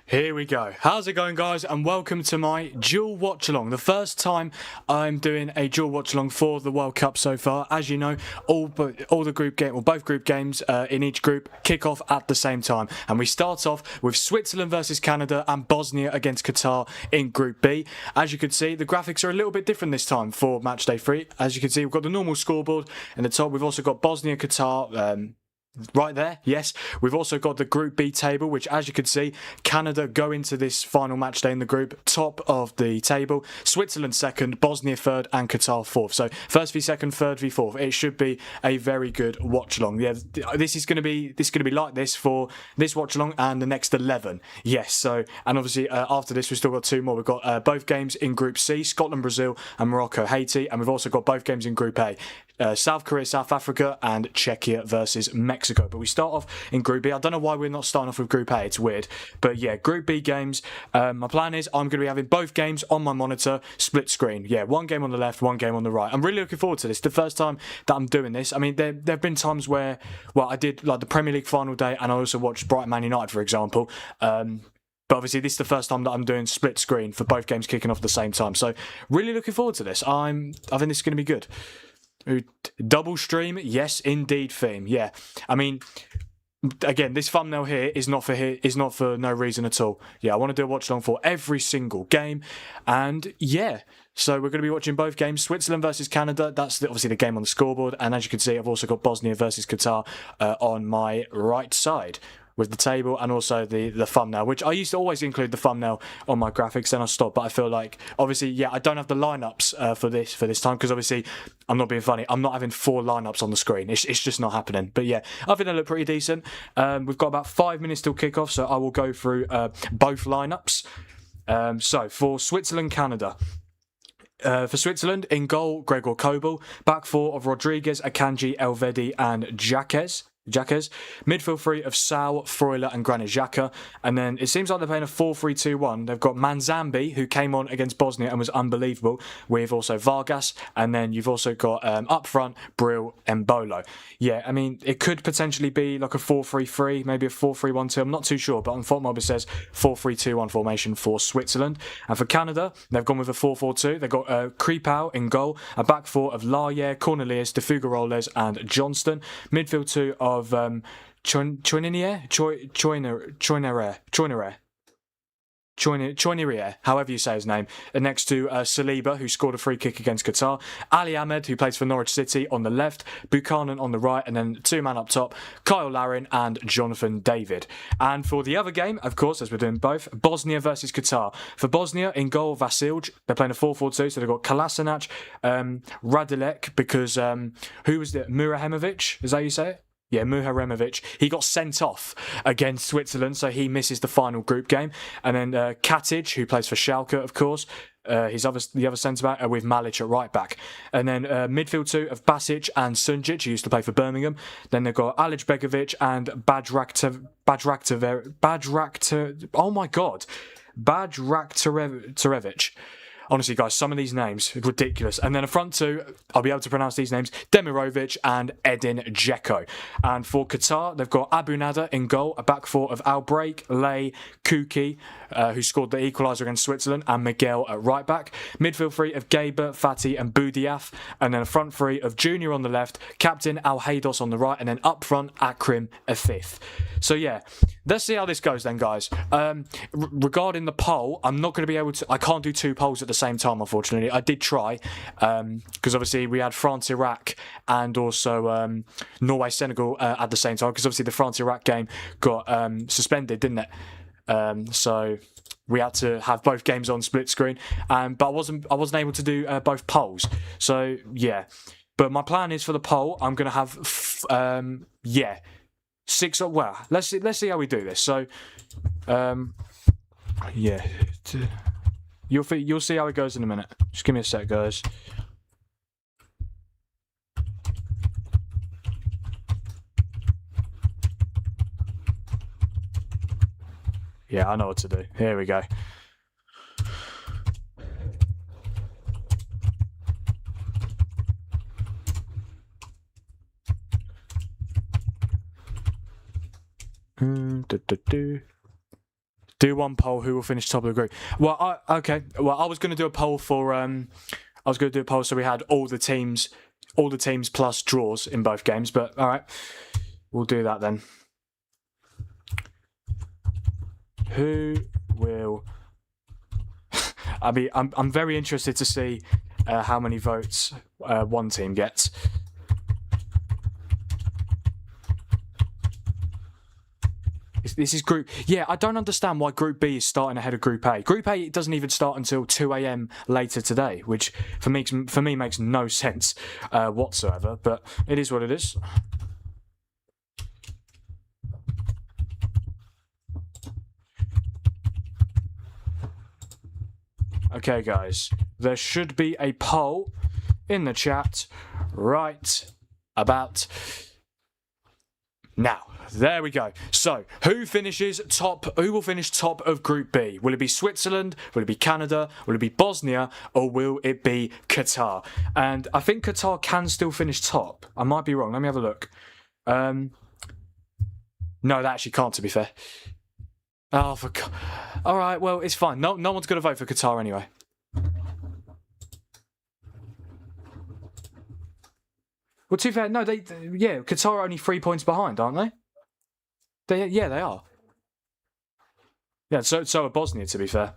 Here we go. How's it going, guys? And welcome to my dual watch-along. The first time I'm doing a dual watch-along for the World Cup so far. As you know, both group games in each group kick off at the same time. And we start off with Switzerland versus Canada and Bosnia against Qatar in Group B. As you can see, the graphics are a little bit different this time for Matchday 3. As you can see, we've got the normal scoreboard in the top. We've also got Bosnia, Qatar, right there, yes. We've also got the Group B table, which, as you can see, Canada go into this final match day in the group top of the table. Switzerland second, Bosnia third, and Qatar fourth. So first v second, third v fourth. It should be a very good watch along. Yeah, this is going to be like this for this watch along and the next 11. Yes. So, and obviously after this, we've still got two more. We've got both games in Group C: Scotland, Brazil, and Morocco, Haiti, and we've also got both games in Group A. South Korea, South Africa, and Czechia versus Mexico. But we start off in Group B. I don't know why we're not starting off with Group A. It's weird. But yeah, Group B games. My plan is I'm going to be having both games on my monitor, split screen. Yeah, one game on the left, one game on the right. I'm really looking forward to this. The first time that I'm doing this. I mean, there have been times where, well, I did like the Premier League final day, and I also watched Brighton Man United, for example. But obviously, this is the first time that I'm doing split screen for both games kicking off at the same time. So really looking forward to this. I think this is going to be good. Double stream, yes, indeed. Theme, yeah. I mean, again, this thumbnail here is not for no reason at all. Yeah, I want to do a watch along for every single game, and yeah. So we're going to be watching both games: Switzerland versus Canada. That's obviously the game on the scoreboard, and as you can see, I've also got Bosnia versus Qatar on my right side, with the table and also the thumbnail, which I used to always include the thumbnail on my graphics, then I stopped. But I feel like, obviously, yeah, I don't have the lineups for this time, because obviously, I'm not being funny, I'm not having 4 lineups on the screen. It's just not happening. But yeah, I think they look pretty decent. We've got about 5 minutes till kickoff, so I will go through both lineups. So for Switzerland, Canada. For Switzerland, in goal, Gregor Kobel. Back 4 of Rodriguez, Akanji, Elvedi, and Jaquez. Midfield 3 of Sal, Freuler, and Granit Xhaka. And then it seems like they're playing a 4-3-2-1. They've got Manzambi, who came on against Bosnia and was unbelievable, with also Vargas. And then you've also got up front, Brill and Bolo. Yeah, I mean, it could potentially be like a 4-3-3, maybe a 4-3-1-2. I'm not too sure, but on FotMob it says 4-3-2-1 formation for Switzerland. And for Canada, they've gone with a 4-4-2. They've got Kripau in goal, a back 4 of Layer, Cornelius, De Figueroles, and Johnston. Midfield 2 of Choinere, however you say his name, next to Saliba, who scored a free kick against Qatar, Ali Ahmed, who plays for Norwich City, on the left, Buchanan on the right, and then 2 man up top, Kyle Larin and Jonathan David. And for the other game, of course, as we're doing both, Bosnia versus Qatar. For Bosnia, in goal, Vasilj. They're playing a 4-4-2, so they've got Kolasinac, Radilek, because who was it? Murahemovic, is that how you say it? Yeah, Muharemovic. He got sent off against Switzerland, so he misses the final group game. And then Katic, who plays for Schalke, of course. The other centre-back with Malic at right-back. And then midfield 2 of Basic and Sunjic, who used to play for Birmingham. Then they've got Alic Begovic and Bajraktarevic. Honestly, guys, some of these names are ridiculous. And then a front 2, I'll be able to pronounce these names: Demirovic and Edin Dzeko. And for Qatar, they've got Abu Nada in goal, a back 4 of Albrake, Lay, Kuki, who scored the equaliser against Switzerland, and Miguel at right back. Midfield 3 of Gaber, Fatih, and Boudiaf. And then a front 3 of Junior on the left, Captain Al Haydos on the right, and then up front, Akrim a 5th. So yeah, let's see how this goes then, guys. Regarding the poll, I'm not going to be able to, I can't do 2 polls at the same time, unfortunately. I did try, because obviously we had France-Iraq and also Norway-Senegal at the same time, because obviously the France-Iraq game got suspended, didn't it? So we had to have both games on split screen, but I wasn't able to do both polls. So yeah, but my plan is for the poll, I'm going to have 6. Well, let's see how we do this. So yeah. You'll see how it goes in a minute. Just give me a sec, guys. Yeah, I know what to do. Here we go. Do one poll. Who will finish top of the group? Well, okay. Well, I was going to do a poll for I was going to do a poll so we had all the teams plus draws in both games. But all right, we'll do that then. Who will? I mean, I'm very interested to see how many votes one team gets. This is Group... Yeah, I don't understand why Group B is starting ahead of Group A. Group A doesn't even start until 2 a.m. later today, which for me makes no sense whatsoever, but it is what it is. Okay, guys, there should be a poll in the chat right about now. There we go. So, who will finish top of Group B? Will it be Switzerland? Will it be Canada? Will it be Bosnia? Or will it be Qatar? And I think Qatar can still finish top. I might be wrong. Let me have a look. No, that actually can't, to be fair. Oh, for God. All right, well, it's fine. No one's going to vote for Qatar anyway. Well, to be fair, no, Qatar are only 3 points behind, aren't they? They are. Yeah, so are Bosnia, to be fair.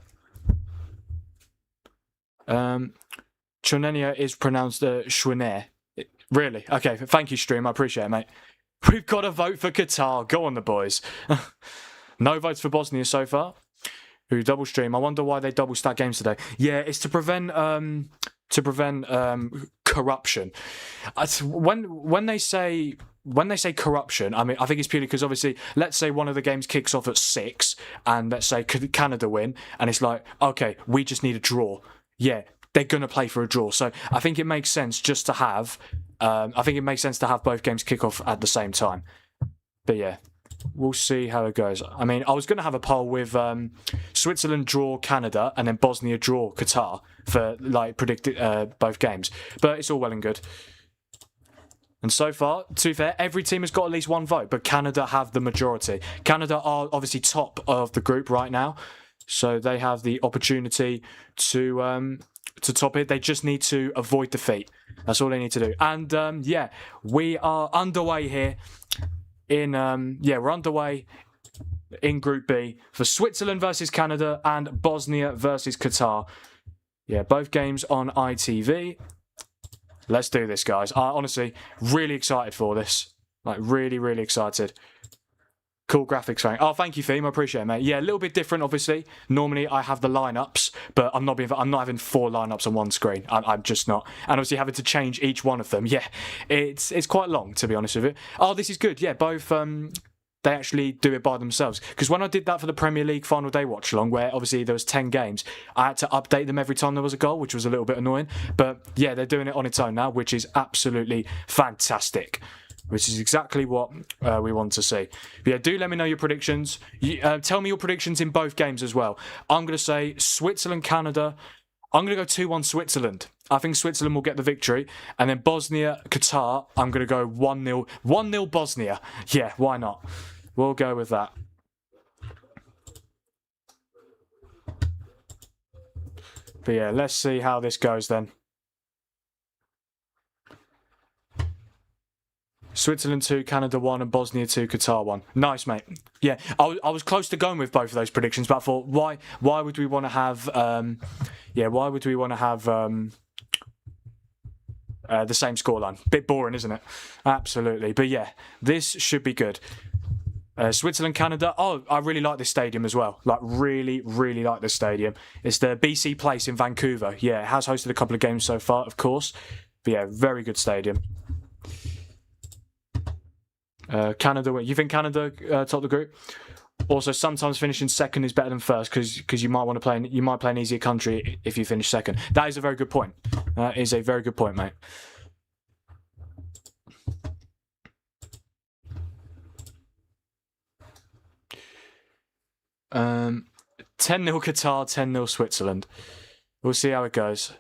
Chonenia is pronounced Schwiner. Really? Okay, thank you, stream. I appreciate it, mate. We've got to vote for Qatar. Go on, the boys. No votes for Bosnia so far. Who double stream? I wonder why they double stack games today. Yeah, it's to prevent corruption. When they say corruption, I mean, I think it's purely because obviously, let's say one of the games kicks off at 6, and let's say Canada win, and it's like, okay, we just need a draw. Yeah, they're gonna play for a draw. So I think it makes sense just to have. I think it makes sense to have both games kick off at the same time. But yeah, we'll see how it goes. I mean, I was gonna have a poll with Switzerland draw Canada and then Bosnia draw Qatar for like predicted both games, but it's all well and good. And so far, to be fair, every team has got at least one vote, but Canada have the majority. Canada are obviously top of the group right now, so they have the opportunity to top it. They just need to avoid defeat. That's all they need to do. And yeah, we are underway here. We're underway in Group B for Switzerland versus Canada and Bosnia versus Qatar. Yeah, both games on ITV. Let's do this, guys. Honestly, really excited for this. Like, really, really excited. Cool graphics, Frank. Oh, thank you, Theme. I appreciate it, mate. Yeah, a little bit different, obviously. Normally, I have the lineups, but I'm not having 4 lineups on one screen. I'm just not. And obviously, having to change each one of them. Yeah, it's quite long, to be honest with you. Oh, this is good. Yeah, both. They actually do it by themselves. Because when I did that for the Premier League final day watch along, where obviously there was 10 games, I had to update them every time there was a goal, which was a little bit annoying. But yeah, they're doing it on its own now, which is absolutely fantastic. Which is exactly what we want to see. But yeah, do let me know your predictions. Tell me your predictions in both games as well. I'm going to say Switzerland, Canada. I'm going to go 2-1 Switzerland. I think Switzerland will get the victory. And then Bosnia, Qatar, I'm going to go 1-0. 1-0 Bosnia. Yeah, why not? We'll go with that. But yeah, let's see how this goes then. Switzerland 2, Canada 1, and Bosnia 2, Qatar 1. Nice, mate. Yeah, I was close to going with both of those predictions, but I thought, why would we want to have, the same scoreline? Bit boring, isn't it? Absolutely. But yeah, this should be good. Switzerland, Canada. Oh, I really like this stadium as well. Like, really, really like this stadium. It's the BC Place in Vancouver. Yeah, it has hosted a couple of games so far, of course. But yeah, very good stadium. Canada, you think Canada top the group? Also, sometimes finishing second is better than first because you might want to play. You might play an easier country if you finish second. That is a very good point. That is a very good point, mate. Um, 10-0 Qatar, 10-0 Switzerland. We'll see how it goes.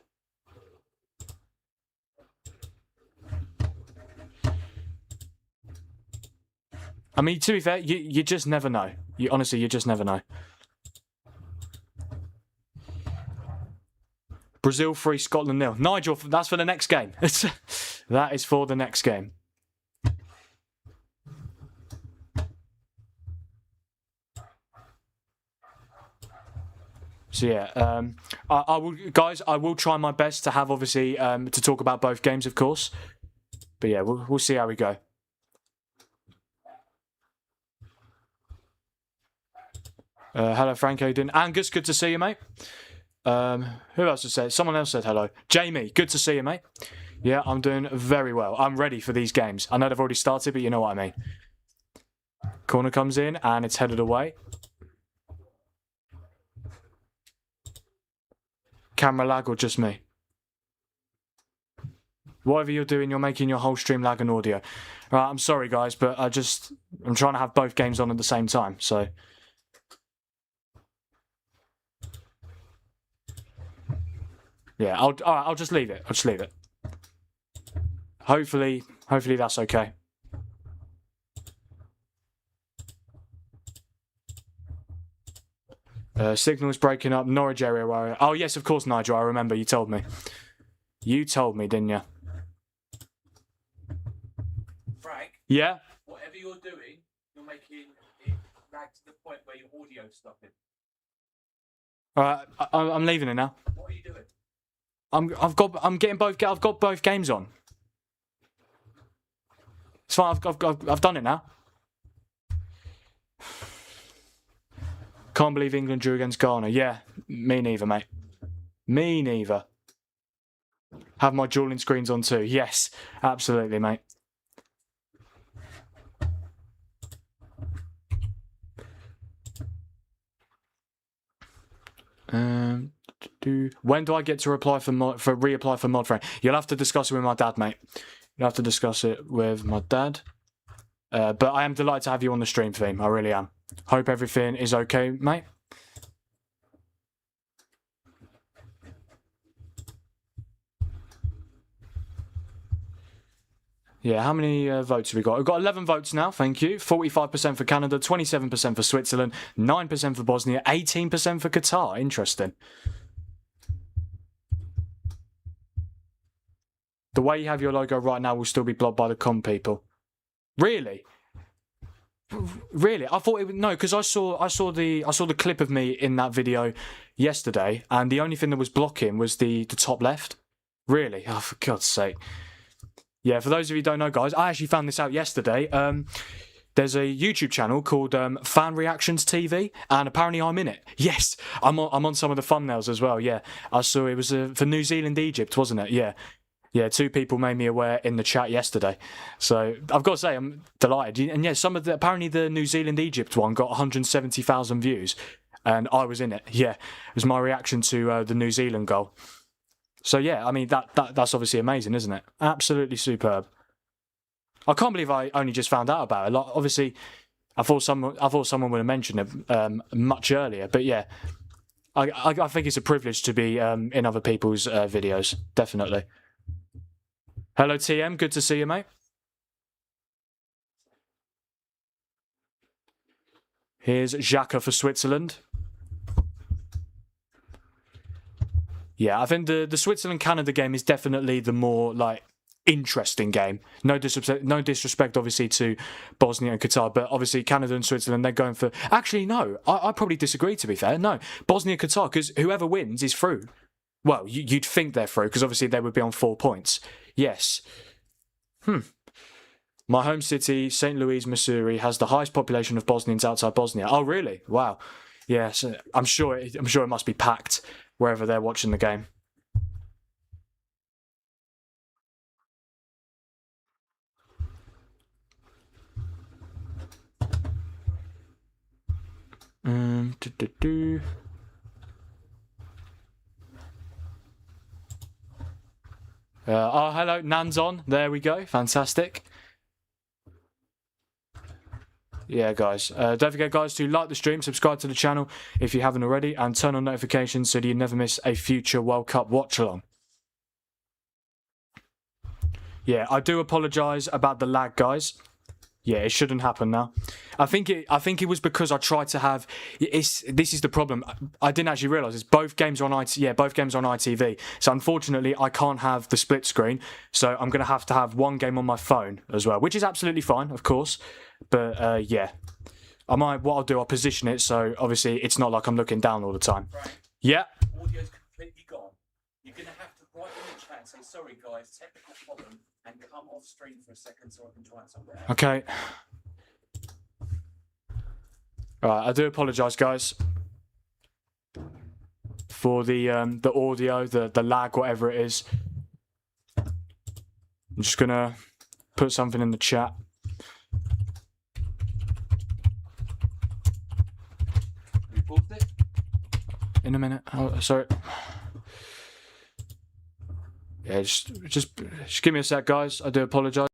I mean, to be fair, you just never know. Honestly, you just never know. Brazil 3, Scotland 0. Nigel, that's for the next game. That is for the next game. So yeah, I will, guys. I will try my best to have obviously to talk about both games, of course. But yeah, we'll see how we go. Hello, Frank. How you doing? Angus, good to see you, mate. Who else has said? Someone else said hello. Jamie, good to see you, mate. Yeah, I'm doing very well. I'm ready for these games. I know they've already started, but you know what I mean. Corner comes in and it's headed away. Camera lag or just me? Whatever you're doing, you're making your whole stream lag and audio. Right, I'm sorry, guys, but I'm trying to have both games on at the same time, so... Yeah, I'll just leave it. I'll just leave it. Hopefully that's okay. Signal's breaking up. Norwich area wire. Oh yes, of course, Nigel. I remember. You told me. You told me, didn't you? Frank. Yeah. Whatever you're doing, you're making it lag to the point where your audio's stopping. All right, I'm leaving it now. What are you doing? I've got both games on. It's fine. I've done it now. Can't believe England drew against Ghana. Yeah, me neither, mate. Me neither. Have my dueling screens on too. Yes, absolutely, mate. When do I get to reapply for mod frame? You'll have to discuss it with my dad, mate. You'll have to discuss it with my dad. But I am delighted to have you on the stream, Theme. I really am. Hope everything is okay, mate. Yeah, how many votes have we got? We've got 11 votes now, thank you. 45% for Canada, 27% for Switzerland, 9% for Bosnia, 18% for Qatar. Interesting. The way you have your logo right now will still be blocked by the com people. Really? Really? I thought it would, no, because I saw the clip of me in that video yesterday, and the only thing that was blocking was the top left. Really? Oh, for God's sake. Yeah, for those of you who don't know, guys, I actually found this out yesterday. There's a YouTube channel called Fan Reactions TV, and apparently I'm in it. Yes, I'm on some of the thumbnails as well. Yeah, I saw it was for New Zealand, Egypt, wasn't it? Yeah. Yeah, 2 people made me aware in the chat yesterday. So I've got to say, I'm delighted. And yeah, apparently the New Zealand Egypt one got 170,000 views, and I was in it. Yeah, it was my reaction to the New Zealand goal. So yeah, I mean that's obviously amazing, isn't it? Absolutely superb. I can't believe I only just found out about it. Like, obviously, I thought someone would have mentioned it much earlier. But yeah, I think it's a privilege to be in other people's videos. Definitely. Hello, TM. Good to see you, mate. Here's Xhaka for Switzerland. Yeah, I think the Switzerland-Canada game is definitely the more, like, interesting game. No disrespect, obviously, to Bosnia and Qatar, but obviously Canada and Switzerland, they're going for... Actually, no, I probably disagree, to be fair. No, Bosnia-Qatar, because whoever wins is through. Well, you'd think they're through, because obviously they would be on 4 points. Yes. My home city, St. Louis, Missouri, has the highest population of Bosnians outside Bosnia. Oh, really? Wow. Yes, I'm sure it must be packed wherever they're watching the game. Oh, hello, Nan's on. There we go. Fantastic. Yeah, guys. Don't forget, guys, to like the stream, subscribe to the channel if you haven't already, and turn on notifications so that you never miss a future World Cup watch-along. Yeah, I do apologise about the lag, guys. Yeah, it shouldn't happen now. I think it was because I tried to have. This is the problem. I didn't actually realise it's both games are on both games are on ITV. So unfortunately, I can't have the split screen. So I'm gonna have to have one game on my phone as well, which is absolutely fine, of course. But yeah, what I'll do, I'll position it so obviously it's not like I'm looking down all the time. Right. Yeah. Audio's completely gone. You're going to have to write in the chat and say, sorry guys, technical problem, and come off screen for a second so I can try it somewhere else. Okay. Alright, I do apologise, guys, for the audio, the lag, whatever it is. I'm just gonna put something in the chat. We paused it? In a minute. Oh, sorry. Yeah, just give me a sec, guys. I do apologise.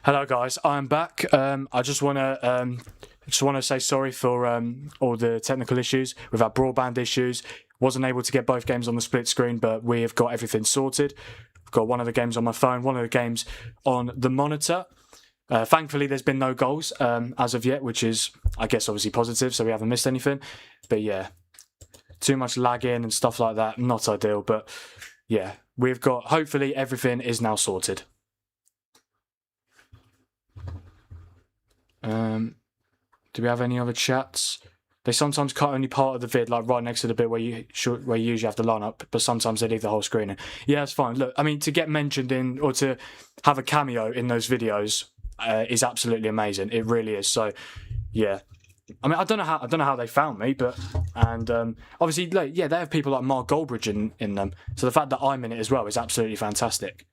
Hello guys, I'm back. I just wanna say sorry for all the technical issues. We've had broadband issues. Wasn't able to get both games on the split screen, but we have got everything sorted. I've got one of the games on my phone, one of the games on the monitor. Thankfully, there's been no goals as of yet, which is, I guess, obviously positive, so we haven't missed anything. But yeah, too much lag in and stuff like that, not ideal. But yeah, we've got, hopefully everything is now sorted. Do we have any other chats? They sometimes cut only part of the vid, like right next to the bit where you usually have to line up, but sometimes they leave the whole screen in. Yeah, it's fine. Look, I mean, to get mentioned in or to have a cameo in those videos is absolutely amazing. It really is. So, yeah. I mean, I don't know how they found me, but obviously, like, yeah, they have people like Mark Goldbridge in them. So the fact that I'm in it as well is absolutely fantastic.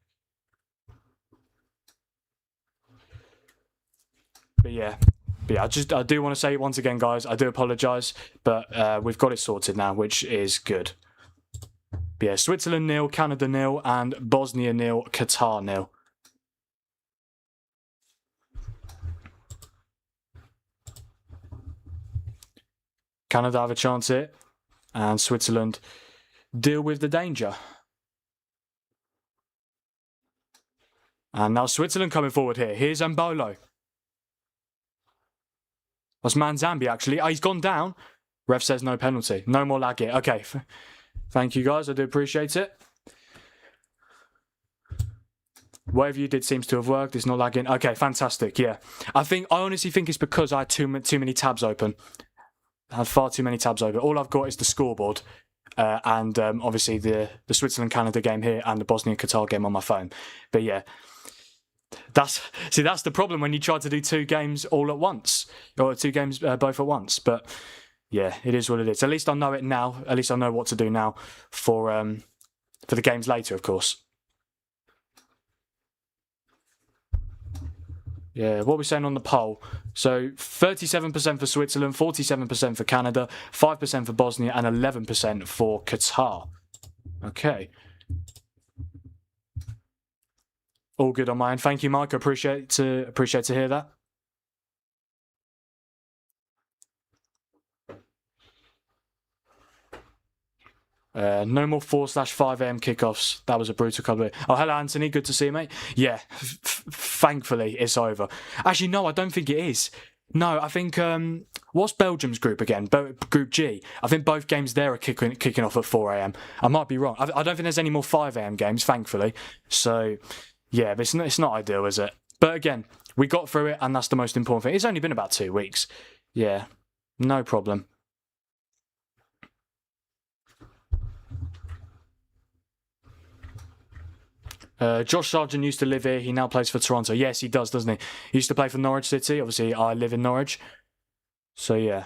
But yeah, I do want to say once again, guys, I do apologise, but we've got it sorted now, which is good. But yeah, Switzerland 0, Canada 0, and Bosnia 0, Qatar 0. Canada have a chance here, and Switzerland deal with the danger. And now Switzerland coming forward here. Here's Mbolo. That's Manzambi, actually. Oh, he's gone down. Ref says no penalty. No more lag here. Okay. Thank you, guys. I do appreciate it. Whatever you did seems to have worked. It's not lagging. Okay, fantastic. Yeah. I honestly think it's because I had too many tabs open. I had far too many tabs open. All I've got is the scoreboard. And obviously the Switzerland-Canada game here and the Bosnia-Qatar game on my phone. But yeah. That's the problem when you try to do two games all at once, or two games both at once. But yeah, it is what it is. At least I know it now. At least I know what to do now for the games later, of course. Yeah, what we're saying on the poll. So 37% for Switzerland, 47% for Canada, 5% for Bosnia, and 11% for Qatar. Okay. All good on mine. Thank you, Mike. I appreciate to hear that. No more 4/5 AM kickoffs. That was a brutal couple of... Oh, hello, Anthony. Good to see you, mate. Yeah, thankfully, it's over. Actually, no, I don't think it is. No, I think... what's Belgium's group again? Group G. I think both games there are kicking off at 4 AM. I might be wrong. I don't think there's any more 5 AM games, thankfully. So... yeah, but it's not ideal, is it? But again, we got through it, and that's the most important thing. It's only been about 2 weeks. Yeah, no problem. Josh Sargent used to live here. He now plays for Toronto. Yes, he does, doesn't he? He used to play for Norwich City. Obviously, I live in Norwich. So, yeah.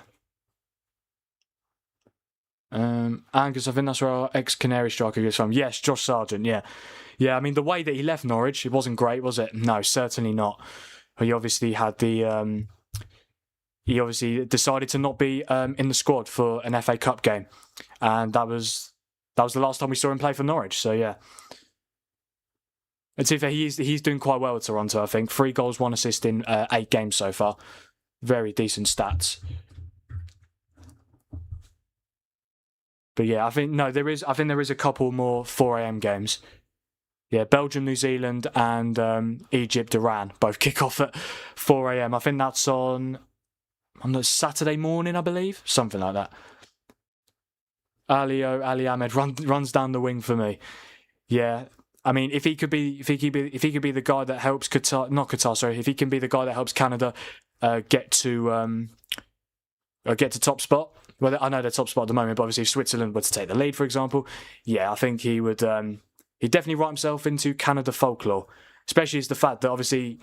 Angus, I think that's where our ex-Canary striker goes from. Yes, Josh Sargent, yeah. Yeah, I mean, the way that he left Norwich, it wasn't great, was it? No, certainly not. He obviously had the... he obviously decided to not be in the squad for an FA Cup game. And that was the last time we saw him play for Norwich, so yeah. And to be fair, he's doing quite well at Toronto, I think. 3 goals, 1 assist in 8 games so far. Very decent stats. But yeah, I think there is a couple more 4 AM games. Yeah, Belgium, New Zealand, and Egypt, Iran both kick off at 4 AM. I think that's on the Saturday morning, I believe, something like that. Ali Ahmed runs down the wing for me. Yeah, I mean, if he could be the guy that helps if he can be the guy that helps Canada get to top spot. Well, I know they're top spot at the moment, but obviously if Switzerland were to take the lead, for example, yeah, I think he would. He'd definitely write himself into Canada folklore, especially as the fact that obviously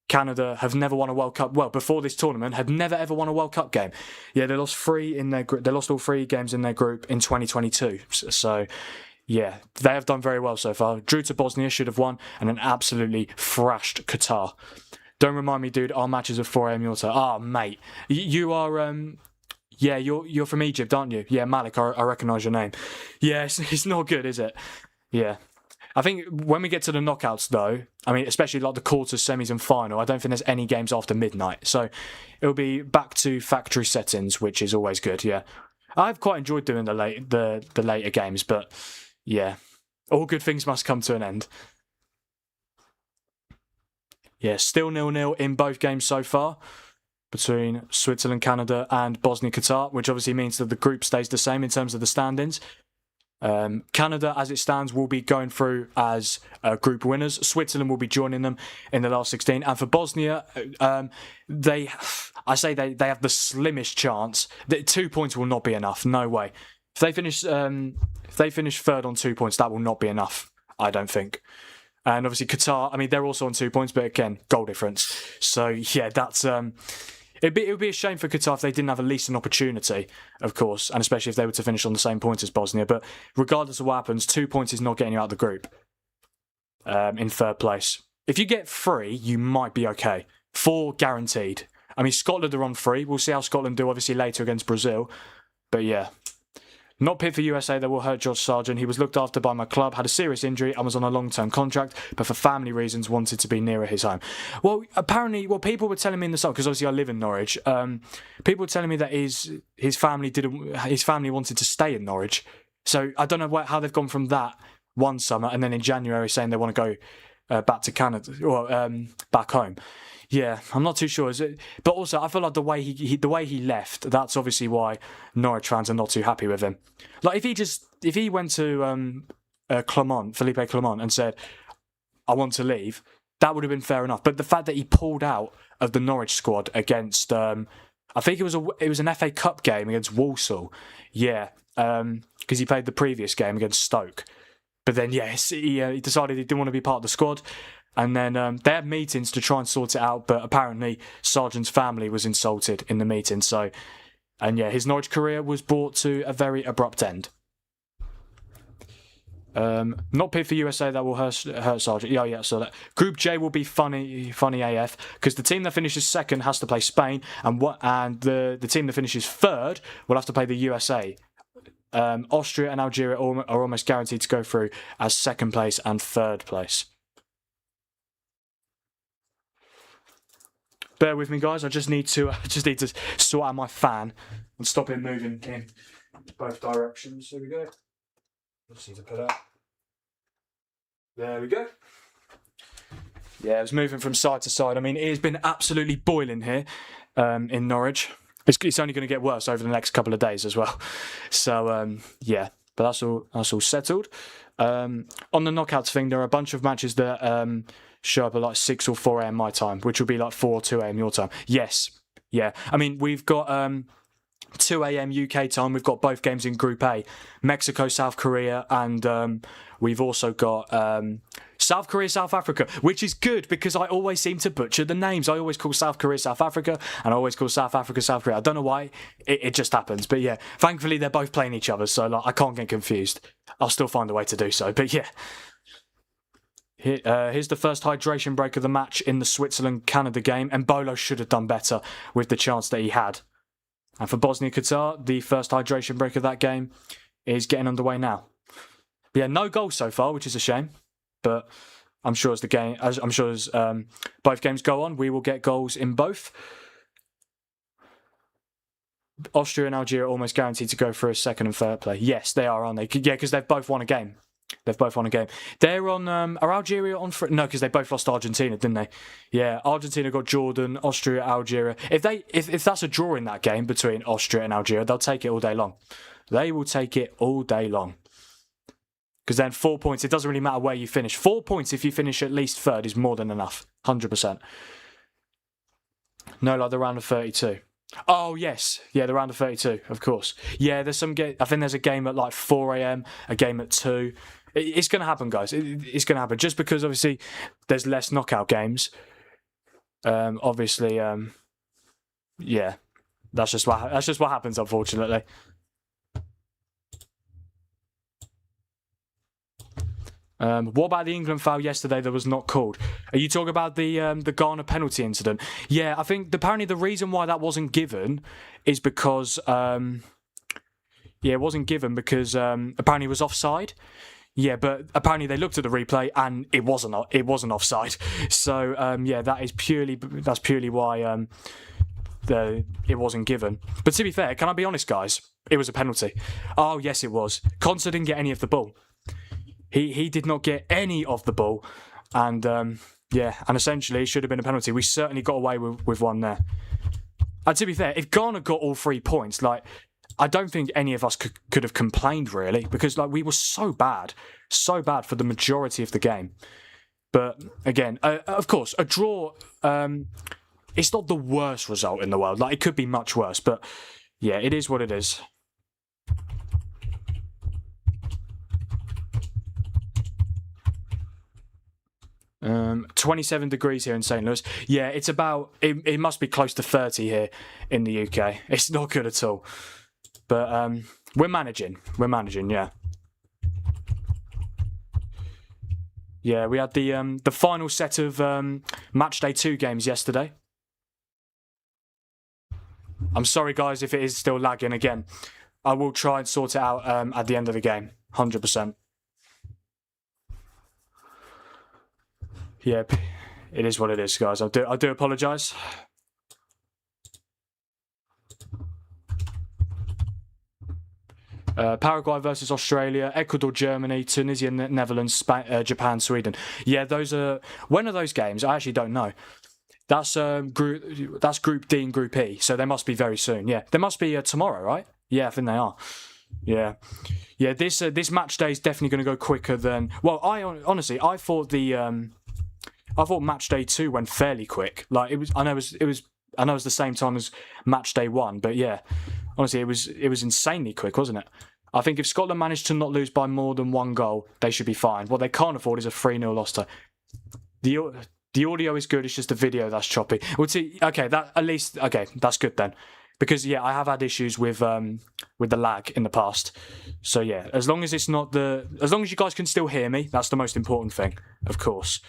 Canada have never won a World Cup. Well, before this tournament, had never ever won a World Cup game. Yeah, they lost 3 in their group. They lost all 3 games in their group in 2022. So, yeah, they have done very well so far. Drew to Bosnia, should have won, and then absolutely thrashed Qatar. Don't remind me, dude. Our matches are 4 AM your time. Oh, mate, you are. Yeah, you're from Egypt, aren't you? Yeah, Malik. I recognise your name. Yeah, it's not good, is it? Yeah. I think when we get to the knockouts, though, I mean, especially like the quarters, semis, and final, I don't think there's any games after midnight. So it'll be back to factory settings, which is always good. Yeah, I've quite enjoyed doing the later games, but yeah, all good things must come to an end. Yeah, still 0-0 in both games so far between Switzerland, Canada, and Bosnia, Qatar, which obviously means that the group stays the same in terms of the standings. Canada, as it stands, will be going through as group winners. Switzerland will be joining them in the last 16. And for Bosnia, they have the slimmest chance. That 2 points will not be enough. No way. If they finish third on 2 points, that will not be enough, I don't think. And obviously Qatar, I mean, they're also on 2 points, but again, goal difference. So yeah, that's it would be a shame for Qatar if they didn't have at least an opportunity, of course, and especially if they were to finish on the same points as Bosnia. But regardless of what happens, 2 points is not getting you out of the group in third place. If you get 3, you might be okay. 4 guaranteed. I mean, Scotland are on 3. We'll see how Scotland do, obviously, later against Brazil. But yeah. Not fit for USA, that will hurt Josh Sargent. He was looked after by my club, had a serious injury and was on a long-term contract, but for family reasons wanted to be nearer his home. Well, apparently, people were telling me in the summer, because obviously I live in Norwich, people were telling me that his family wanted to stay in Norwich. So I don't know how they've gone from that one summer and then in January saying they want to go back to Canada or back home. Yeah, I'm not too sure. But also, I feel like the way he left, that's obviously why Norwich fans are not too happy with him. Like if he went to Felipe Clement, and said, "I want to leave," that would have been fair enough. But the fact that he pulled out of the Norwich squad against, I think it was an FA Cup game against Walsall, yeah, because he played the previous game against Stoke. But then yes, he decided he didn't want to be part of the squad. And then they had meetings to try and sort it out, but apparently Sargent's family was insulted in the meeting. So, and yeah, his Norwich career was brought to a very abrupt end. Not paid for USA, that will hurt Sargent. Yeah, so that Group J will be funny AF, because the team that finishes second has to play Spain, and the team that finishes third will have to play the USA. Austria and Algeria are almost guaranteed to go through as second place and third place. Bear with me, guys. I just need to sort out my fan and stop it moving in both directions. Here we go. Just need to put out. There we go. Yeah, it's moving from side to side. I mean, it has been absolutely boiling here in Norwich. It's only going to get worse over the next couple of days as well. So yeah, but that's all settled. On the knockouts thing, there are a bunch of matches that show up at like 6 or 4 a.m. my time, which will be like 4 or 2 a.m. your time. Yes, yeah. I mean, we've got 2 a.m. UK time. We've got both games in Group A, Mexico, South Korea, and we've also got South Korea, South Africa, which is good because I always seem to butcher the names. I always call South Korea South Africa, and I always call South Africa South Korea. I don't know why, it just happens. But yeah, thankfully they're both playing each other, so like I can't get confused. I'll still find a way to do so. But yeah. Here's the first hydration break of the match in the Switzerland-Canada game, and Bolo should have done better with the chance that he had. And for Bosnia-Qatar, the first hydration break of that game is getting underway now. But yeah, no goals so far, which is a shame. But I'm sure as both games go on, we will get goals in both. Austria and Algeria are almost guaranteed to go for a second and third play. Yes, they are, aren't they? Yeah, because they've both won a game. They're on. Are Algeria on? No, because they both lost Argentina, didn't they? Yeah, Argentina got Jordan, Austria, Algeria. If that's a draw in that game between Austria and Algeria, they'll take it all day long. They will take it all day long. Because then 4 points, it doesn't really matter where you finish. 4 points if you finish at least third is more than enough. 100%. No, like the round of 32. Oh, yes. Yeah, the round of 32, of course. Yeah, there's some I think there's a game at like 4 a.m, a game at 2. It's going to happen, guys. It's going to happen. Just because, obviously, there's less knockout games. Obviously, yeah. That's just what happens, unfortunately. What about the England foul yesterday that was not called? Are you talking about the Ghana penalty incident? Yeah, I think apparently the reason why that wasn't given is because it wasn't given because apparently it was offside. Yeah, but apparently they looked at the replay and it wasn't offside. So yeah, that's purely why it wasn't given. But to be fair, can I be honest, guys? It was a penalty. Oh yes, it was. Conser didn't get any of the ball. He did not get any of the ball, and yeah, and essentially it should have been a penalty. We certainly got away with one there. And to be fair, if Ghana got all 3 points, like, I don't think any of us could have complained, really, because like we were so bad for the majority of the game. But again, of course, a draw, it's not the worst result in the world. Like, it could be much worse, but yeah, it is what it is. Um, 27 degrees here in St. Louis. Yeah, it's about, it must be close to 30 here in the UK. It's not good at all. But we're managing, yeah. Yeah, we had the final set of Matchday 2 games yesterday. I'm sorry, guys, if it is still lagging again. I will try and sort it out at the end of the game, 100%. Yeah, it is what it is, guys. I do apologise. Paraguay versus Australia, Ecuador, Germany, Tunisia, Netherlands, Japan, Sweden. Yeah, those are... When are those games? I actually don't know. That's Group D and Group E, so they must be very soon. Yeah, they must be tomorrow, right? Yeah, I think they are. Yeah, yeah. This match day is definitely going to go quicker than... Well, honestly, I thought match day 2 went fairly quick. Like, it was. I know it was the same time as match day 1, but yeah, honestly, it was insanely quick, wasn't it? I think if Scotland managed to not lose by more than 1 goal, they should be fine. What they can't afford is a 3-0 loss to... The audio is good, it's just the video that's choppy. We'll see. Okay, that's good then. Because yeah, I have had issues with the lag in the past. So yeah, as long as you guys can still hear me, that's the most important thing, of course.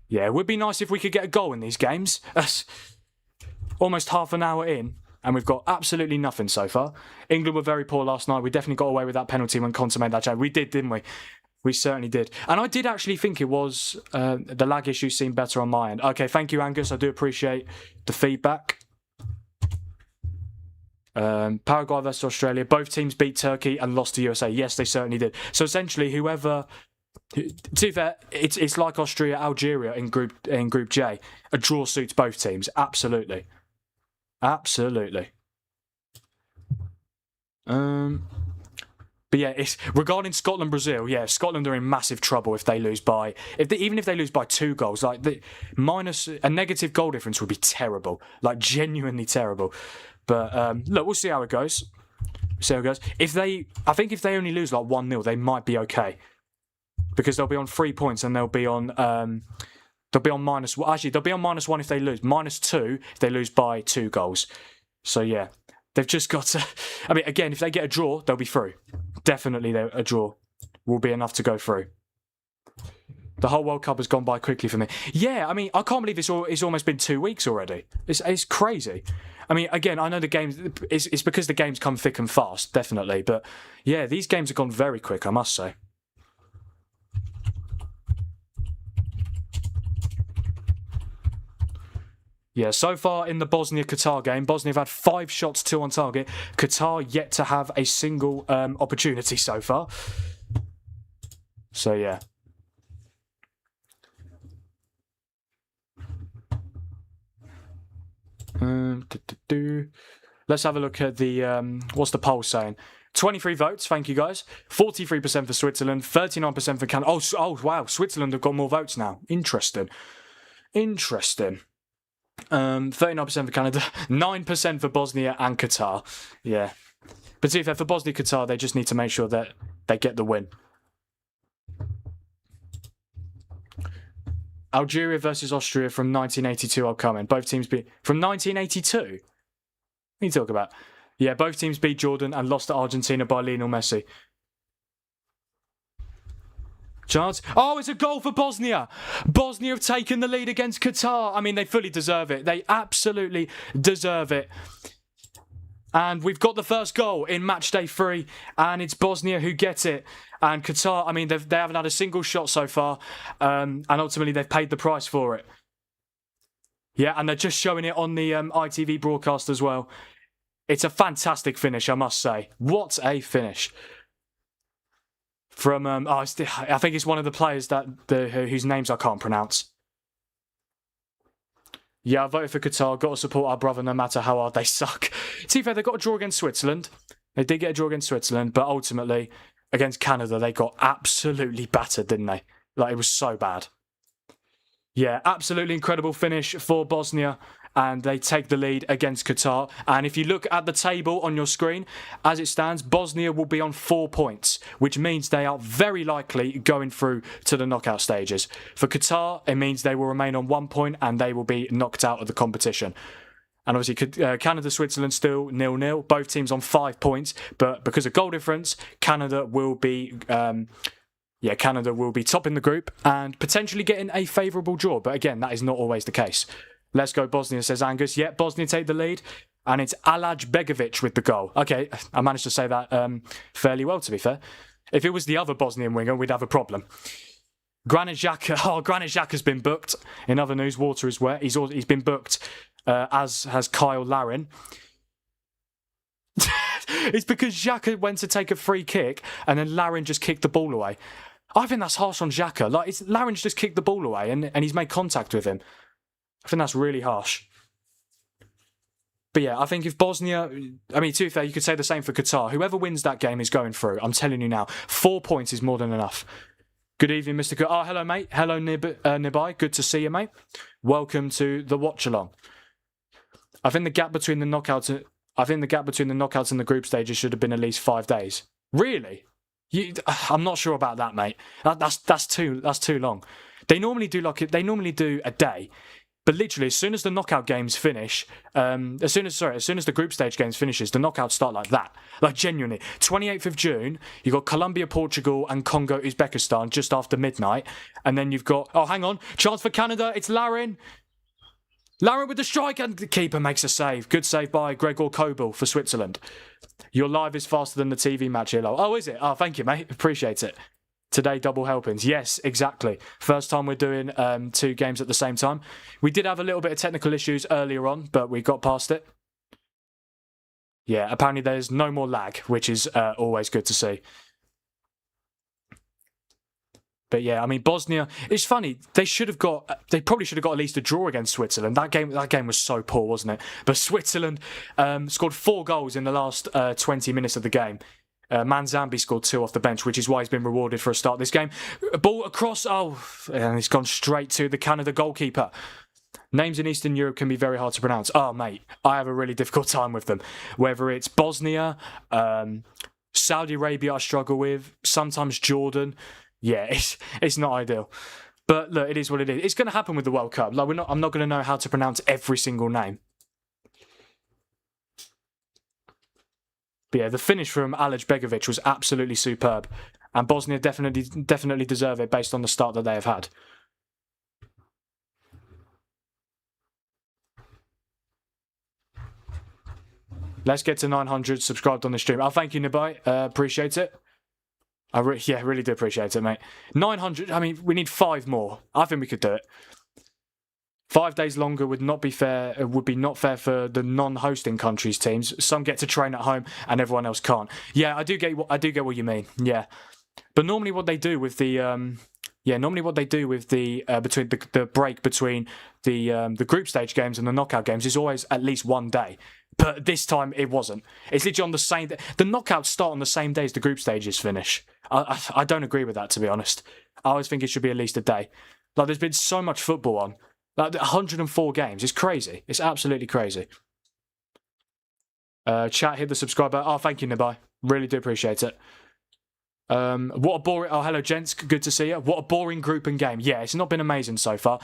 Yeah, it would be nice if we could get a goal in these games. That's almost half an hour in, and we've got absolutely nothing so far. England were very poor last night. We definitely got away with that penalty when Conser made that change. We did, didn't we? We certainly did. And I did actually think it was... the lag issue seemed better on my end. Okay, thank you, Angus. I do appreciate the feedback. Paraguay versus Australia. Both teams beat Turkey and lost to USA. Yes, they certainly did. So essentially, whoever... To be fair, it's like Austria, Algeria in Group J. A draw suits both teams. Absolutely. Absolutely. But yeah, it's regarding Scotland, Brazil. Yeah, Scotland are in massive trouble if they lose by even if they lose by 2 goals. Like minus a negative goal difference would be terrible, like genuinely terrible. But look, we'll see how it goes. I think if they only lose like 1-0, they might be okay because they'll be on 3 points and they'll be on minus. Well, actually, they'll be on -1 if they lose, -2 if they lose by 2 goals. So yeah. They've just got to... I mean, again, if they get a draw, they'll be through. Definitely a draw will be enough to go through. The whole World Cup has gone by quickly for me. Yeah, I mean, I can't believe it's almost been 2 weeks already. It's crazy. I mean, again, I know the games... It's because the games come thick and fast, definitely. But yeah, these games have gone very quick, I must say. Yeah, so far in the Bosnia-Qatar game, Bosnia have had 5 shots, 2 on target. Qatar yet to have a single opportunity so far. So, yeah. Let's have a look at the... what's the poll saying? 23 votes, thank you guys. 43% for Switzerland, 39% for Canada. Oh, wow, Switzerland have got more votes now. Interesting. 39% for Canada, 9% for Bosnia and Qatar. Yeah. But to be fair, for Bosnia and Qatar, they just need to make sure that they get the win. Algeria versus Austria from 1982 are coming. Both teams beat... From 1982? What are you talking about? Yeah, both teams beat Jordan and lost to Argentina by Lionel Messi. Chance. Oh, it's a goal for Bosnia. Bosnia have taken the lead against Qatar. I mean, they fully deserve it. They absolutely deserve it. And we've got the first goal in Matchday 3, and it's Bosnia who get it. And Qatar, I mean, they haven't had a single shot so far, and ultimately they've paid the price for it. Yeah, and they're just showing it on the ITV broadcast as well. It's a fantastic finish, I must say. What a finish. From, I think it's one of the players whose names I can't pronounce. Yeah, I voted for Qatar. Got to support our brother no matter how hard they suck. To be fair, they got a draw against Switzerland. They did get a draw against Switzerland, but ultimately, against Canada, they got absolutely battered, didn't they? Like, it was so bad. Yeah, absolutely incredible finish for Bosnia, and they take the lead against Qatar. And if you look at the table on your screen, as it stands, Bosnia will be on 4 points, which means they are very likely going through to the knockout stages. For Qatar, it means they will remain on 1 point and they will be knocked out of the competition. And obviously, Canada, Switzerland still 0-0. Both teams on 5 points, but because of goal difference, Canada will be topping the group and potentially getting a favourable draw. But again, that is not always the case. Let's go Bosnia, says Angus. Yeah, Bosnia take the lead. And it's Alaj Begovic with the goal. Okay, I managed to say that fairly well, to be fair. If it was the other Bosnian winger, we'd have a problem. Granit Xhaka's been booked. In other news, water is wet. He's been booked, as has Kyle Larin. It's because Xhaka went to take a free kick and then Larin just kicked the ball away. I think that's harsh on Xhaka. Like, Larin's just kicked the ball away and he's made contact with him. I think that's really harsh. But yeah, I think if Bosnia... I mean, to be fair, you could say the same for Qatar. Whoever wins that game is going through. I'm telling you now. 4 points is more than enough. Good evening, Mr. Oh, hello, mate. Hello, Nibai. Good to see you, mate. Welcome to the Watchalong. I think the gap between the knockouts and the group stages should have been at least 5 days. Really? I'm not sure about that, mate. That's too long. They normally do a day. But literally, as soon as the knockout games finish, as soon as the group stage games finishes, the knockouts start like that. Like, genuinely. 28th of June, you've got Colombia, Portugal, and Congo, Uzbekistan just after midnight. And then you've got, oh, hang on, chance for Canada, it's Larin. Larin with the strike, and the keeper makes a save. Good save by Gregor Kobel for Switzerland. Your live is faster than the TV match here, lol. Oh, is it? Oh, thank you, mate. Appreciate it. Today, double helpings. Yes, exactly. First time we're doing 2 games at the same time. We did have a little bit of technical issues earlier on, but we got past it. Yeah, apparently there's no more lag, which is always good to see. But yeah, I mean, Bosnia, it's funny. They probably should have got at least a draw against Switzerland. That game was so poor, wasn't it? But Switzerland scored 4 goals in the last 20 minutes of the game. Manzambi scored 2 off the bench, which is why he's been rewarded for a start this game. Ball across, and it's gone straight to the Canada goalkeeper. Names in Eastern Europe can be very hard to pronounce. Oh, mate, I have a really difficult time with them. Whether it's Bosnia, Saudi Arabia I struggle with, sometimes Jordan. Yeah, it's not ideal. But look, it is what it is. It's going to happen with the World Cup. Like, I'm not going to know how to pronounce every single name. But yeah, the finish from Alaj Begovic was absolutely superb. And Bosnia definitely deserve it based on the start that they have had. Let's get to 900 subscribed on the stream. Oh, thank you, Nibai. Appreciate it. I really do appreciate it, mate. 900, I mean, we need 5 more. I think we could do it. 5 days longer would not be fair. It would be not fair for the non-hosting countries' teams. Some get to train at home and everyone else can't. Yeah, I do get what you mean. Yeah, but normally what they do with the between the break between the group stage games and the knockout games is always at least 1 day. But this time it wasn't. It's literally on the same day. The knockouts start on the same day as the group stages finish. I don't agree with that, to be honest. I always think it should be at least a day. Like, there's been so much football on. Like, 104 games. It's crazy. It's absolutely crazy. Chat, hit the subscribe button. Oh, thank you, Nibai. Really do appreciate it. What a boring... Oh, hello, gents. Good to see you. What a boring group and game. Yeah, it's not been amazing so far.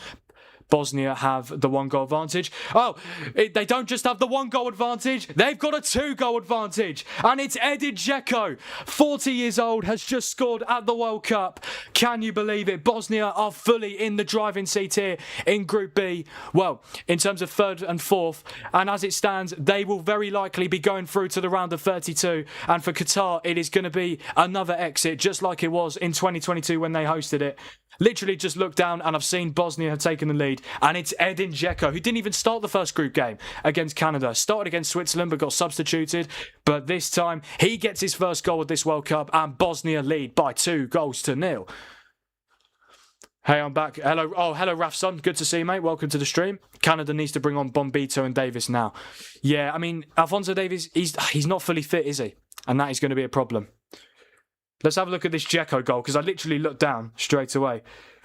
Bosnia have the 1 goal advantage. Oh, they don't just have the 1 goal advantage, they've got a 2 goal advantage. And it's Edin Dzeko, 40 years old, has just scored at the World Cup. Can you believe it? Bosnia are fully in the driving seat here in Group B. Well, in terms of 3rd and 4th. And as it stands, they will very likely be going through to the round of 32. And for Qatar, it is going to be another exit, just like it was in 2022 when they hosted it. Literally just looked down and I've seen Bosnia have taken the lead, and it's Edin Dzeko, who didn't even start the first group game against Canada. Started against Switzerland but got substituted, but this time he gets his first goal of this World Cup and Bosnia lead by 2-0. Hey, I'm back. Hello. Oh, hello, Rafson. Good to see you, mate. Welcome to the stream. Canada needs to bring on Bombito and Davis now. Yeah, I mean, Alphonso Davies, he's not fully fit, is he? And that is going to be a problem. Let's have a look at this Dzeko goal, because I literally looked down straight away.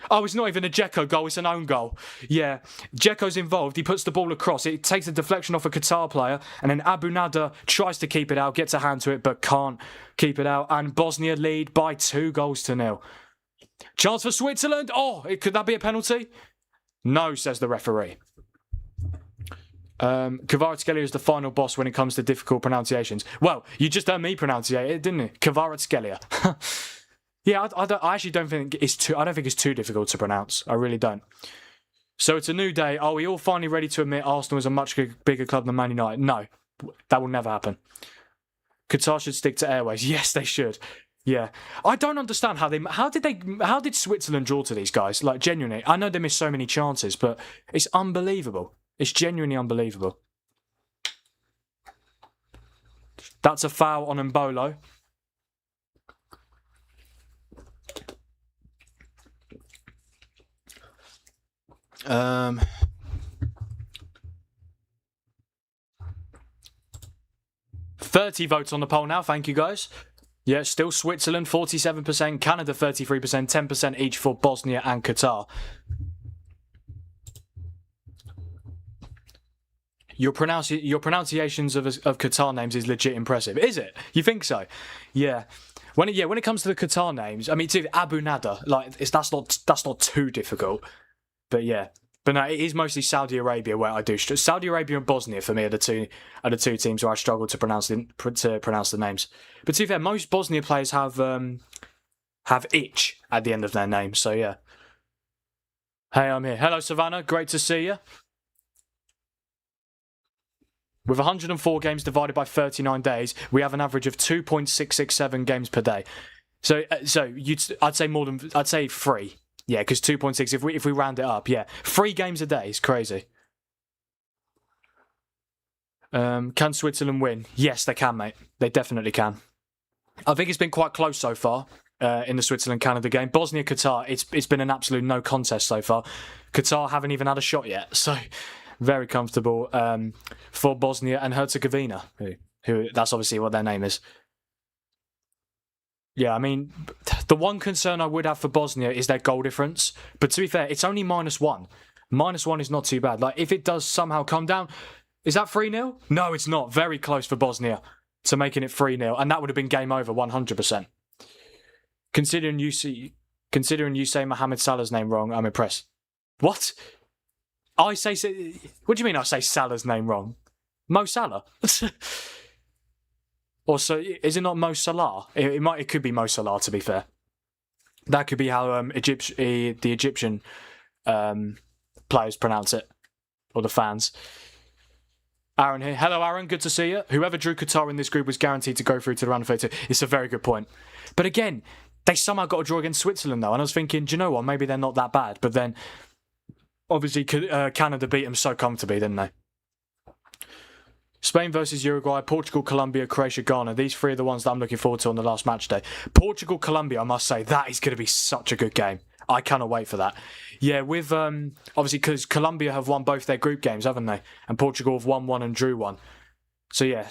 Oh, it's not even a Dzeko goal, it's an own goal. Yeah, Dzeko's involved. He puts the ball across. It takes a deflection off a Qatar player, and then Abu Nada tries to keep it out, gets a hand to it, but can't keep it out. And Bosnia lead by 2-0. Chance for Switzerland. Oh, could that be a penalty? No, says the referee. Kvaratskhelia is the final boss when it comes to difficult pronunciations. Well, you just heard me pronunciate it, didn't you? Kvaratskhelia. Yeah, I actually don't think it's too. I don't think it's too difficult to pronounce. I really don't. So it's a new day. Are we all finally ready to admit Arsenal is a much bigger club than Man United? No, that will never happen. Qatar should stick to Airways. Yes, they should. Yeah, I don't understand how did Switzerland draw to these guys? Like, genuinely, I know they missed so many chances, but it's unbelievable. It's genuinely unbelievable. That's a foul on Mbolo. 30 votes on the poll now. Thank you, guys. Yeah, still Switzerland, 47%, Canada, 33%, 10% each for Bosnia and Qatar. Your pronunciations of Qatar names is legit impressive. Is it? You think so? Yeah. When it comes to the Qatar names, I mean, to Abu Nada, like that's not too difficult. But yeah. But no, it is mostly Saudi Arabia where I do. Saudi Arabia and Bosnia for me are the two teams where I struggle to pronounce the names. But to be fair, most Bosnia players have itch at the end of their name. So yeah. Hey, I'm here. Hello, Savannah. Great to see you. With 104 games divided by 39 days, we have an average of 2.667 games per day. So I'd say 3. Yeah, because 2.6 if we round it up, yeah, 3 games a day is crazy. Can Switzerland win? Yes, they can, mate. They definitely can. I think it's been quite close so far in the Switzerland-Canada game. Bosnia-Qatar, it's been an absolute no contest so far. Qatar haven't even had a shot yet, so very comfortable for Bosnia and Herzegovina, who that's obviously what their name is. Yeah, I mean, the one concern I would have for Bosnia is their goal difference. But to be fair, it's only -1. -1 is not too bad. Like, if it does somehow come down, is that 3-0? No, it's not. Very close for Bosnia to making it 3-0, and that would have been game over 100%. Considering you say Mohamed Salah's name wrong, I'm impressed. What? What do you mean I say Salah's name wrong? Mo Salah? Or so is it not Mo Salah? It could be Mo Salah, to be fair. That could be how the Egyptian players pronounce it, or the fans. Aaron here. Hello, Aaron. Good to see you. Whoever drew Qatar in this group was guaranteed to go through to the round of 32. It's a very good point. But again, they somehow got a draw against Switzerland, though. And I was thinking, do you know what? Maybe they're not that bad. But then, obviously, Canada beat them so comfortably, didn't they? Spain versus Uruguay, Portugal, Colombia, Croatia, Ghana. These 3 are the ones that I'm looking forward to on the last match day. Portugal, Colombia, I must say, that is going to be such a good game. I cannot wait for that. Yeah, with obviously because Colombia have won both their group games, haven't they? And Portugal have won 1 and drew 1. So yeah,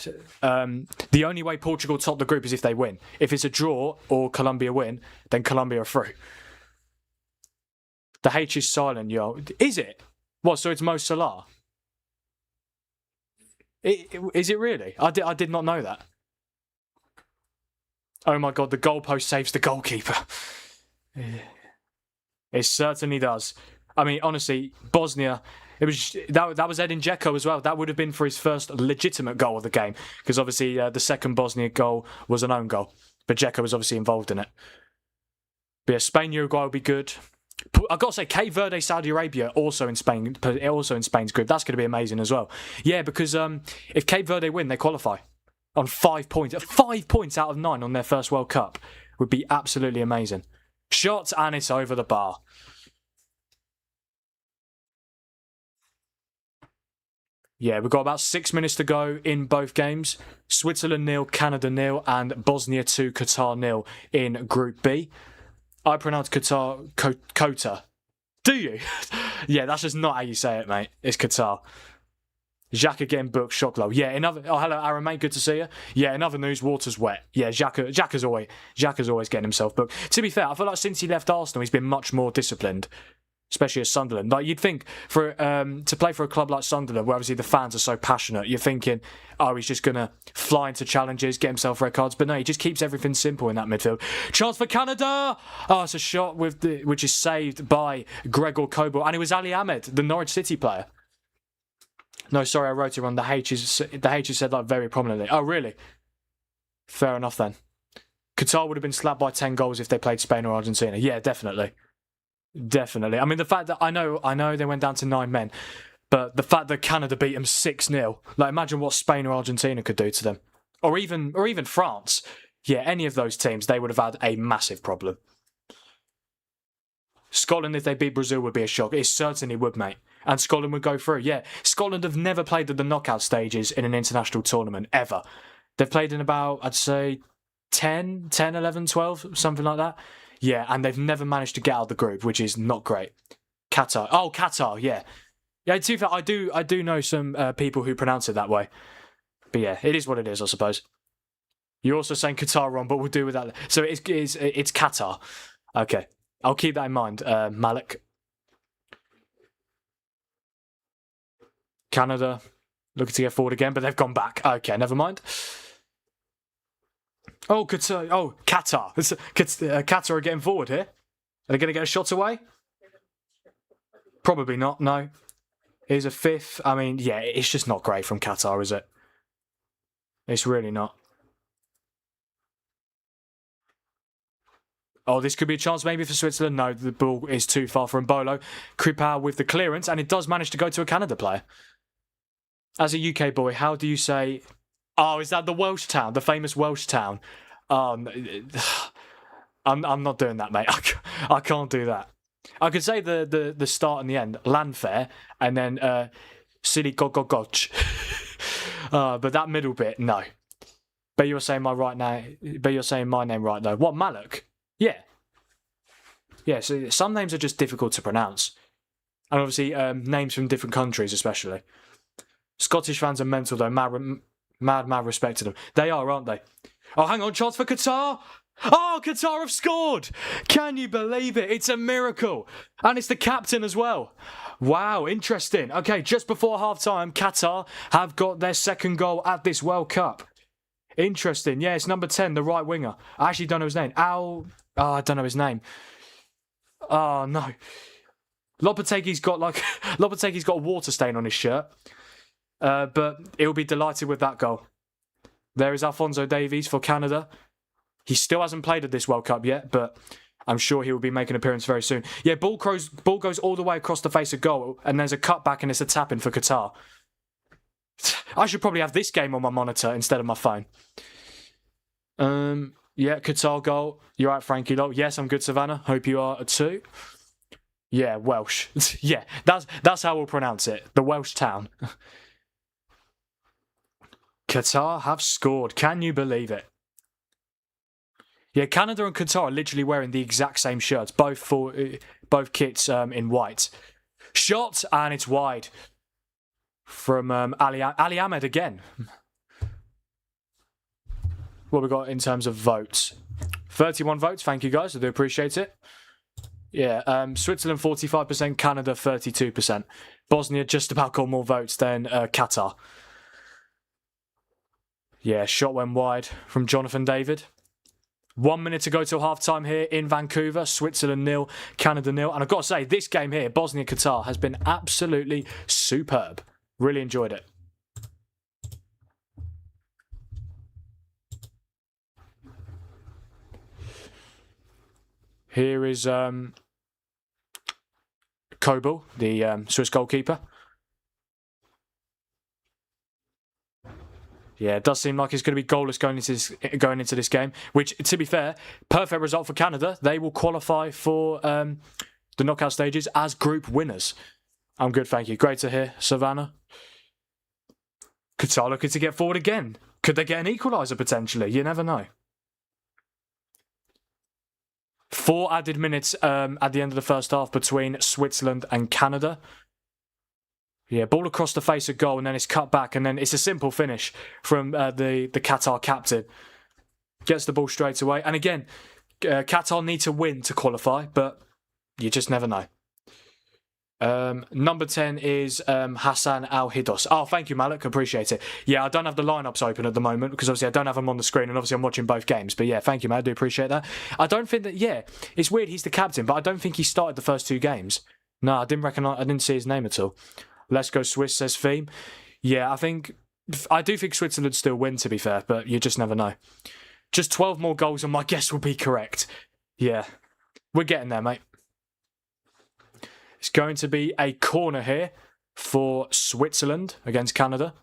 the only way Portugal top the group is if they win. If it's a draw or Colombia win, then Colombia are through. The H is silent, yo. Is it? What? So it's Mo Salah? Is it really? I did not know that. Oh my god, the goalpost saves the goalkeeper. It certainly does. I mean, honestly, Bosnia. It was that was Edin Dzeko as well. That would have been for his first legitimate goal of the game, because obviously the second Bosnia goal was an own goal, but Dzeko was obviously involved in it. But yeah, Spain Uruguay will be good. I've got to say, Cape Verde, Saudi Arabia, also in Spain, also in Spain's group. That's going to be amazing as well. Yeah, because if Cape Verde win, they qualify on 5 points. 5 points out of 9 on their first World Cup would be absolutely amazing. Shots, and it's over the bar. Yeah, we've got about 6 minutes to go in both games. Switzerland 0, Canada 0, and Bosnia 2, Qatar 0 in Group B. I pronounce Qatar Kota. Do you? Yeah, that's just not how you say it, mate. It's Qatar. Xhaka again booked shot glow. Yeah, oh, hello, Aaron, mate. Good to see you. Yeah, in other news, water's wet. Yeah, Xhaka's always getting himself booked. To be fair, I feel like since he left Arsenal, he's been much more disciplined, especially at Sunderland. Like, you'd think for to play for a club like Sunderland, where obviously the fans are so passionate, you're thinking, oh, he's just gonna fly into challenges, get himself red cards. But no, he just keeps everything simple in that midfield. Chance for Canada. Oh, it's a shot which is saved by Gregor Kobel, and it was Ali Ahmed, the Norwich City player. No, sorry, I wrote it wrong. The H is said like very prominently. Oh, really? Fair enough then. Qatar would have been slapped by 10 goals if they played Spain or Argentina. Yeah, definitely. Definitely. I mean, the fact that I know they went down to 9 men, but the fact that Canada beat them 6-0, like imagine what Spain or Argentina could do to them, or even France. Yeah, any of those teams, they would have had a massive problem. Scotland, if they beat Brazil, would be a shock. It certainly would, mate. And Scotland would go through. Yeah, Scotland have never played at the knockout stages in an international tournament, ever. They've played in about, I'd say, 10, 11, 12, something like that. Yeah, and they've never managed to get out of the group, which is not great. Qatar. Oh, Qatar, yeah. Yeah, to be fair, I do know some people who pronounce it that way. But yeah, it is what it is, I suppose. You're also saying Qatar wrong, but we'll do with that. So it's Qatar. Okay, I'll keep that in mind, Malik. Canada looking to get forward again, but they've gone back. Okay, never mind. Oh, Qatar. Oh, Qatar. Qatar are getting forward here. Are they going to get a shot away? Probably not, no. Here's a fifth. I mean, yeah, it's just not great from Qatar, is it? It's really not. Oh, this could be a chance maybe for Switzerland. No, the ball is too far from Bolo. Kripau with the clearance, and it does manage to go to a Canada player. As a UK boy, how do you say... Oh, is that the Welsh town? The famous Welsh town? I'm not doing that, mate. I can't do that. I could say the start and the end, Landfair, and then Silly Gogogoch. But that middle bit, no. Bet you're saying my name right though. What, Maluk? Yeah. Yeah, so some names are just difficult to pronounce. And obviously names from different countries especially. Scottish fans are mental though, mad respect to them. They are, aren't they? Oh, hang on, chance for Qatar. Oh, Qatar have scored. Can you believe it? It's a miracle. And it's the captain as well. Wow, interesting. Okay, just before half-time, Qatar have got their second goal at this World Cup. Interesting. Yeah, it's number 10, the right winger. I actually don't know his name. I don't know his name. Oh, no. Lopetegui's got a water stain on his shirt. But he'll be delighted with that goal. There is Alphonso Davies for Canada. He still hasn't played at this World Cup yet, but I'm sure he will be making an appearance very soon. Yeah, ball goes all the way across the face of goal, and there's a cutback and it's a tap-in for Qatar. I should probably have this game on my monitor instead of my phone. Yeah, Qatar goal. You're right, Frankie Lowe. Yes, I'm good, Savannah. Hope you are too. Yeah, Welsh. Yeah, that's how we'll pronounce it. The Welsh town. Qatar have scored. Can you believe it? Yeah, Canada and Qatar are literally wearing the exact same shirts, both kits in white. Shot, and it's wide from Ali Ahmed again. What we got in terms of votes? 31 votes. Thank you guys. I do appreciate it. Yeah, Switzerland 45%, Canada 32%. Bosnia just about got more votes than Qatar. Yeah, shot went wide from Jonathan David. 1 minute to go till half-time here in Vancouver. Switzerland 0, Canada 0. And I've got to say, this game here, Bosnia-Qatar, has been absolutely superb. Really enjoyed it. Here is Kobel, the Swiss goalkeeper. Yeah, it does seem like it's going to be goalless going into this game, which, to be fair, perfect result for Canada. They will qualify for the knockout stages as group winners. I'm good, thank you. Great to hear, Savannah. Qatar looking to get forward again. Could they get an equaliser potentially? You never know. 4 added minutes at the end of the first half between Switzerland and Canada. Yeah, ball across the face of goal, and then it's cut back, and then it's a simple finish from the Qatar captain. Gets the ball straight away. And again, Qatar need to win to qualify, but you just never know. Number 10 is Hassan Al-Hidos. Oh, thank you, Malik. Appreciate it. Yeah, I don't have the lineups open at the moment because obviously I don't have them on the screen, and obviously I'm watching both games. But yeah, thank you, man. I do appreciate that. I don't think that, yeah, it's weird he's the captain, but I don't think he started the first 2 games. No, I didn't see his name at all. Let's go Swiss, says Theme. Yeah, I do think Switzerland still win, to be fair, but you just never know. Just 12 more goals and my guess will be correct. Yeah, we're getting there, mate. It's going to be a corner here for Switzerland against Canada.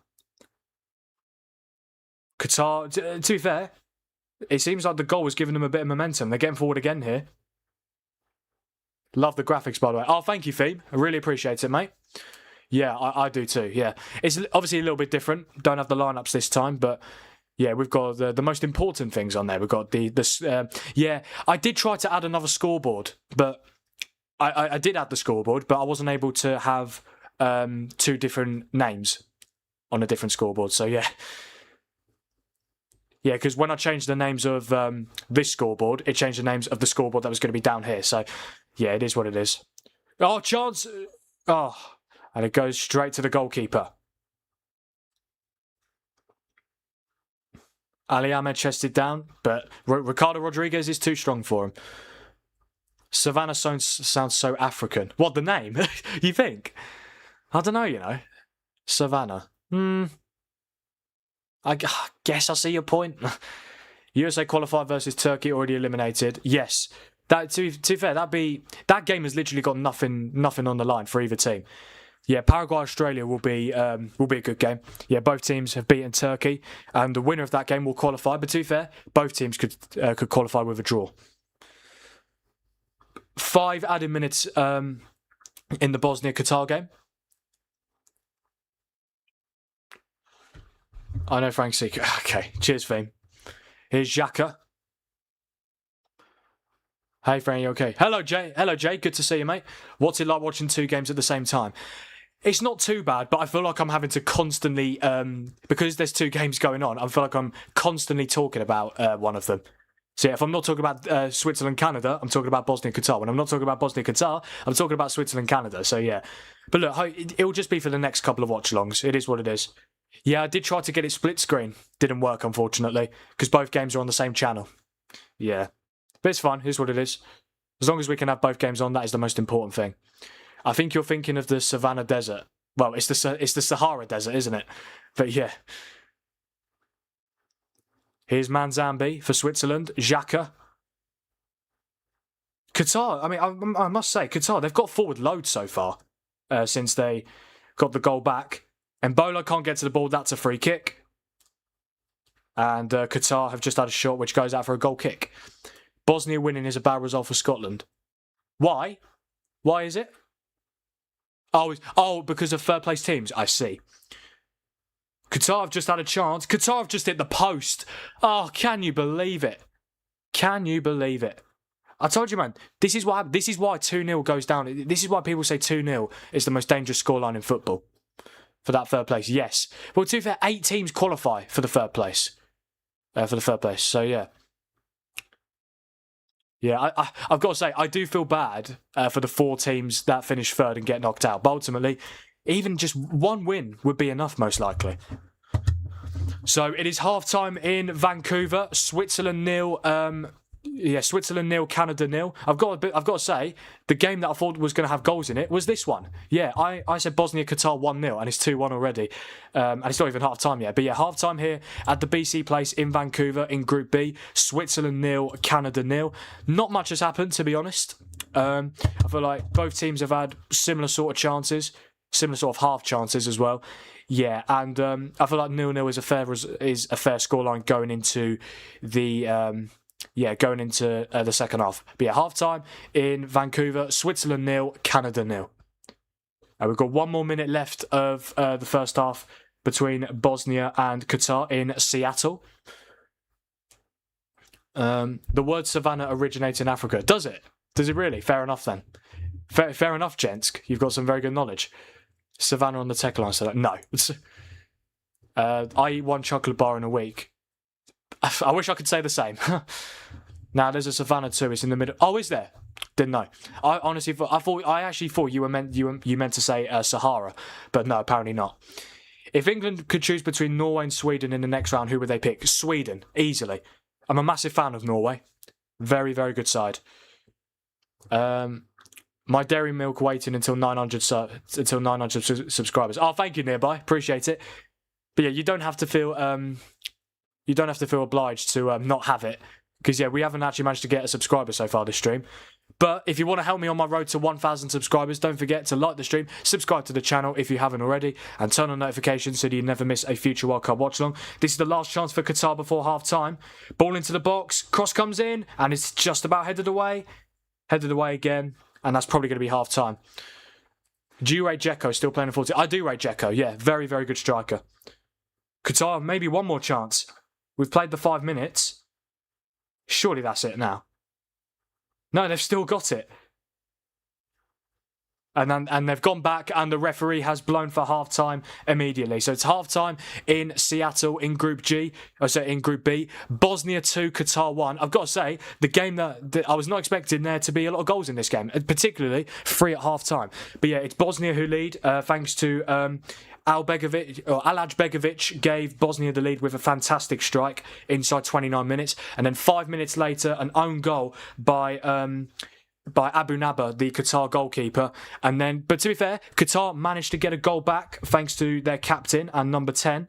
Qatar, to be fair, it seems like the goal was giving them a bit of momentum. They're getting forward again here. Love the graphics, by the way. Oh, thank you, Theme. I really appreciate it, mate. Yeah, I do too, yeah. It's obviously a little bit different. Don't have the lineups this time, but yeah, we've got the most important things on there. We've got yeah, I did try to add another scoreboard, but I did add the scoreboard, but I wasn't able to have 2 different names on a different scoreboard, so yeah. Yeah, because when I changed the names of this scoreboard, it changed the names of the scoreboard that was going to be down here, so yeah, it is what it is. Oh, chance! Oh... And it goes straight to the goalkeeper. Ali Ahmed chested down, but Ricardo Rodriguez is too strong for him. Savannah sounds so African. What, the name? You think? I don't know, you know. Savannah. I guess I see your point. USA qualified versus Turkey already eliminated. Yes. To be fair, that game has literally got nothing on the line for either team. Yeah, Paraguay-Australia will be a good game. Yeah, both teams have beaten Turkey, and the winner of that game will qualify. But to be fair, both teams could qualify with a draw. 5 added minutes in the Bosnia-Qatar game. I know Frank Seeker. Okay, cheers, Fame. Here's Xhaka. Hey, Frank, you okay? Hello, Jay. Hello, Jay. Good to see you, mate. What's it like watching 2 games at the same time? It's not too bad, but I feel like I'm having to constantly, because there's 2 games going on, I feel like I'm constantly talking about one of them. So yeah, if I'm not talking about Switzerland-Canada, I'm talking about Bosnia-Qatar. When I'm not talking about Bosnia-Qatar, I'm talking about Switzerland-Canada. So yeah. But look, it will just be for the next couple of watch-alongs. It is what it is. Yeah, I did try to get it split screen. Didn't work, unfortunately, because both games are on the same channel. Yeah. But it's fine. Here's what it is. As long as we can have both games on, that is the most important thing. I think you're thinking of the Savannah Desert. Well, it's the Sahara Desert, isn't it? But yeah. Here's Manzambi for Switzerland. Xhaka. Qatar, I mean, I must say, Qatar, they've got forward loads so far since they got the goal back. And Embolo can't get to the ball. That's a free kick. And Qatar have just had a shot which goes out for a goal kick. Bosnia winning is a bad result for Scotland. Why? Why is it? Oh, because of third place teams. I see. Qatar have just had a chance. Qatar have just hit the post. Oh, can you believe it? Can you believe it? I told you, man. This is why 2-0 goes down. This is why people say 2-0 is the most dangerous scoreline in football. For that third place, yes. Well, to be fair, 8 teams qualify for the third place. So yeah. Yeah, I've got to say, I do feel bad for the 4 teams that finish third and get knocked out. But ultimately, even just 1 win would be enough, most likely. So it is half-time in Vancouver. Switzerland 0, Yeah, Switzerland 0, Canada 0. I've got to say, the game that I thought was going to have goals in it was this one. Yeah, I said Bosnia Qatar 1-0, and it's 2-1 already. And it's not even half time yet. But yeah, half time here at the BC Place in Vancouver in Group B. Switzerland 0, Canada 0. Not much has happened, to be honest. I feel like both teams have had similar sort of chances, similar sort of half chances as well. Yeah, and I feel like 0-0 is a fair scoreline going into the the second half. But yeah, half time in Vancouver, Switzerland 0, Canada 0. We've got 1 more minute left of the first half between Bosnia and Qatar in Seattle. The word savannah originates in Africa. Does it? Does it really? Fair enough then. Fair enough, Jensk. You've got some very good knowledge. Savannah on the tech line. So no. I eat 1 chocolate bar in a week. I wish I could say the same. Now there's a Savannah too. It's in the middle. Oh, is there? Didn't know. I actually thought you meant to say Sahara, but no, apparently not. If England could choose between Norway and Sweden in the next round, who would they pick? Sweden, easily. I'm a massive fan of Norway. Very, very good side. My dairy milk waiting until 900 subscribers. Oh, thank you, Nearby. Appreciate it. But yeah, you don't have to feel obliged to not have it, because yeah, we haven't actually managed to get a subscriber so far this stream. But if you want to help me on my road to 1,000 subscribers, don't forget to like the stream, subscribe to the channel if you haven't already, and turn on notifications so that you never miss a future World Cup watch-along. This is the last chance for Qatar before half-time. Ball into the box, cross comes in, and it's just about headed away. Headed away again, and that's probably going to be half-time. Do you rate Dzeko still playing in 40? I do rate Dzeko, yeah. Very, very good striker. Qatar, maybe one more chance. We've played the 5 minutes. Surely that's it now. No, they've still got it. And they've gone back, and the referee has blown for half-time immediately. So it's half-time in Seattle in Group G. In Group B. Bosnia 2, Qatar 1. I've got to say, the game that I was not expecting there to be a lot of goals in this game, particularly 3 at half-time. But yeah, it's Bosnia who lead, thanks to Alaj Begovic gave Bosnia the lead with a fantastic strike inside 29 minutes. And then 5 minutes later, an own goal by Abu Naba, the Qatar goalkeeper. And then, but to be fair, Qatar managed to get a goal back thanks to their captain and number 10.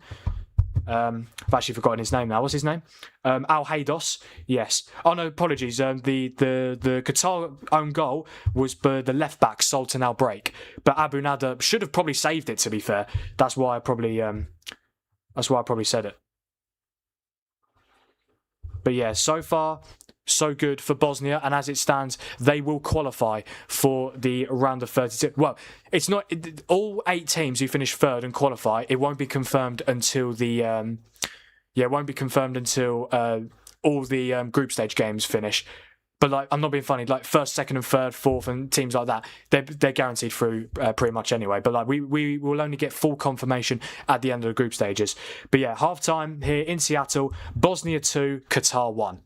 I've actually forgotten his name now. What's his name? Al Haydos. Yes. Oh no, apologies. The Qatar own goal was by the left back Sultan Al Break, but Abu Naba should have probably saved it. To be fair, that's why I probably said it. But yeah, so far, so good for Bosnia, and as it stands, they will qualify for the round of 32. Well, it's not all 8 teams who finish third and qualify. It won't be confirmed until all the group stage games finish. But like, I'm not being funny. Like first, second, and third, fourth, and teams like that, they're guaranteed through pretty much anyway. But like, we will only get full confirmation at the end of the group stages. But yeah, half time here in Seattle. Bosnia 2, Qatar 1.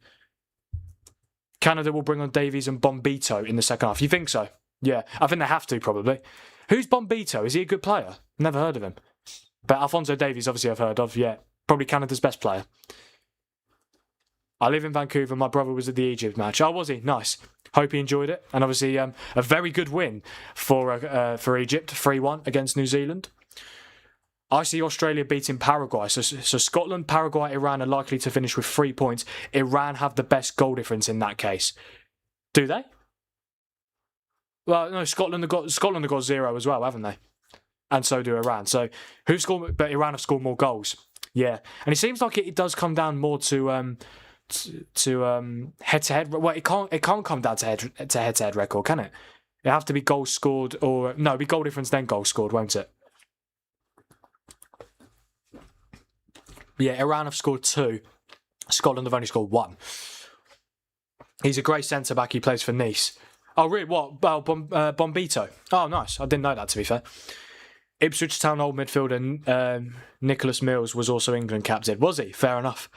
Canada will bring on Davies and Bombito in the second half. You think so? Yeah, I think they have to, probably. Who's Bombito? Is he a good player? Never heard of him. But Alphonso Davies, obviously, I've heard of. Yeah, probably Canada's best player. I live in Vancouver. My brother was at the Egypt match. Oh, was he? Nice. Hope he enjoyed it. And obviously, a very good win for Egypt, 3-1 against New Zealand. I see Australia beating Paraguay. So Scotland, Paraguay, Iran are likely to finish with 3 points. Iran have the best goal difference in that case. Do they? Well, no, Scotland have got 0 as well, haven't they? And so do Iran. So who scored? But Iran have scored more goals. Yeah, and it seems like it does come down more to head-to-head. Well, it can't come down to head-to-head record, can it? It have to be goals scored, or no, it'll be goal difference then goals scored, won't it? Yeah, Iran have scored 2. Scotland have only scored 1. He's a great centre-back. He plays for Nice. Oh, really? What? Bombito. Oh, nice. I didn't know that, to be fair. Ipswich Town old midfielder Nicholas Mills was also England captain. Was he? Fair enough.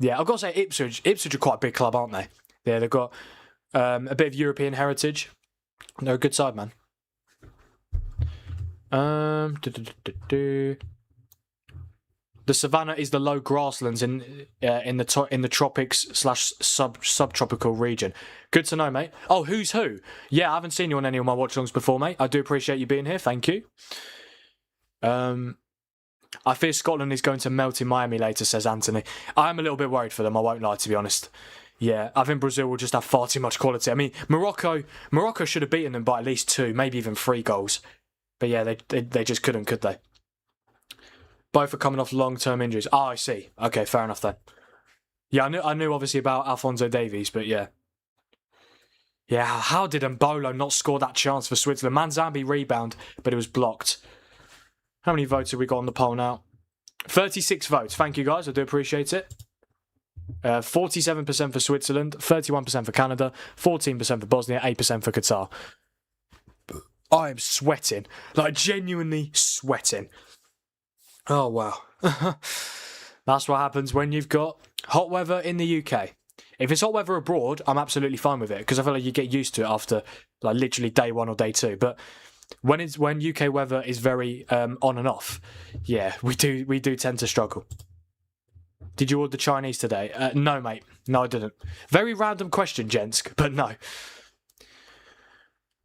Yeah, I've got to say Ipswich are quite a big club, aren't they? Yeah, they've got a bit of European heritage. They're a good side, man. The savanna is the low grasslands in the tropics / subtropical region. Good to know, mate. Oh, who's who? Yeah, I haven't seen you on any of my watch-alongs before, mate. I do appreciate you being here. Thank you. I fear Scotland is going to melt in Miami later, says Anthony. I'm a little bit worried for them, I won't lie, to be honest. Yeah, I think Brazil will just have far too much quality. I mean, Morocco should have beaten them by at least 2, maybe even 3 goals. But yeah, they just couldn't, could they? Both are coming off long-term injuries. Oh, I see. Okay, fair enough then. Yeah, I knew obviously about Alphonso Davies, but yeah. Yeah, how did Mbolo not score that chance for Switzerland? Manzambi rebound, but it was blocked. How many votes have we got on the poll now? 36 votes. Thank you, guys. I do appreciate it. 47% for Switzerland, 31% for Canada, 14% for Bosnia, 8% for Qatar. I am sweating. Like, genuinely sweating. Oh, wow. That's what happens when you've got hot weather in the UK. If it's hot weather abroad, I'm absolutely fine with it, because I feel like you get used to it after, like, literally day 1 or day 2. But when UK weather is very on and off, yeah, we do tend to struggle. Did you order Chinese today? No, mate. No, I didn't. Very random question, Jensk, but no.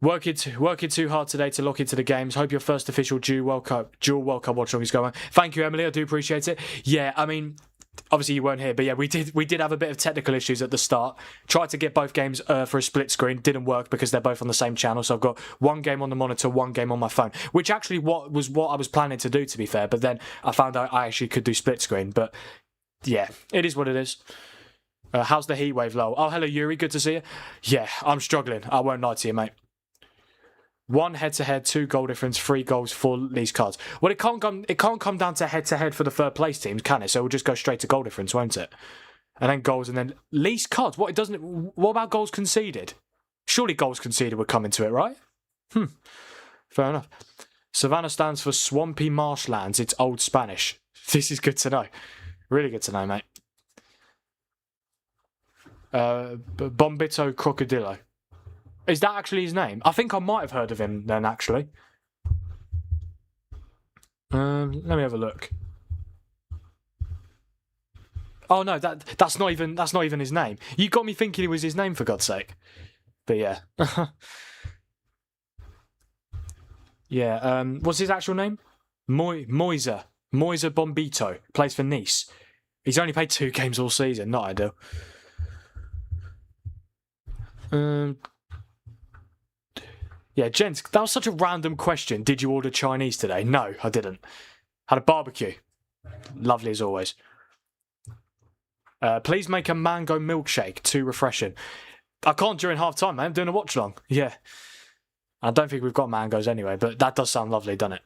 Working too hard today to lock into the games. Hope your first official dual World Cup watch-along is going. Thank you, Emily. I do appreciate it. Yeah, I mean, obviously you weren't here, but yeah, we did have a bit of technical issues at the start. Tried to get both games for a split screen. Didn't work because they're both on the same channel. So I've got one game on the monitor, one game on my phone, which actually was what I was planning to do, to be fair. But then I found out I actually could do split screen. But yeah, it is what it is. How's the heat wave, lol? Oh, hello, Yuri. Good to see you. Yeah, I'm struggling. I won't lie to you, mate. 1 head-to-head, 2 goal difference, 3 goals, 4 least cards. Well, it can't come down to head-to-head for the third place teams, can it? So we'll just go straight to goal difference, won't it? And then goals, and then least cards. What about goals conceded? Surely goals conceded would come into it, right? Fair enough. Savannah stands for swampy marshlands. It's old Spanish. This is good to know. Really good to know, mate. Bombito Crocodilo. Is that actually his name? I think I might have heard of him then, actually. Let me have a look. Oh no, that's not even his name. You got me thinking it was his name, for God's sake. But yeah. Yeah, what's his actual name? Moise Bombito. Plays for Nice. He's only played 2 games all season. Not ideal. Yeah, gents, that was such a random question. Did you order Chinese today? No, I didn't. Had a barbecue. Lovely as always. Please make a mango milkshake. Too refreshing. I can't during half time, man. I'm doing a watch along. Yeah. I don't think we've got mangoes anyway, but that does sound lovely, doesn't it?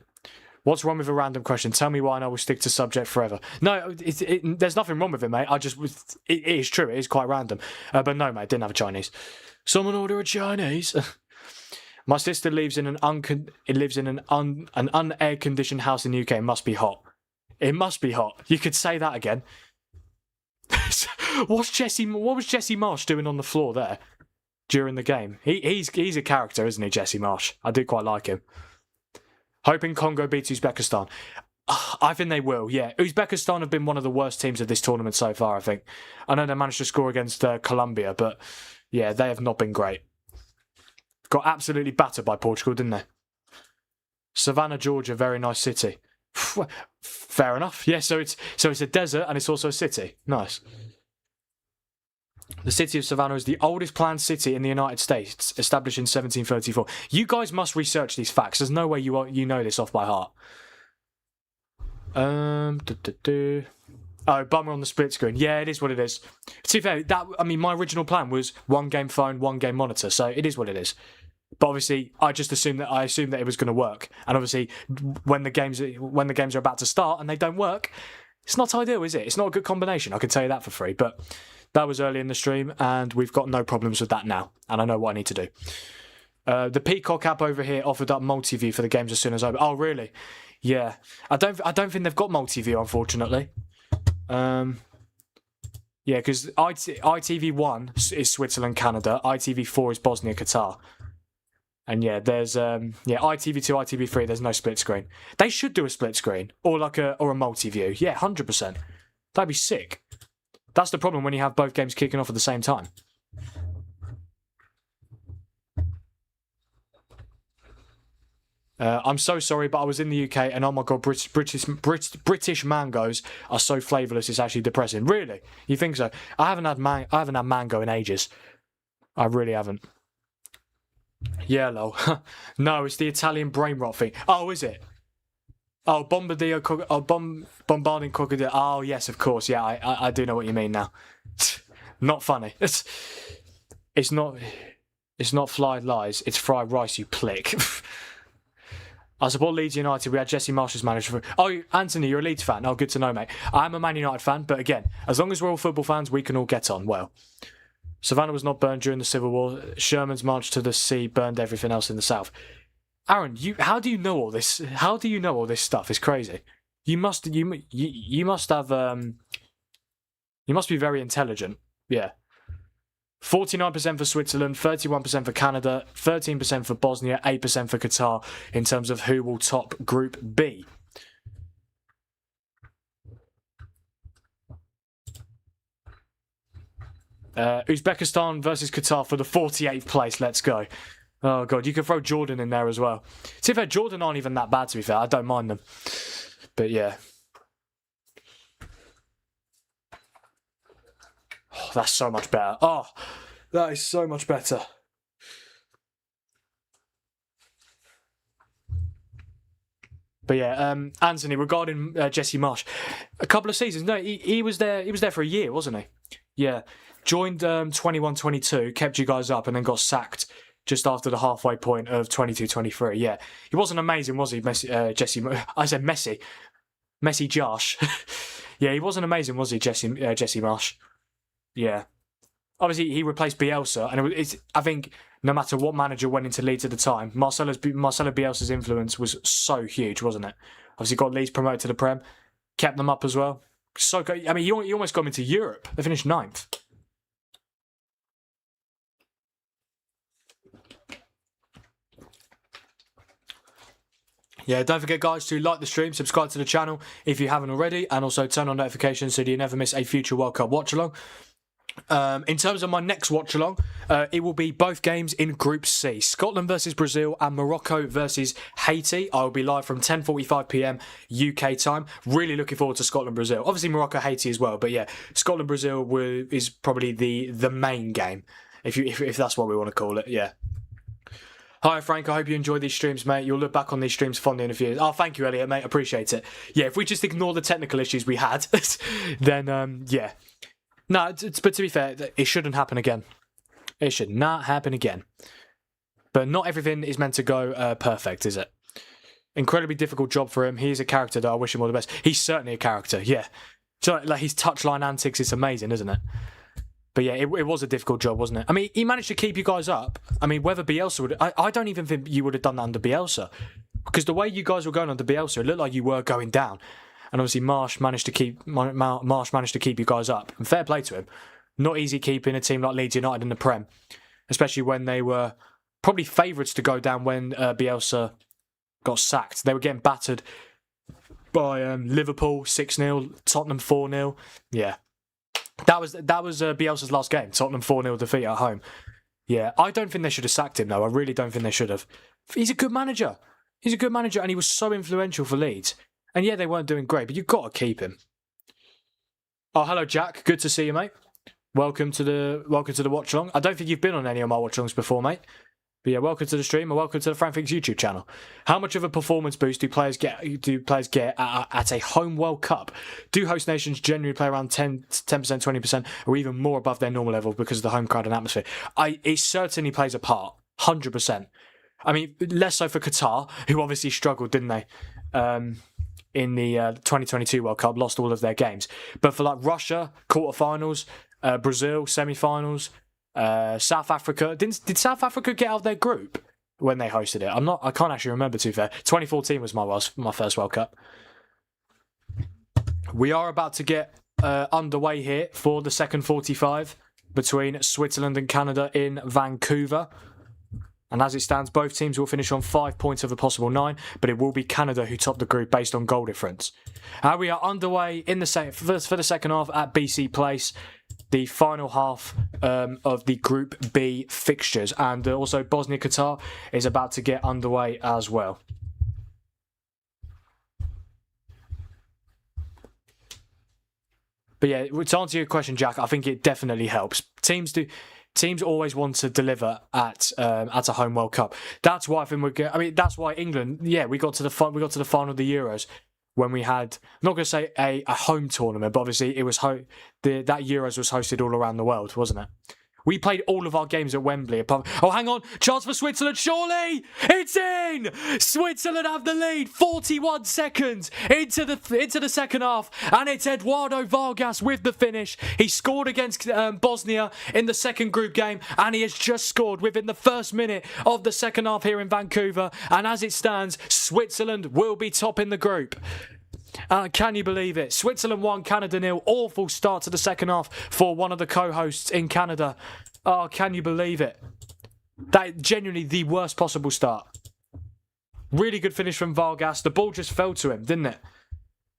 What's wrong with a random question? Tell me why and I will stick to subject forever. No, there's nothing wrong with it, mate. It is true. It is quite random. But no, mate, didn't have a Chinese. Someone order a Chinese. My sister lives in an unair conditioned house in the UK. It must be hot. It must be hot. You could say that again. What was Jesse Marsh doing on the floor there during the game? He's a character, isn't he, Jesse Marsh? I do quite like him. Hoping Congo beats Uzbekistan. I think they will, yeah. Uzbekistan have been one of the worst teams of this tournament so far, I think. I know they managed to score against Colombia, but yeah, they have not been great. Got absolutely battered by Portugal, didn't they? Savannah, Georgia, very nice city. Fair enough. Yeah, so it's a desert and it's also a city. Nice. The city of Savannah is the oldest planned city in the United States, established in 1734. You guys must research these facts. There's no way you know this off by heart. Oh, bummer on the split screen. Yeah, it is what it is. To be fair, my original plan was 1 game phone, 1 game monitor, so it is what it is. But obviously, I assumed that it was going to work. And obviously, when the games are about to start and they don't work, it's not ideal, is it? It's not a good combination. I can tell you that for free. But that was early in the stream, and we've got no problems with that now. And I know what I need to do. The Peacock app over here offered up multi-view for the games as soon as over. Oh, really? Yeah. I don't think they've got multi-view, unfortunately. Yeah, because ITV1 is Switzerland, Canada. ITV4 is Bosnia, Qatar. And yeah, there's ITV2, ITV3. There's no split screen. They should do a split screen or a multi-view. Yeah, 100%. That'd be sick. That's the problem when you have both games kicking off at the same time. I'm so sorry, but I was in the UK, and oh my god, British mangoes are so flavourless. It's actually depressing. Really? You think so? I haven't had mango in ages. I really haven't. Yeah, lol. No, it's the Italian brain rot thing. Oh, is it? Oh, bombarding crocodile. Oh, yes, of course. Yeah, I do know what you mean now. Not funny. It's not fried lies. It's fried rice, you plick. I support Leeds United. We had Jesse Marsh as manager. Oh, Anthony, you're a Leeds fan. Oh, good to know, mate. I am a Man United fan, but again, as long as we're all football fans, we can all get on well. Savannah was not burned during the Civil War. Sherman's march to the sea burned everything else in the south. Aaron, how do you know all this? How do you know all this stuff? It's crazy. You must have you must be very intelligent. Yeah. 49% for Switzerland, 31% for Canada, 13% for Bosnia, 8% for Qatar in terms of who will top Group B. Uzbekistan versus Qatar for the 48th place. Let's go. Oh, God. You could throw Jordan in there as well. To be fair, Jordan aren't even that bad, to be fair. I don't mind them. But, yeah. Oh, that's so much better. Oh, that is so much better. But yeah, Anthony, regarding Jesse Marsh, a couple of seasons. No, he was there. He was there for a year, wasn't he? Yeah, joined 21-22, kept you guys up, and then got sacked just after the halfway point of 22-23. Yeah, he wasn't amazing, was he? Jesse. I said Messi. Messi Josh. Yeah, he wasn't amazing, was he, Jesse Marsh? Yeah. Obviously, he replaced Bielsa, and I think no matter what manager went into Leeds at the time, Marcelo Bielsa's influence was so huge, wasn't it? Obviously, got Leeds promoted to the Prem, kept them up as well. So good. I mean, he almost got them into Europe. They finished 9th. Yeah, don't forget, guys, to like the stream, subscribe to the channel if you haven't already, and also turn on notifications so you never miss a future World Cup watch-along. In terms of my next watch-along, it will be both games in Group C. Scotland versus Brazil and Morocco versus Haiti. I will be live from 10:45 p.m. UK time. Really looking forward to Scotland-Brazil. Obviously, Morocco-Haiti as well, but yeah, Scotland-Brazil is probably the main game, if that's what we want to call it, yeah. Hi, Frank. I hope you enjoy these streams, mate. You'll look back on these streams fondly in a few years. Oh, thank you, Elliot, mate. Appreciate it. Yeah, if we just ignore the technical issues we had, then, yeah. No, but to be fair, it shouldn't happen again. It should not happen again. But not everything is meant to go perfect, is it? Incredibly difficult job for him. He's a character that I wish him all the best. He's certainly a character, yeah. So, like his touchline antics is amazing, isn't it? But yeah, it was a difficult job, wasn't it? I mean, he managed to keep you guys up. I mean, whether Bielsa would... I don't even think you would have done that under Bielsa. Because the way you guys were going under Bielsa, it looked like you were going down. And obviously Marsh managed to keep you guys up. And fair play to him. Not easy keeping a team like Leeds United in the Prem. Especially when they were probably favourites to go down when Bielsa got sacked. They were getting battered by Liverpool 6-0, Tottenham 4-0. Yeah. That was Bielsa's last game. Tottenham 4-0 defeat at home. Yeah, I don't think they should have sacked him, though. I really don't think they should have. He's a good manager. He's a good manager, and he was so influential for Leeds. And yeah, they weren't doing great, but you've got to keep him. Oh, hello, Jack. Good to see you, mate. Welcome to the watch along. I don't think you've been on any of my watch alongs before, mate. But yeah, welcome to the stream and welcome to the Frank Fix YouTube channel. How much of a performance boost do players get at a home World Cup? Do host nations generally play around 10%, 20%, or even more above their normal level because of the home crowd and atmosphere? It certainly plays a part, 100%. I mean, less so for Qatar, who obviously struggled, didn't they? In the 2022 World Cup, lost all of their games. But for like Russia, quarterfinals, Brazil, semi-finals, South Africa. Did South Africa get out of their group when they hosted it? I can't actually remember, to be fair. 2014 was my first World Cup. We are about to get underway here for the second 45 between Switzerland and Canada in Vancouver. And as it stands, both teams will finish on 5 points of a possible 9, but it will be Canada who top the group based on goal difference. We are underway in the for the second half at BC Place, the final half of the Group B fixtures. And also Bosnia Qatar is about to get underway as well. But yeah, to answer your question, Jack, I think it definitely helps. Teams always want to deliver at a home World Cup. That's why I think that's why England. Yeah, we got to the final of the Euros when we had, I'm not going to say a home tournament, but obviously it was that Euros was hosted all around the world, wasn't it? We played all of our games at Wembley. Oh, hang on. Chance for Switzerland, surely! It's in! Switzerland have the lead. 41 seconds into the second half. And it's Eduardo Vargas with the finish. He scored against Bosnia in the second group game. And he has just scored within the first minute of the second half here in Vancouver. And as it stands, Switzerland will be top in the group. Can you believe it? Switzerland 1, Canada 0. Awful start to the second half for one of the co-hosts in Canada. Oh, can you believe it? That genuinely the worst possible start. Really good finish from Vargas. The ball just fell to him, didn't it?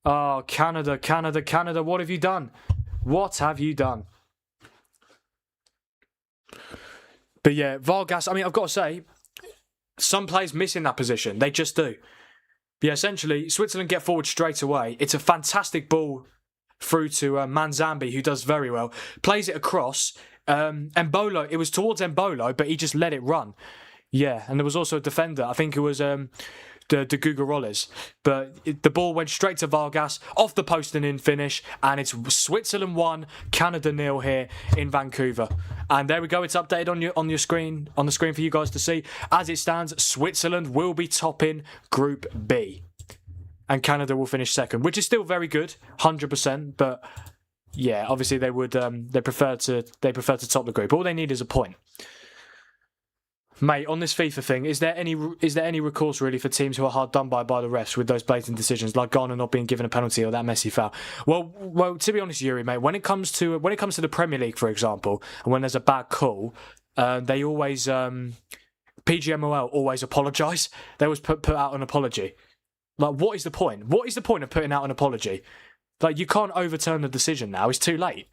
Oh, Canada, what have you done? What have you done? But yeah, Vargas, I've got to say, some players miss in that position. They just do. Yeah, essentially, Switzerland get forward straight away. It's a fantastic ball through to Manzambi, who does very well. Plays it across. Embolo, it was towards Embolo, but he just let it run. Yeah, and there was also a defender. I think it was the Gugaroles. But the ball went straight to Vargas, off the post and in finish. And it's Switzerland 1, Canada 0 here in Vancouver. And there we go. It's updated on the screen for you guys to see. As it stands, Switzerland will be topping Group B, and Canada will finish second, which is still very good, 100%. But yeah, obviously they would they prefer to top the group. All they need is a point. Mate, on this FIFA thing, is there any recourse really for teams who are hard done by the refs with those blatant decisions, like Ghana not being given a penalty or that messy foul? Well, to be honest, Yuri, mate, when it comes to the Premier League, for example, and when there's a bad call, they always PGMOL always apologise. They always put out an apology. Like, what is the point? What is the point of putting out an apology? Like, you can't overturn the decision now. It's too late.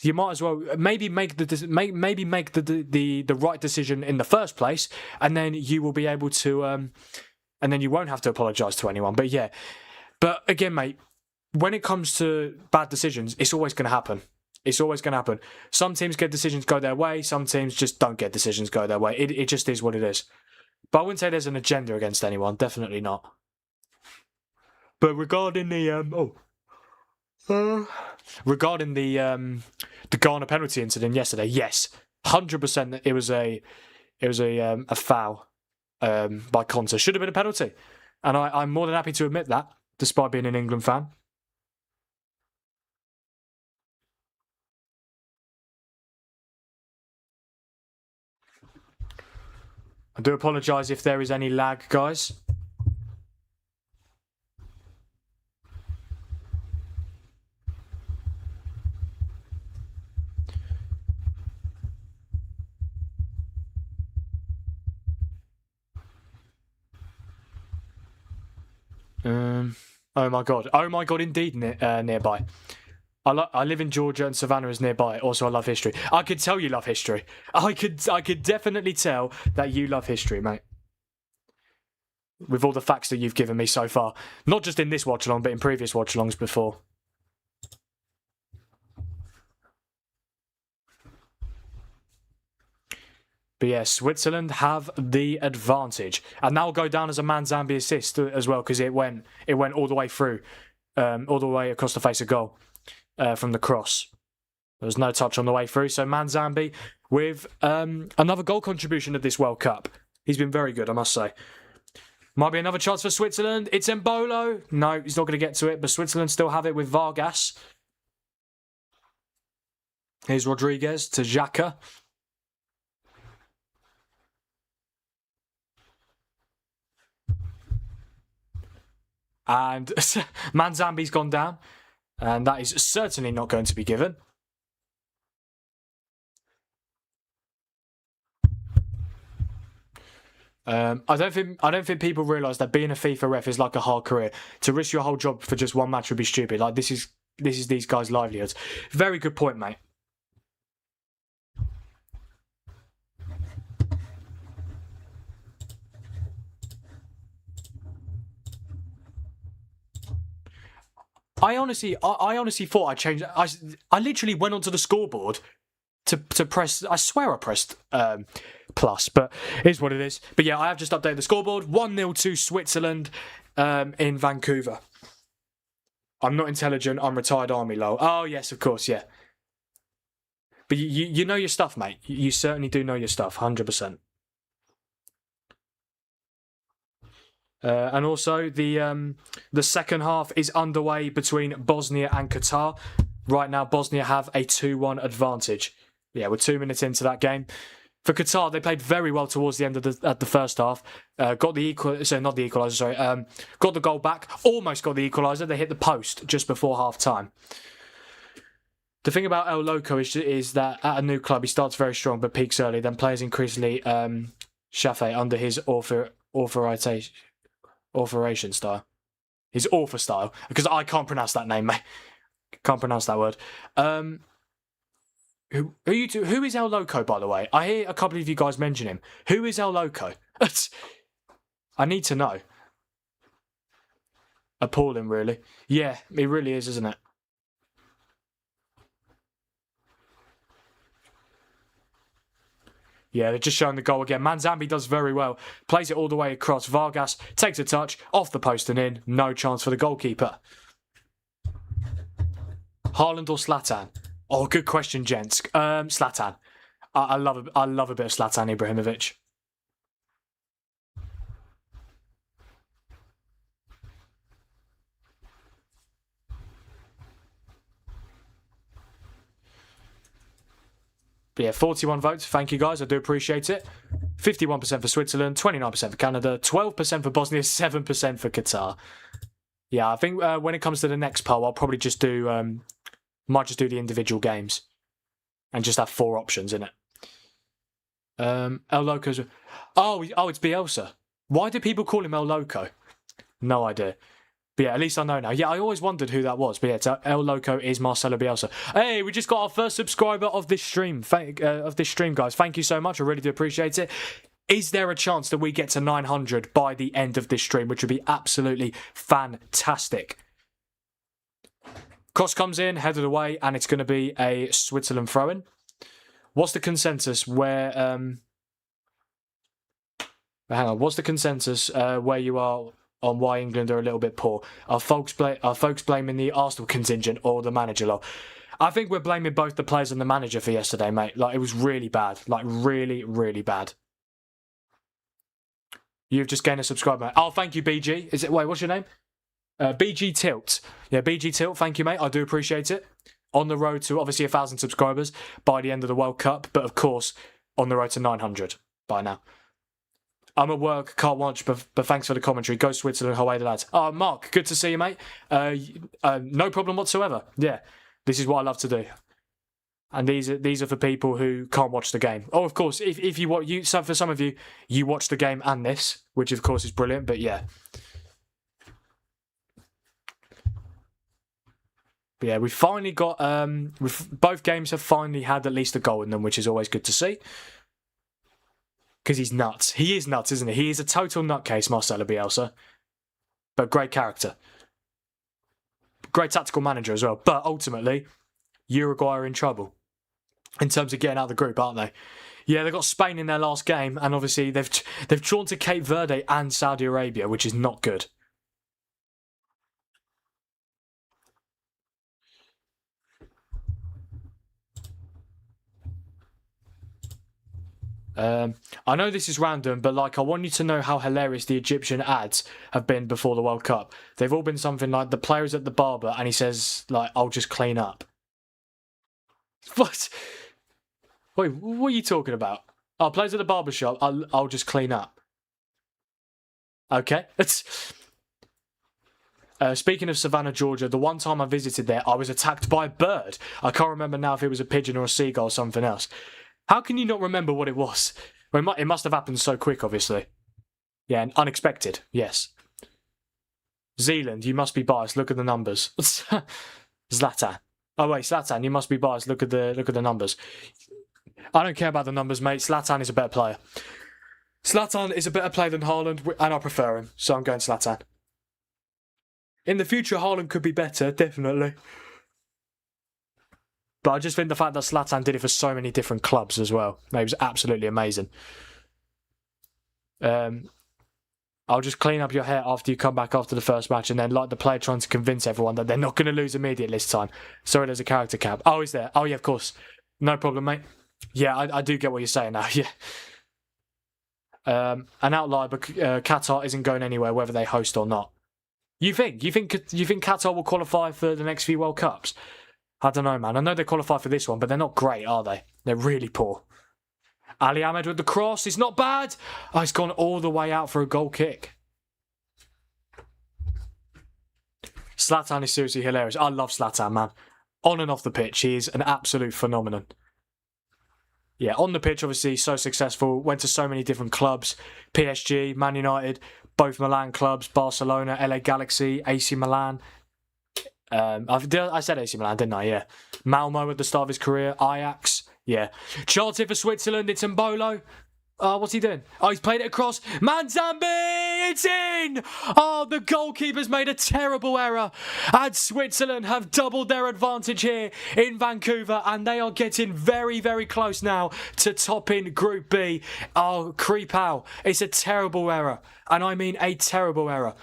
You might as well maybe make the right decision in the first place, and then you will be able to, and then you won't have to apologise to anyone. But yeah, but again, mate, when it comes to bad decisions, it's always going to happen. It's always going to happen. Some teams get decisions go their way. Some teams just don't get decisions go their way. It just is what it is. But I wouldn't say there's an agenda against anyone. Definitely not. But regarding the Ghana penalty incident yesterday, yes, 100% it was a foul by Conte. Should have been a penalty, and I'm more than happy to admit that, despite being an England fan. I do apologise if there is any lag, guys. Oh my god, indeed, nearby. I live in Georgia and Savannah is nearby. Also, I love history. I could tell you love history. I could definitely tell that you love history, mate. With all the facts that you've given me so far. Not just in this watch-along, but in previous watch-alongs before. But yeah, Switzerland have the advantage. And that will go down as a Manzambi assist as well, because it went all the way through, all the way across the face of goal from the cross. There was no touch on the way through. So Manzambi with another goal contribution at this World Cup. He's been very good, I must say. Might be another chance for Switzerland. It's Embolo. No, he's not going to get to it, but Switzerland still have it with Vargas. Here's Rodriguez to Xhaka. And Manzambi's gone down. And that is certainly not going to be given. I don't think people realise that being a FIFA ref is like a hard career. To risk your whole job for just one match would be stupid. Like this is these guys' livelihoods. Very good point, mate. I honestly thought I changed. I literally went onto the scoreboard to press. I swear I pressed plus, but it's what it is. But yeah, I have just updated the scoreboard. 1-0 to Switzerland in Vancouver. I'm not intelligent. I'm retired army, lol. Oh yes, of course, yeah. But you know your stuff, mate. You certainly do know your stuff, 100%. And also the second half is underway between Bosnia and Qatar. Right now, Bosnia have a 2-1 advantage. Yeah, we're 2 minutes into that game. For Qatar, they played very well towards the end of the first half. Got the equaliser. Sorry, got the goal back. Almost got the equaliser. They hit the post just before half time. The thing about El Loco is that at a new club, he starts very strong but peaks early. Then players increasingly chafe under his authorization style. His author style. Because I can't pronounce that name, mate. Can't pronounce that word. Who are you two? Who is El Loco, by the way? I hear a couple of you guys mention him. Who is El Loco? I need to know. Appalling, really. Yeah, it really is, isn't it? Yeah, they're just showing the goal again. Manzambi does very well. Plays it all the way across. Vargas takes a touch, off the post and in. No chance for the goalkeeper. Haaland or Zlatan? Oh, good question, gents. Zlatan. I love a bit of Zlatan Ibrahimovic. But yeah, 41 votes. Thank you, guys. I do appreciate it. 51% for Switzerland, 29% for Canada, 12% for Bosnia, 7% for Qatar. Yeah, I think when it comes to the next poll, I'll probably just do... might just do the individual games. And just have 4 options in it. El Loco's... Oh, it's Bielsa. Why do people call him El Loco? No idea. But yeah, at least I know now. Yeah, I always wondered who that was. But yeah, El Loco is Marcelo Bielsa. Hey, we just got our first subscriber of this stream. Guys. Thank you so much. I really do appreciate it. Is there a chance that we get to 900 by the end of this stream, which would be absolutely fantastic? Cross comes in, headed away, and it's going to be a Switzerland throw-in. What's the consensus where... hang on. What's the consensus where you are on why England are a little bit poor? Are folks blaming the Arsenal contingent or the manager lot? I think we're blaming both the players and the manager for yesterday, mate. Like, it was really bad. Like, really, really bad. You've just gained a subscriber, mate. Oh, thank you, BG. Wait, what's your name? BG Tilt. Yeah, BG Tilt, thank you, mate. I do appreciate it. On the road to, obviously, 1,000 subscribers by the end of the World Cup. But, of course, on the road to 900 by now. I'm at work, can't watch, but thanks for the commentary. Go Switzerland, away the lads. Oh, Mark, good to see you, mate. No problem whatsoever. Yeah, this is what I love to do. And these are for people who can't watch the game. Oh, of course, if you watch, for some of you, you watch the game and this, which of course is brilliant. But yeah, we finally got. Both games have finally had at least a goal in them, which is always good to see. Because he's nuts. He is nuts, isn't he? He is a total nutcase, Marcelo Bielsa. But great character. Great tactical manager as well. But ultimately, Uruguay are in trouble. In terms of getting out of the group, aren't they? Yeah, they got Spain in their last game. And obviously, they've drawn to Cape Verde and Saudi Arabia, which is not good. I know this is random, but I want you to know how hilarious the Egyptian ads have been before the World Cup. They've all been something like the player's at the barber and he says, I'll just clean up. What? Wait, what are you talking about? Oh, players at the barber shop, I'll just clean up. Okay. Speaking of Savannah, Georgia, the one time I visited there, I was attacked by a bird. I can't remember now if it was a pigeon or a seagull or something else. How can you not remember what it was? Well, it must have happened so quick, obviously. Yeah, and unexpected. Yes. Zealand, you must be biased. Look at the numbers. Zlatan. Oh wait, Zlatan, you must be biased. Look at the numbers. I don't care about the numbers, mate. Zlatan is a better player. Zlatan is a better player than Haaland, and I prefer him, so I'm going Zlatan. In the future, Haaland could be better, definitely. But I just think the fact that Zlatan did it for so many different clubs as well, it was absolutely amazing. I'll just clean up your hair after you come back after the first match, and then like the player trying to convince everyone that they're not going to lose immediately this time. Sorry, there's a character cap. Oh, is there? Oh, yeah, of course. No problem, mate. Yeah, I do get what you're saying now, yeah. An outlier, but Qatar isn't going anywhere whether they host or not. You think Qatar will qualify for the next few World Cups? I don't know, man. I know they qualify for this one, but they're not great, are they? They're really poor. Ali Ahmed with the cross. It's not bad. Oh, he's gone all the way out for a goal kick. Zlatan is seriously hilarious. I love Zlatan, man. On and off the pitch, he is an absolute phenomenon. Yeah, on the pitch, obviously, so successful. Went to so many different clubs. PSG, Man United, both Milan clubs, Barcelona, LA Galaxy, AC Milan. I said AC Milan, didn't I? Yeah. Malmo at the start of his career. Ajax. Yeah. Charted for Switzerland. It's Mbolo. What's he doing? Oh, he's played it across. Manzambi! It's in! Oh, the goalkeeper's made a terrible error. And Switzerland have doubled their advantage here in Vancouver, and they are getting very, very close now to topping Group B. Oh, creep out. It's a terrible error. And I mean a terrible error.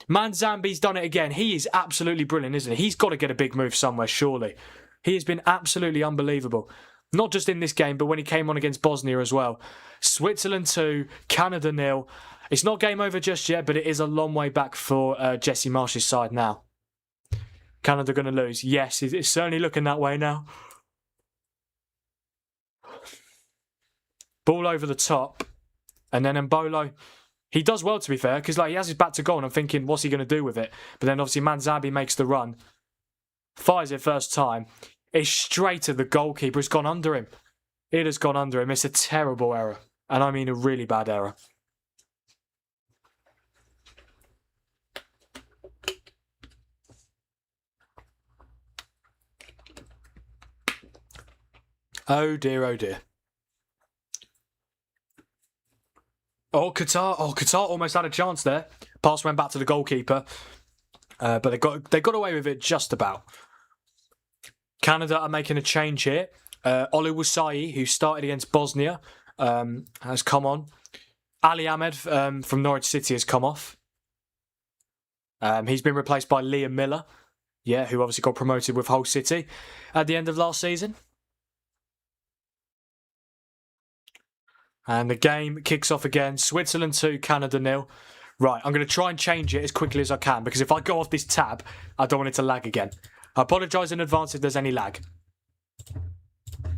Manzambi's done it again. He is absolutely brilliant, isn't he? He's got to get a big move somewhere, surely. He has been absolutely unbelievable. Not just in this game, but when he came on against Bosnia as well. Switzerland 2, Canada 0. It's not game over just yet, but it is a long way back for Jesse Marsh's side now. Canada going to lose. Yes, it's certainly looking that way now. Ball over the top. And then Mbolo, he does well, to be fair, because he has his back to goal, and I'm thinking, what's he going to do with it? But then obviously Manzambi makes the run. Fires it first time. It's straight at the goalkeeper. It's gone under him. It has gone under him. It's a terrible error. And I mean a really bad error. Oh dear, oh dear. Oh, Qatar almost had a chance there. Pass went back to the goalkeeper. But they got away with it just about. Canada are making a change here. Oluwasai, who started against Bosnia, has come on. Ali Ahmed from Norwich City has come off. He's been replaced by Liam Miller, who obviously got promoted with Hull City at the end of last season. And the game kicks off again. Switzerland 2, Canada 0. Right, I'm going to try and change it as quickly as I can, because if I go off this tab, I don't want it to lag again. I apologise in advance if there's any lag.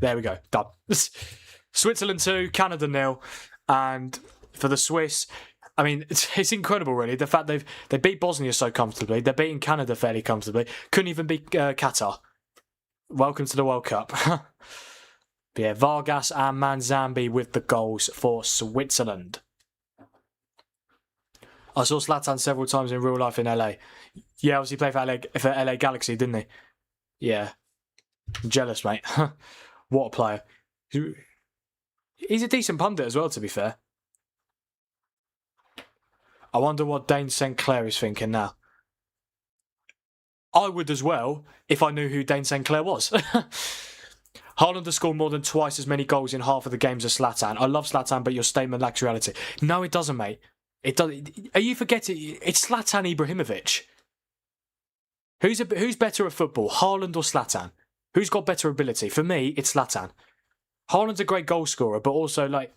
There we go. Done. Switzerland 2, Canada 0. And for the Swiss, I mean, it's incredible, really. The fact they beat Bosnia so comfortably. They're beating Canada fairly comfortably. Couldn't even beat Qatar. Welcome to the World Cup. But yeah, Vargas and Manzambi with the goals for Switzerland. I saw Zlatan several times in real life in LA. Yeah, obviously he played for LA Galaxy, didn't he? Yeah. I'm jealous, mate. What a player. He's a decent pundit as well, to be fair. I wonder what Dane St. Clair is thinking now. I would as well if I knew who Dane St. Clair was. Haaland has scored more than twice as many goals in half of the games as Zlatan. I love Zlatan, but your statement lacks reality. No, it doesn't, mate. It does. Are you forgetting? It's Zlatan Ibrahimovic. Who's better at football, Haaland or Zlatan? Who's got better ability? For me, it's Zlatan. Haaland's a great goal scorer, but also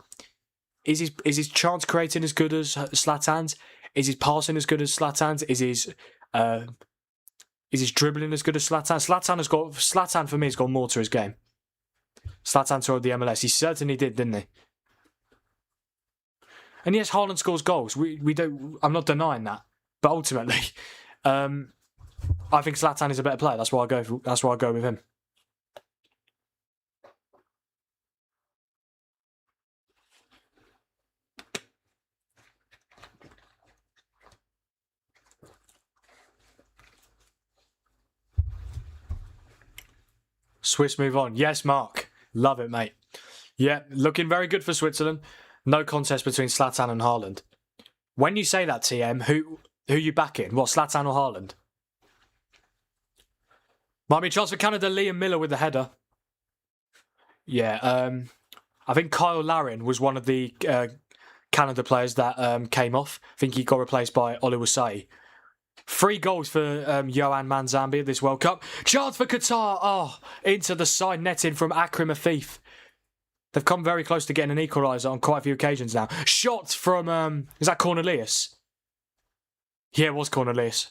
is his chance creating as good as Zlatan's? Is his passing as good as Zlatan's? Is his dribbling as good as Zlatan? Zlatan for me has got more to his game. Zlatan toured the MLS. He certainly did, didn't he? And yes, Haaland scores goals. We don't. I'm not denying that. But ultimately, I think Zlatan is a better player. That's why I go with him. Swiss move on. Yes, Mark. Love it, mate. Yeah, looking very good for Switzerland. No contest between Zlatan and Haaland. When you say that, TM, who you backing? What, Zlatan or Haaland? Might be a chance for Canada. Liam Miller with the header. Yeah, I think Kyle Larin was one of the Canada players that came off. I think he got replaced by Oluwasai. 3 goals for Johan Manzambi this World Cup. Chance for Qatar. Oh, into the side netting from Akram Afif. They've come very close to getting an equaliser on quite a few occasions now. Shot from, is that Cornelius? Yeah, it was Cornelius.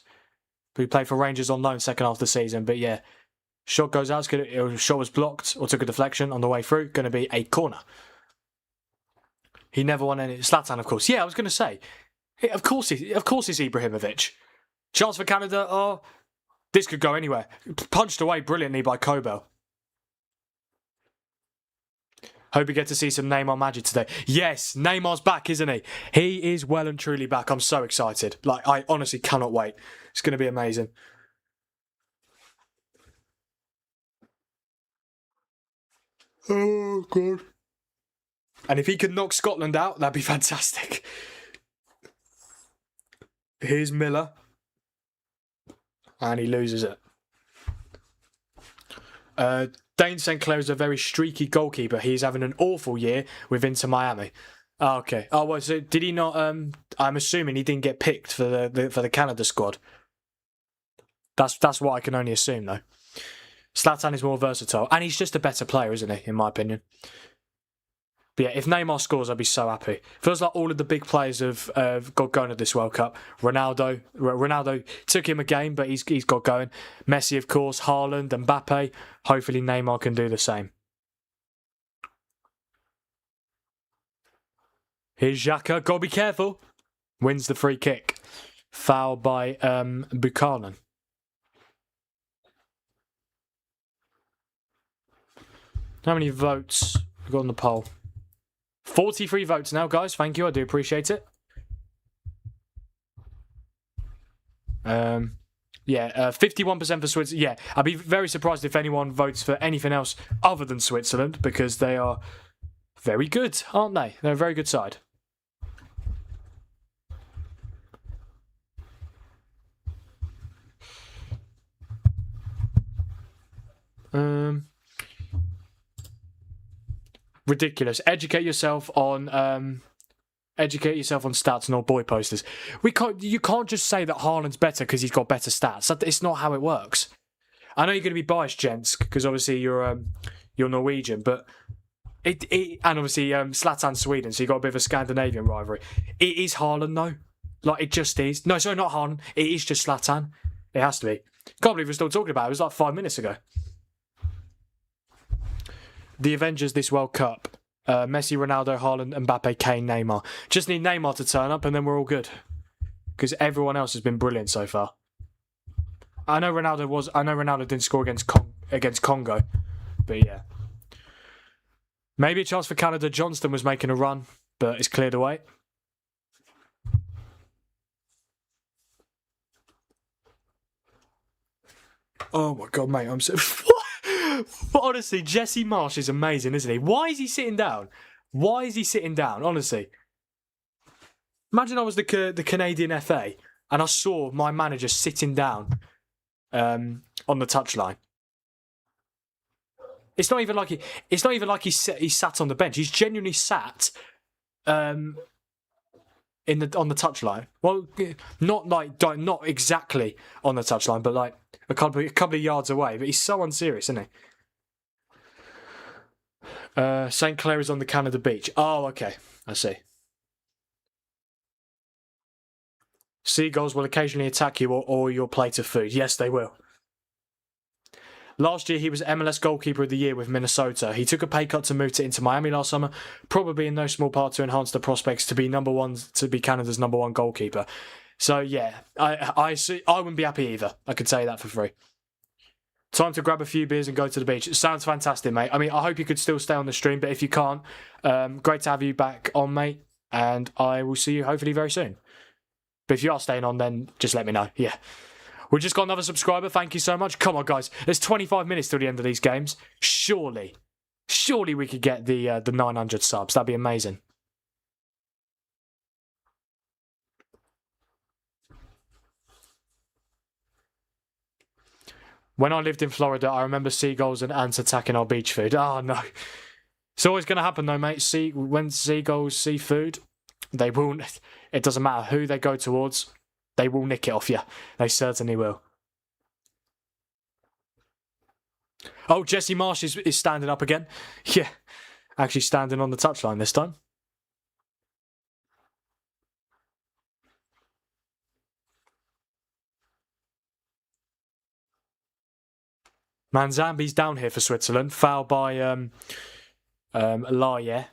He played for Rangers on loan second half of the season. But yeah, shot goes out. Shot was blocked or took a deflection on the way through. Going to be a corner. He never won any. Zlatan, of course. Yeah, I was going to say. Of course it's Ibrahimovic. Chance for Canada. Oh, this could go anywhere. Punched away brilliantly by Kobel. Hope we get to see some Neymar magic today. Yes, Neymar's back, isn't he? He is well and truly back. I'm so excited. Like, I honestly cannot wait. It's going to be amazing. Oh, God. And if he could knock Scotland out, that'd be fantastic. Here's Miller. And he loses it. Dane St. Clair is a very streaky goalkeeper. He's having an awful year with Inter Miami. Oh, okay. Oh, well, so did he not? I'm assuming he didn't get picked for the Canada squad. That's what I can only assume, though. Zlatan is more versatile, and he's just a better player, isn't he? In my opinion. But yeah, if Neymar scores, I'd be so happy. Feels like all of the big players have got going at this World Cup. Ronaldo took him a game, but he's got going. Messi, of course, Haaland, Mbappe. Hopefully Neymar can do the same. Here's Xhaka. Got to be careful. Wins the free kick. Foul by Buchanan. How many votes we got on the poll? 43 votes now, guys. Thank you. I do appreciate it. Yeah, 51% for Switzerland. Yeah, I'd be very surprised if anyone votes for anything else other than Switzerland because they are very good, aren't they? They're a very good side. Ridiculous. Educate yourself on stats, not boy posters. You can't just say that Haaland's better because he's got better stats. It's not how it works. I know you're going to be biased, gents, because obviously you're Norwegian, but and obviously Zlatan's Sweden, so you got a bit of a Scandinavian rivalry. It is Haaland though, like it just is. No, sorry, not Haaland. It is just Zlatan. It has to be. Can't believe we're still talking about it. It was like 5 minutes ago. The Avengers this World Cup. Messi, Ronaldo, Haaland, Mbappe, Kane, Neymar. Just need Neymar to turn up and then we're all good. Because everyone else has been brilliant so far. I know Ronaldo didn't score against Congo. But yeah. Maybe a chance for Canada. Johnston was making a run, but it's cleared away. Oh my God, mate, I'm so... But honestly, Jesse Marsh is amazing, isn't he? Why is he sitting down? Honestly. Imagine I was the Canadian FA and I saw my manager sitting down on the touchline. It's not even like he sat on the bench. He's genuinely sat on the touchline. Well, not exactly on the touchline, but like a couple of yards away. But he's so unserious, isn't he? St. Clair is on the Canada beach. Oh, okay. I see. Seagulls will occasionally attack you or your plate of food. Yes, they will. Last year, he was MLS Goalkeeper of the Year with Minnesota. He took a pay cut to move to Inter Miami last summer, probably in no small part to enhance the prospects to be Canada's number one goalkeeper. So yeah, I wouldn't be happy either. I could say that for free. Time to grab a few beers and go to the beach. It sounds fantastic, mate. I mean, I hope you could still stay on the stream, but if you can't, great to have you back on, mate. And I will see you hopefully very soon. But if you are staying on, then just let me know. Yeah. We just got another subscriber. Thank you so much. Come on, guys. There's 25 minutes till the end of these games. Surely we could get the 900 subs. That'd be amazing. When I lived in Florida, I remember seagulls and ants attacking our beach food. Oh, no. It's always going to happen, though, mate. When seagulls see food, they will... It doesn't matter who they go towards. They will nick it off you. They certainly will. Oh, Jesse Marsh is standing up again. Yeah. Actually standing on the touchline this time. Manzambi's down here for Switzerland. Foul by Laye.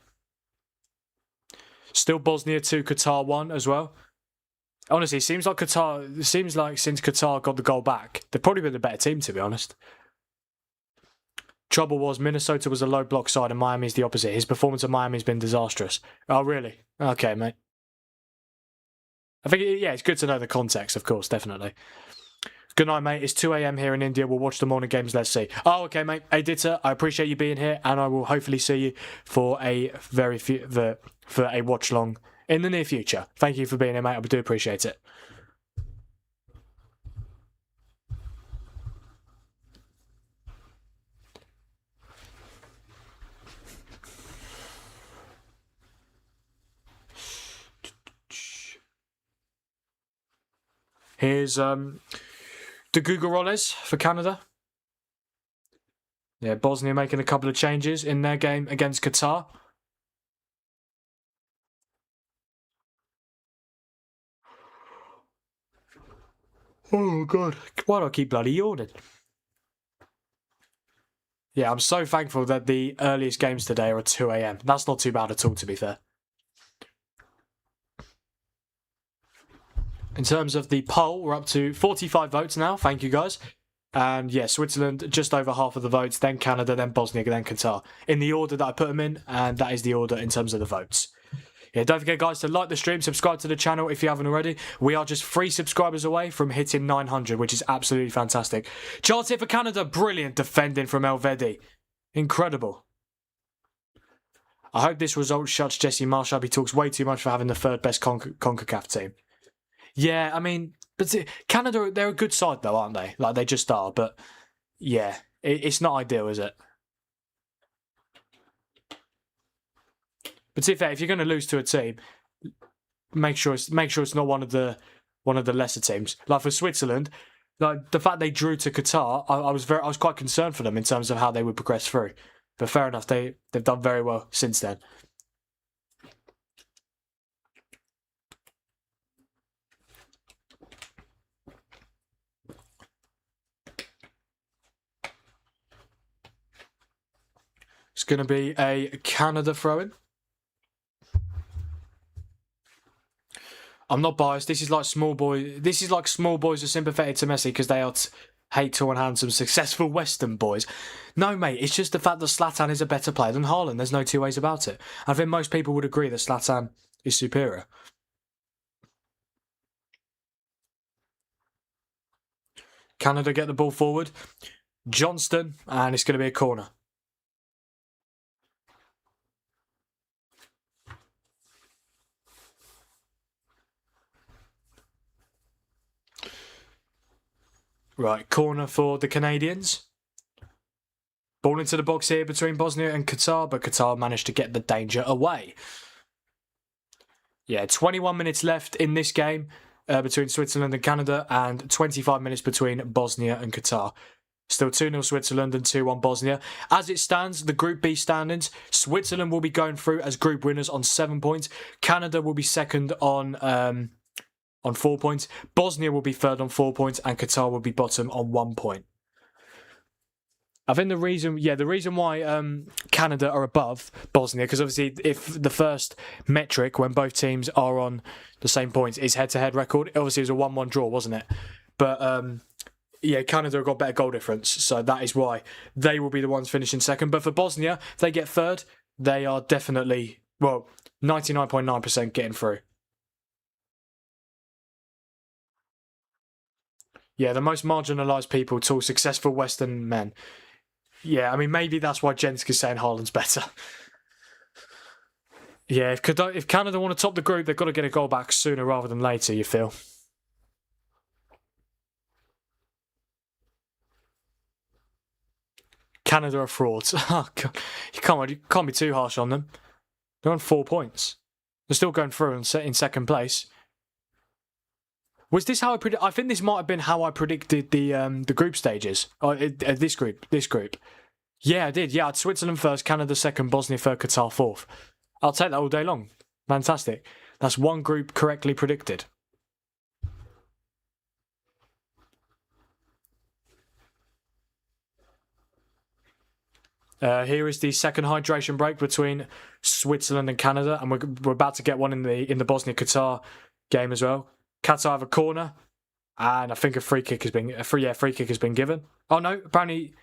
Still Bosnia 2, Qatar 1 as well. Honestly, it seems like since Qatar got the goal back, they've probably been the better team, to be honest. Trouble was Minnesota was a low block side and Miami's the opposite. His performance at Miami's been disastrous. Oh, really? Okay, mate. I think, yeah, it's good to know the context, of course, definitely. Good night, mate. It's 2 a.m. here in India. We'll watch the morning games. Let's see. Oh, okay, mate. Hey, Ditta, I appreciate you being here, and I will hopefully see you for a watch long in the near future. Thank you for being here, mate. I do appreciate it. Here's De Guggerolles for Canada. Yeah, Bosnia making a couple of changes in their game against Qatar. Oh, God. Why do I keep bloody yawning? Yeah, I'm so thankful that the earliest games today are at 2 a.m. That's not too bad at all, to be fair. In terms of the poll, we're up to 45 votes now. Thank you, guys. And yeah, Switzerland, just over half of the votes, then Canada, then Bosnia, then Qatar. In the order that I put them in, and that is the order in terms of the votes. Yeah, don't forget, guys, to like the stream, subscribe to the channel if you haven't already. We are just 3 subscribers away from hitting 900, which is absolutely fantastic. Chance here for Canada. Brilliant defending from Elvedi. Incredible. I hope this result shuts Jesse Marsh up. He talks way too much for having the third best CONCACAF team. Yeah, I mean, but Canada, they're a good side though, aren't they? Like, they just are, but yeah, it's not ideal, is it? But to be fair, if you're going to lose to a team, make sure it's not one of the lesser teams. Like for Switzerland, like the fact they drew to Qatar, I was quite concerned for them in terms of how they would progress through. But fair enough, they've done very well since then. It's going to be a Canada throw-in. I'm not biased. This is like small boys are sympathetic to Messi because they are hate tall and handsome, successful Western boys. No, mate. It's just the fact that Zlatan is a better player than Haaland. There's no two ways about it. I think most people would agree that Zlatan is superior. Canada get the ball forward. Johnston, and it's going to be a corner. Right, corner for the Canadians. Ball into the box here between Bosnia and Qatar, but Qatar managed to get the danger away. Yeah, 21 minutes left in this game between Switzerland and Canada, and 25 minutes between Bosnia and Qatar. Still 2-0 Switzerland and 2-1 Bosnia. As it stands, the Group B standings, Switzerland will be going through as group winners on 7 points. Canada will be second on 4 points. Bosnia will be third on 4 points, and Qatar will be bottom on 1 point. I think the reason why Canada are above Bosnia, because obviously if the first metric when both teams are on the same points is head-to-head record, obviously it was a 1-1 draw, wasn't it? But yeah, Canada have got better goal difference, so that is why they will be the ones finishing second. But for Bosnia, if they get third, they are definitely, 99.9% getting through. Yeah, the most marginalised people to all successful Western men. Yeah, I mean, maybe that's why Jensk is saying Haaland's better. Yeah, if Canada want to top the group, they've got to get a goal back sooner rather than later, you feel? Canada are frauds. Oh, God. You can't be too harsh on them. They're on 4 points. They're still going through and in second place. Was this how I predict? I think this might have been how I predicted the group stages. This group. Yeah, I did. Yeah, I had Switzerland first, Canada second, Bosnia third, Qatar fourth. I'll take that all day long. Fantastic. That's one group correctly predicted. Here is the second hydration break between Switzerland and Canada, and we're about to get one in the Bosnia Qatar game as well. Qatar have a corner, and I think a free kick has been given. Oh no, apparently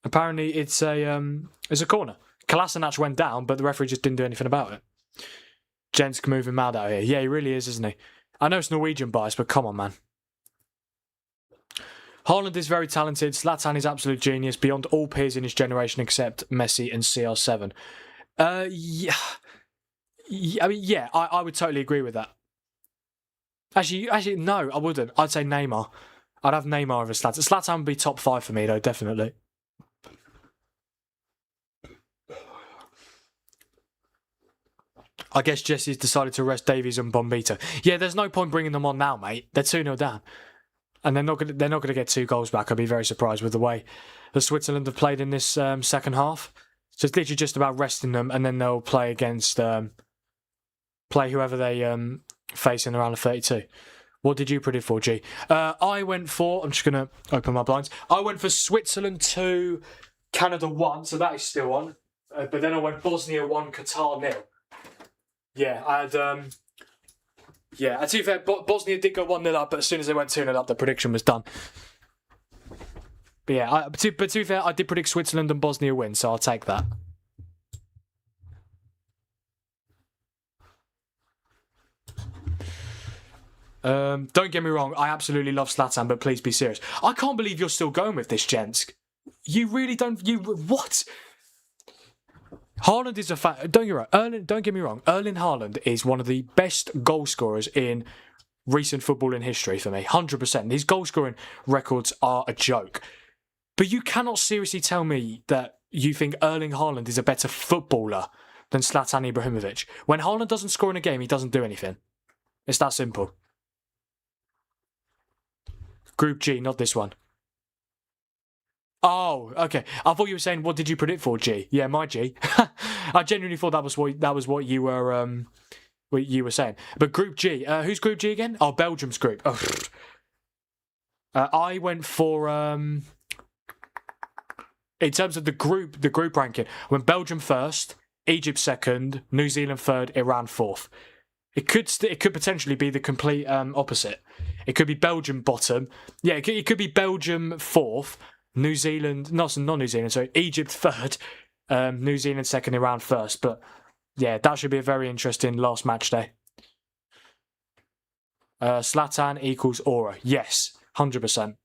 it's a corner. Kolasinac went down, but the referee just didn't do anything about it. Jensk moving mad out here. Yeah, he really is, isn't he? I know it's Norwegian bias, but come on, man. Haaland is very talented. Zlatan is absolute genius, beyond all peers in his generation except Messi and CR7. Yeah. I mean, yeah, I would totally agree with that. Actually, no, I wouldn't. I'd say Neymar. I'd have Neymar over Zlatan. Zlatan would be top 5 for me, though, definitely. I guess Jesse's decided to rest Davies and Bombito. Yeah, there's no point bringing them on now, mate. They're 2-0 down. And they're not going to get 2 goals back. I'd be very surprised with the way the Switzerland have played in this second half. So it's literally just about resting them, and then they'll play against play whoever they face in the round of 32. What did you predict for, G? I went for... I'm just going to open my blinds. I went for Switzerland 2, Canada 1, so that is still on. But then I went Bosnia 1, Qatar 0. Yeah, I had... Yeah, and to be fair, Bosnia did go 1-0 up, but as soon as they went 2-0 up, the prediction was done. But yeah, to be fair, I did predict Switzerland and Bosnia win, so I'll take that. Don't get me wrong, I absolutely love Zlatan, but please be serious. I can't believe you're still going with this, Jensk. You really don't... What? Haaland is a don't get me wrong. Erling Haaland is one of the best goal scorers in recent footballing history for me. 100%. His goal scoring records are a joke. But you cannot seriously tell me that you think Erling Haaland is a better footballer than Zlatan Ibrahimovic. When Haaland doesn't score in a game, he doesn't do anything. It's that simple. Group G, not this one. Oh, okay. I thought you were saying, what did you predict for, G? Yeah, my G. I genuinely thought that was what you were saying. But Group G, who's Group G again? Oh, Belgium's group. Oh. I went for in terms of the group ranking. I went Belgium first, Egypt second, New Zealand third, Iran fourth. It could potentially be the complete opposite. It could be Belgium bottom. Yeah, it could be Belgium fourth. New Zealand, not New Zealand, sorry, Egypt third, New Zealand second, Iran first. But yeah, that should be a very interesting last match day. Zlatan equals aura. Yes, 100%.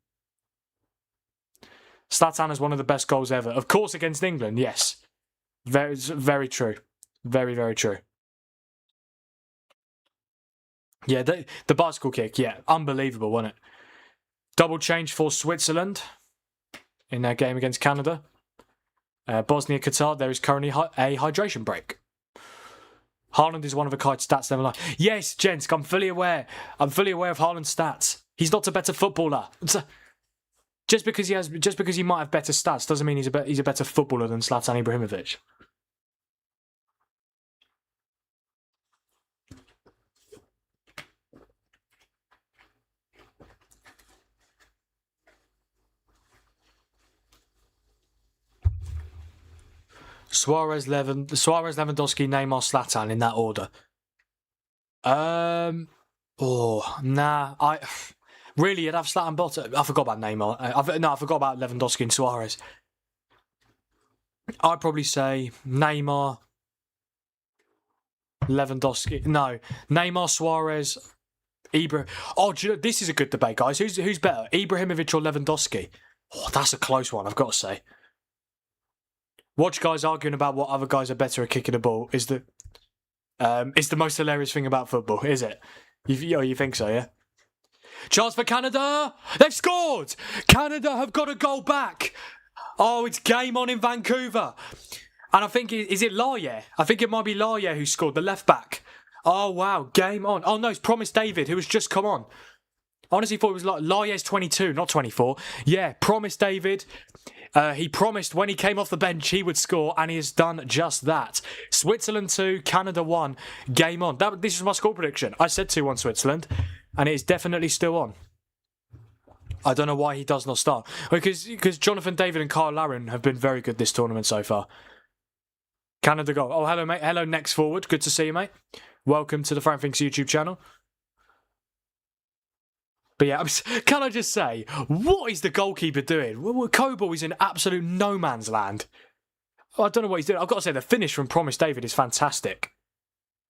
Zlatan has one of the best goals ever. Of course, against England, yes. Very, very true. Very, very true. Yeah, the bicycle kick, yeah, unbelievable, wasn't it? Double change for Switzerland in their game against Canada. Bosnia, Qatar, there is currently a hydration break. Haaland is one of a kind stats never lie. Yes, Jensk, I'm fully aware. I'm fully aware of Haaland's stats. He's not a better footballer. Just because he might have better stats doesn't mean he's a better footballer than Zlatan Ibrahimovic. Suarez, Lewandowski, Neymar, Zlatan in that order. I'd have Zlatan bottom. I forgot about Neymar. I forgot about Lewandowski and Suarez. I'd probably say Neymar, Lewandowski. No, Neymar, Suarez, Oh, do you know, this is a good debate, guys. Who's better, Ibrahimovic or Lewandowski? Oh, that's a close one, I've got to say. Watch guys arguing about what other guys are better at kicking the ball is the most hilarious thing about football, is it? You think so, yeah? Chance for Canada! They've scored! Canada have got a goal back! Oh, it's game on in Vancouver. And I think, is it Laye? I think it might be Laye who scored, the left back. Oh, wow, game on. Oh, no, it's Promise David, who has just come on. I honestly thought it was like Laye's 22, not 24. Yeah, Promise David. He promised when he came off the bench he would score, and he has done just that. Switzerland 2, Canada 1, game on. This is my score prediction. I said 2-1 Switzerland, and it is definitely still on. I don't know why he does not start. Because Jonathan David and Kyle Larin have been very good this tournament so far. Canada goal. Oh, hello, mate. Hello, next forward. Good to see you, mate. Welcome to the Frank Thinks YouTube channel. But yeah, can I just say, what is the goalkeeper doing? Kobel is in absolute no man's land. I don't know what he's doing. I've got to say, the finish from Promise David is fantastic.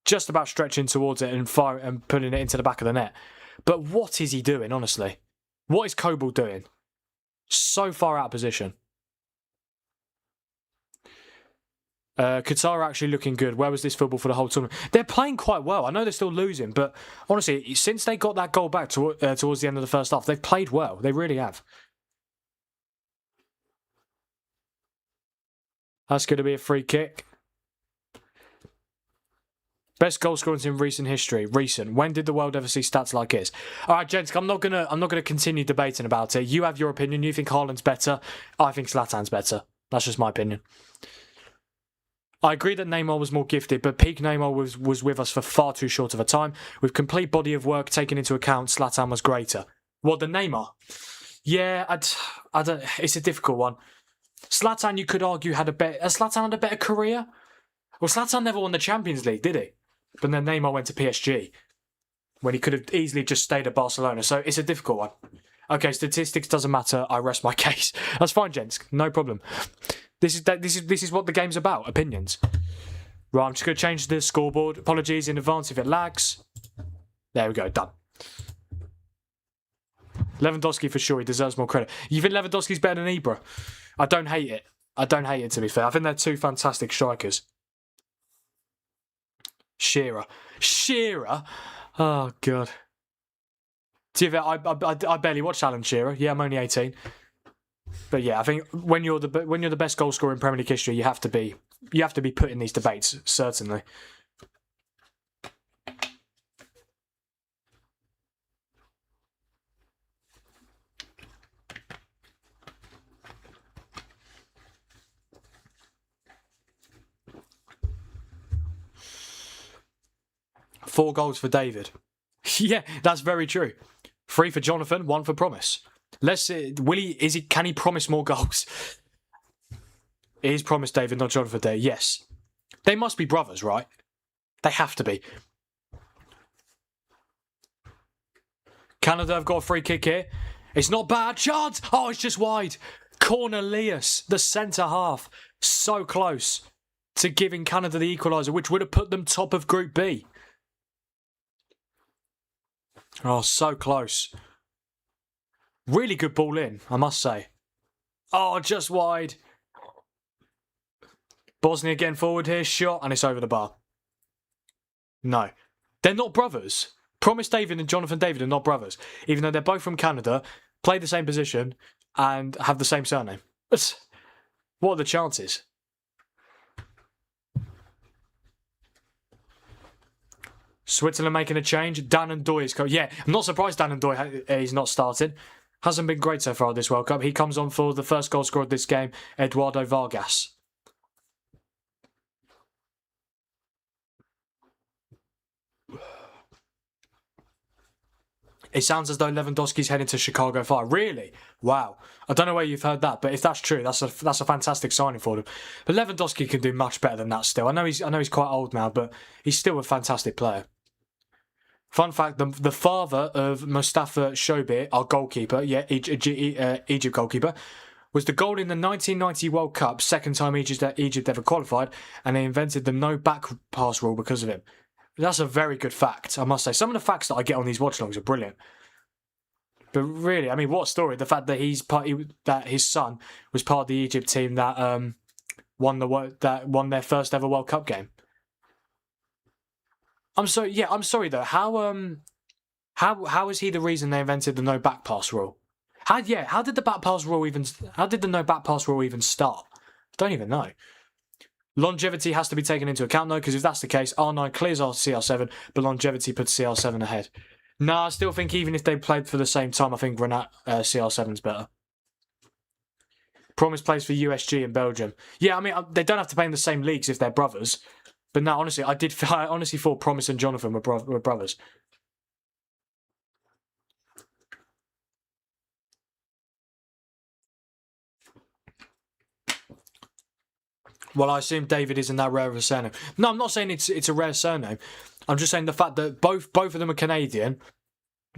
Just about stretching towards it and putting it into the back of the net. But what is he doing, honestly? What is Kobel doing? So far out of position. Qatar are actually looking good. Where was this football for the whole tournament? They're playing quite well. I know they're still losing, but honestly, since they got that goal back towards the end of the first half, they've played well. They really have. That's going to be a free kick. Best goal scorers in recent history. Recent. When did the world ever see stats like this? All right, gents. I'm not gonna continue debating about it. You have your opinion. You think Haaland's better. I think Zlatan's better. That's just my opinion. I agree that Neymar was more gifted, but peak Neymar was with us for far too short of a time. With complete body of work taken into account, Zlatan was greater. What, the Neymar? Yeah, I don't. It's a difficult one. Zlatan, you could argue, has Zlatan had a better career? Well, Zlatan never won the Champions League, did he? But then Neymar went to PSG when he could have easily just stayed at Barcelona. So it's a difficult one. Okay, statistics doesn't matter. I rest my case. That's fine, gents. No problem. This is what the game's about. Opinions. Right, I'm just going to change the scoreboard. Apologies in advance if it lags. There we go. Done. Lewandowski for sure. He deserves more credit. You think Lewandowski's better than Ibra? I don't hate it. I don't hate it, to be fair. I think they're two fantastic strikers. Shearer. Oh, God. I barely watch Alan Shearer. Yeah, I'm only 18. But yeah, I think when you're the best goal scorer in Premier League history, you have to be put in these debates, certainly. Four goals for David. Yeah, that's very true. 3 for Jonathan, 1 for Promise. Let's see, can he promise more goals? It is Promise David, not Jonathan David. Yes. They must be brothers, right? They have to be. Canada have got a free kick here. It's not bad. Chance! Oh, it's just wide. Cornelius, the centre half. So close to giving Canada the equaliser, which would have put them top of Group B. Oh, so close. Really good ball in, I must say. Oh, just wide. Bosnia getting forward here, shot, and it's over the bar. No. They're not brothers. Promise David and Jonathan David are not brothers, even though they're both from Canada, play the same position, and have the same surname. What are the chances? Switzerland making a change. Dan and Doy is... Yeah, I'm not surprised Dan and Doy he's not started. Hasn't been great so far this World Cup. He comes on for the first goal scored this game, Eduardo Vargas. It sounds as though Lewandowski's heading to Chicago Fire. Really? Wow. I don't know where you've heard that, but if that's true, that's a fantastic signing for them. But Lewandowski can do much better than that still. I know he's quite old now, but he's still a fantastic player. Fun fact, the father of Mustafa Shobir, our goalkeeper, Egypt goalkeeper, was the goal in the 1990 World Cup, second time Egypt ever qualified, and they invented the no back pass rule because of him. That's a very good fact, I must say. Some of the facts that I get on these watch-alongs are brilliant. But really, I mean, what story? The fact that that his son was part of the Egypt team that won their first ever World Cup game. I'm sorry though. How is he the reason they invented the no back pass rule? How did the no back pass rule even start? I don't even know. Longevity has to be taken into account though, because if that's the case, R9 clears our CR7, but longevity puts CR7 ahead. No, I still think even if they played for the same time, I think Renat CR7's better. Promise plays for USG in Belgium. Yeah, I mean, they don't have to play in the same leagues if they're brothers. But no, honestly, I honestly thought Promise and Jonathan were brothers. Well, I assume David isn't that rare of a surname. No, I'm not saying it's a rare surname. I'm just saying the fact that both of them are Canadian,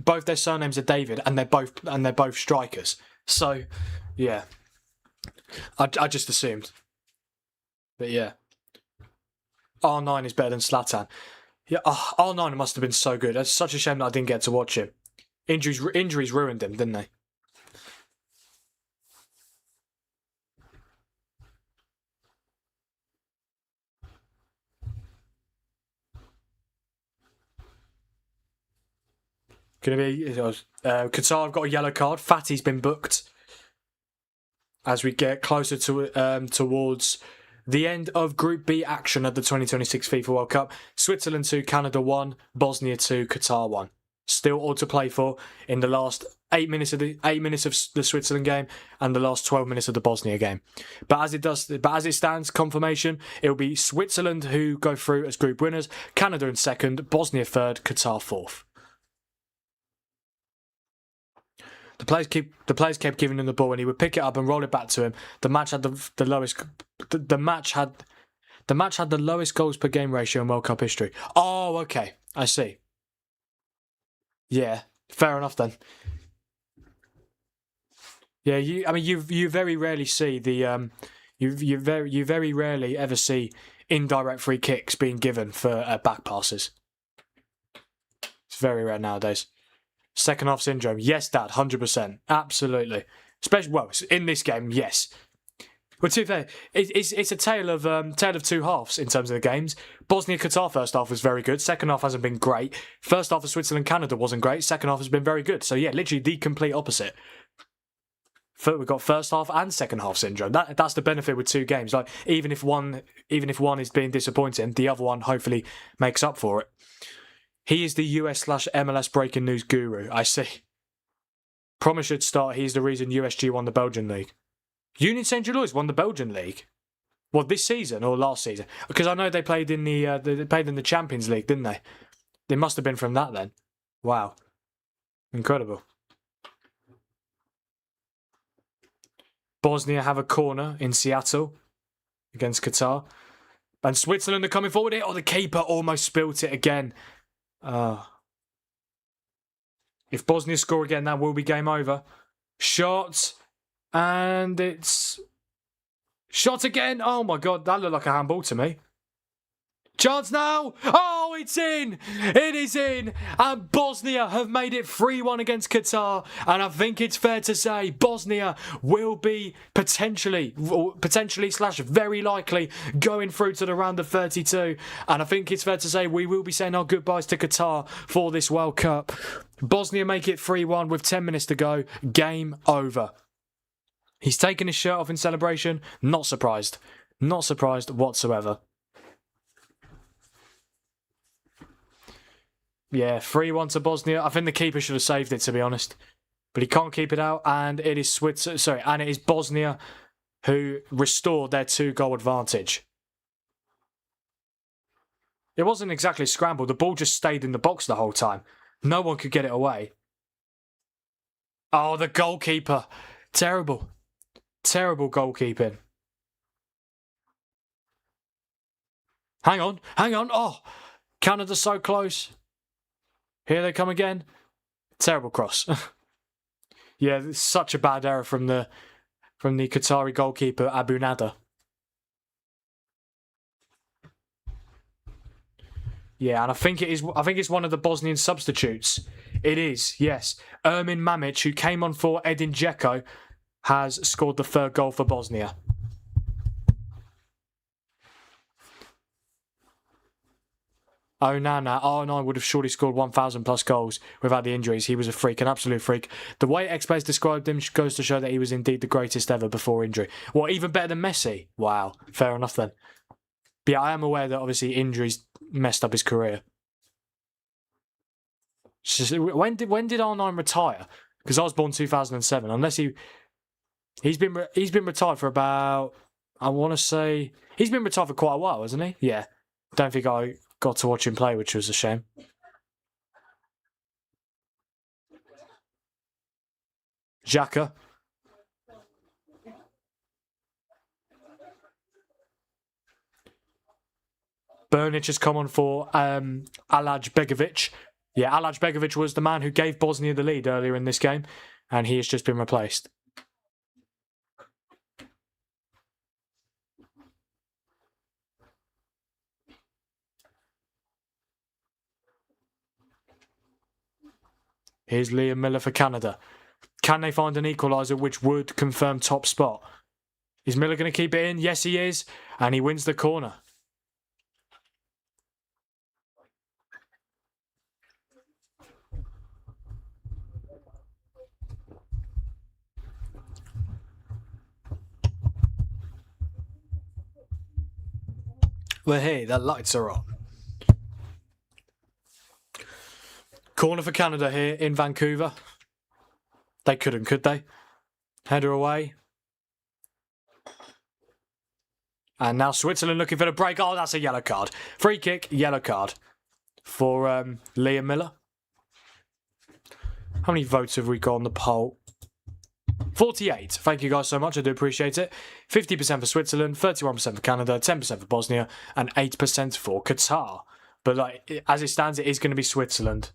both their surnames are David, and they're both strikers. So, yeah, I just assumed. But yeah, R9 is better than Zlatan. Yeah, R9 must have been so good. It's such a shame that I didn't get to watch him. Injuries ruined him, didn't they? Going to be Qatar have got a yellow card. Fatty's been booked. As we get closer to towards the end of Group B action at the 2026 FIFA World Cup, Switzerland 2, Canada 1, Bosnia 2, Qatar 1. Still all to play for in the last 8 minutes of the Switzerland game and the last 12 minutes of the Bosnia game. But as it stands, confirmation, it will be Switzerland who go through as group winners, Canada in second, Bosnia third, Qatar fourth. The players kept giving him the ball, and he would pick it up and roll it back to him. The match had the lowest. The match had the lowest goals per game ratio in World Cup history. Oh, okay, I see. Yeah, fair enough then. Yeah, you very rarely see the you very rarely ever see indirect free kicks being given for back passes. It's very rare nowadays. Second half syndrome. Yes, Dad, 100%. Absolutely. Especially, well, in this game, yes. Well, to be fair, it's a tale of two halves in terms of the games. Bosnia-Qatar first half was very good. Second half hasn't been great. First half of Switzerland-Canada wasn't great. Second half has been very good. So, yeah, literally the complete opposite. We've got first half and second half syndrome. That's the benefit with two games. Like even if one is being disappointing, the other one hopefully makes up for it. He is the US/MLS breaking news guru, I see. Promise should start. He's the reason USG won the Belgian league. Union Saint-Gilloise won the Belgian league. Well, this season or last season? Because I know they played in the Champions League, didn't they? They must have been from that then. Wow, incredible. Bosnia have a corner in Seattle against Qatar, and Switzerland are coming forward here. Oh, the keeper almost spilt it again. If Bosnia score again, that will be game over. Shot, and it's shot again. Oh my God, that looked like a handball to me. Chance now. Oh, it's in. It is in. And Bosnia have made it 3-1 against Qatar. And I think it's fair to say Bosnia will be potentially / very likely going through to the round of 32. And I think it's fair to say we will be saying our goodbyes to Qatar for this World Cup. Bosnia make it 3-1 with 10 minutes to go. Game over. He's taken his shirt off in celebration. Not surprised. Not surprised whatsoever. Yeah, 3-1 to Bosnia. I think the keeper should have saved it, to be honest. But he can't keep it out, and it is and it is Bosnia who restored their 2-goal advantage. It wasn't exactly a scramble. The ball just stayed in the box the whole time. No one could get it away. Oh, the goalkeeper. Terrible. Terrible goalkeeping. Hang on. Oh, Canada's so close. Here they come again. Terrible cross. Yeah, it's such a bad error from the Qatari goalkeeper Abu Nada. Yeah, and I think it is. I think it's one of the Bosnian substitutes. It is, yes. Ermin Mamic, who came on for Edin Dzeko, has scored the third goal for Bosnia. Onana. R9 would have surely scored 1,000 plus goals without the injuries. He was a freak, an absolute freak. The way ex-players described him goes to show that he was indeed the greatest ever before injury. What, even better than Messi? Wow, fair enough then. But yeah, I am aware that obviously injuries messed up his career. When did R9 retire? Because I was born 2007. Unless he's been retired for about, I want to say he's been retired for quite a while, hasn't he? Yeah. Don't think I got to watch him play, which was a shame. Xhaka. Burnic has come on for Alaj Begovic. Yeah, Alaj Begovic was the man who gave Bosnia the lead earlier in this game, and he has just been replaced. Here's Liam Miller for Canada. Can they find an equaliser which would confirm top spot? Is Miller going to keep it in? Yes, he is. And he wins the corner. Well, hey, the lights are on. Corner for Canada here in Vancouver. They couldn't, could they? Header away. And now Switzerland looking for the break. Oh, that's a yellow card. Free kick, yellow card for Liam Miller. How many votes have we got on the poll? 48. Thank you guys so much. I do appreciate it. 50% for Switzerland, 31% for Canada, 10% for Bosnia, and 8% for Qatar. But like as it stands, it is going to be Switzerland.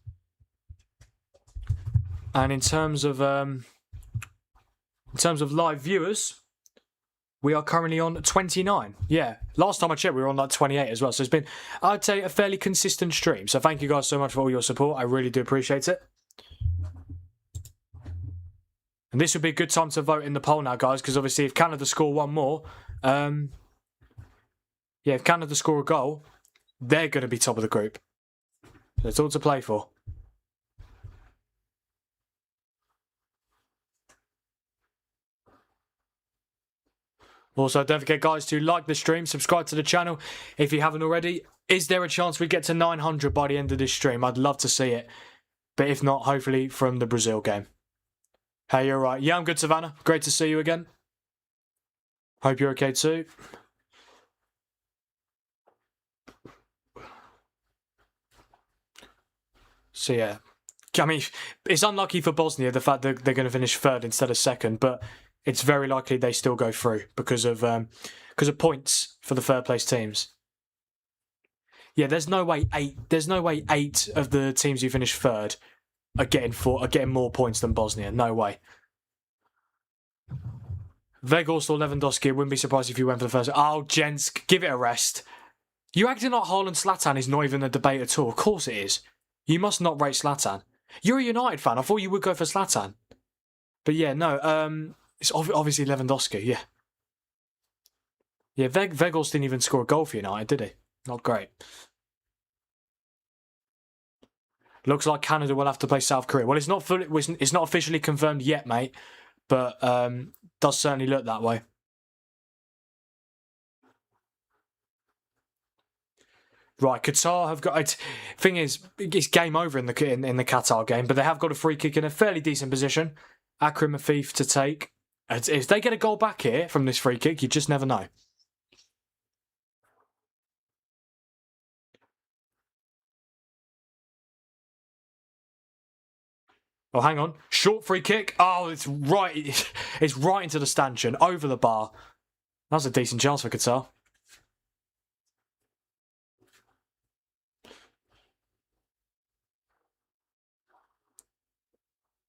And in terms of live viewers, we are currently on 29. Yeah, last time I checked, we were on like 28 as well. So it's been, I'd say, a fairly consistent stream. So thank you guys so much for all your support. I really do appreciate it. And this would be a good time to vote in the poll now, guys, because obviously if Canada score one more, if Canada score a goal, they're going to be top of the group. So it's all to play for. Also, don't forget, guys, to like the stream, subscribe to the channel if you haven't already. Is there a chance we get to 900 by the end of this stream? I'd love to see it. But if not, hopefully from the Brazil game. Hey, you're right. Yeah, I'm good, Savannah. Great to see you again. Hope you're okay too. So, yeah. I mean, it's unlucky for Bosnia, the fact that they're going to finish third instead of second, but it's very likely they still go through because of points for the third place teams. Yeah, there's no way eight of the teams who finish third are getting more points than Bosnia. No way. Weghorst or Lewandowski, wouldn't be surprised if you went for the first. Oh, Jensk, give it a rest. You acting like Haaland Zlatan is not even a debate at all. Of course it is. You must not rate Zlatan. You're a United fan. I thought you would go for Zlatan. But yeah, no. It's obviously Lewandowski. Yeah. Yeah, Weghorst didn't even score a goal for United, did he? Not great. Looks like Canada will have to play South Korea. Well, it's not officially confirmed yet, mate, but does certainly look that way. Right, Qatar have got. Thing is, it's game over in the Qatar game, but they have got a free kick in a fairly decent position. Akram Afif to take. If they get a goal back here from this free kick, you just never know. Oh, hang on. Short free kick. Oh, it's right. It's right into the stanchion, over the bar. That was a decent chance for Qatar.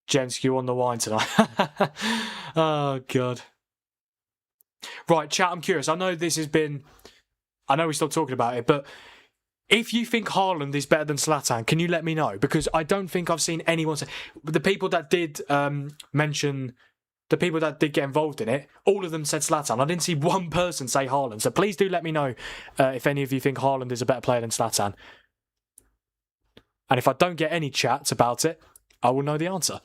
Jensk on the wine tonight. Oh, God. Right, chat, I'm curious. I know this has been... I know we're still talking about it, but If you think Haaland is better than Zlatan, can you let me know? Because I don't think I've seen anyone say... The people that did mention... The people that did get involved in it, all of them said Zlatan. I didn't see one person say Haaland. So please do let me know if any of you think Haaland is a better player than Zlatan. And if I don't get any chats about it, I will know the answer.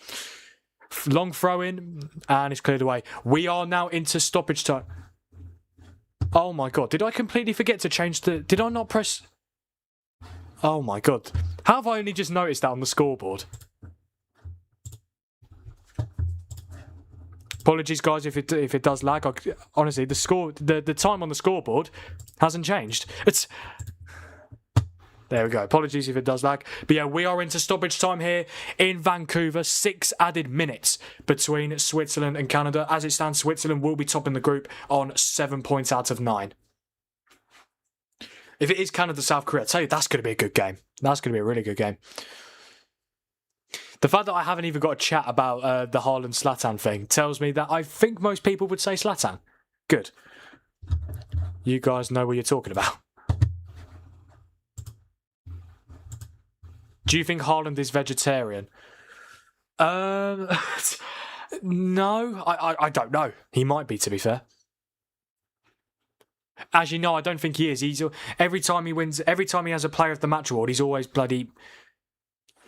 Long throw in, and it's cleared away. We are now into stoppage time. Oh my god, did I completely forget to change the... Did I not press... Oh my god. How have I only just noticed that on the scoreboard? Apologies, guys, if it does lag. Honestly, the time on the scoreboard hasn't changed. There we go. Apologies if it does lag. But yeah, we are into stoppage time here in Vancouver. 6 added minutes between Switzerland and Canada. As it stands, Switzerland will be topping the group on 7 points out of 9. If it is Canada-South Korea, I tell you, that's going to be a good game. That's going to be a really good game. The fact that I haven't even got a chat about the Haaland-Zlatan thing tells me that I think most people would say Zlatan. Good. You guys know what you're talking about. Do you think Haaland is vegetarian? No, I don't know. He might be, to be fair. Actually, no, I don't think he is. Every time he wins, every time he has a Player of the Match award, he's always bloody...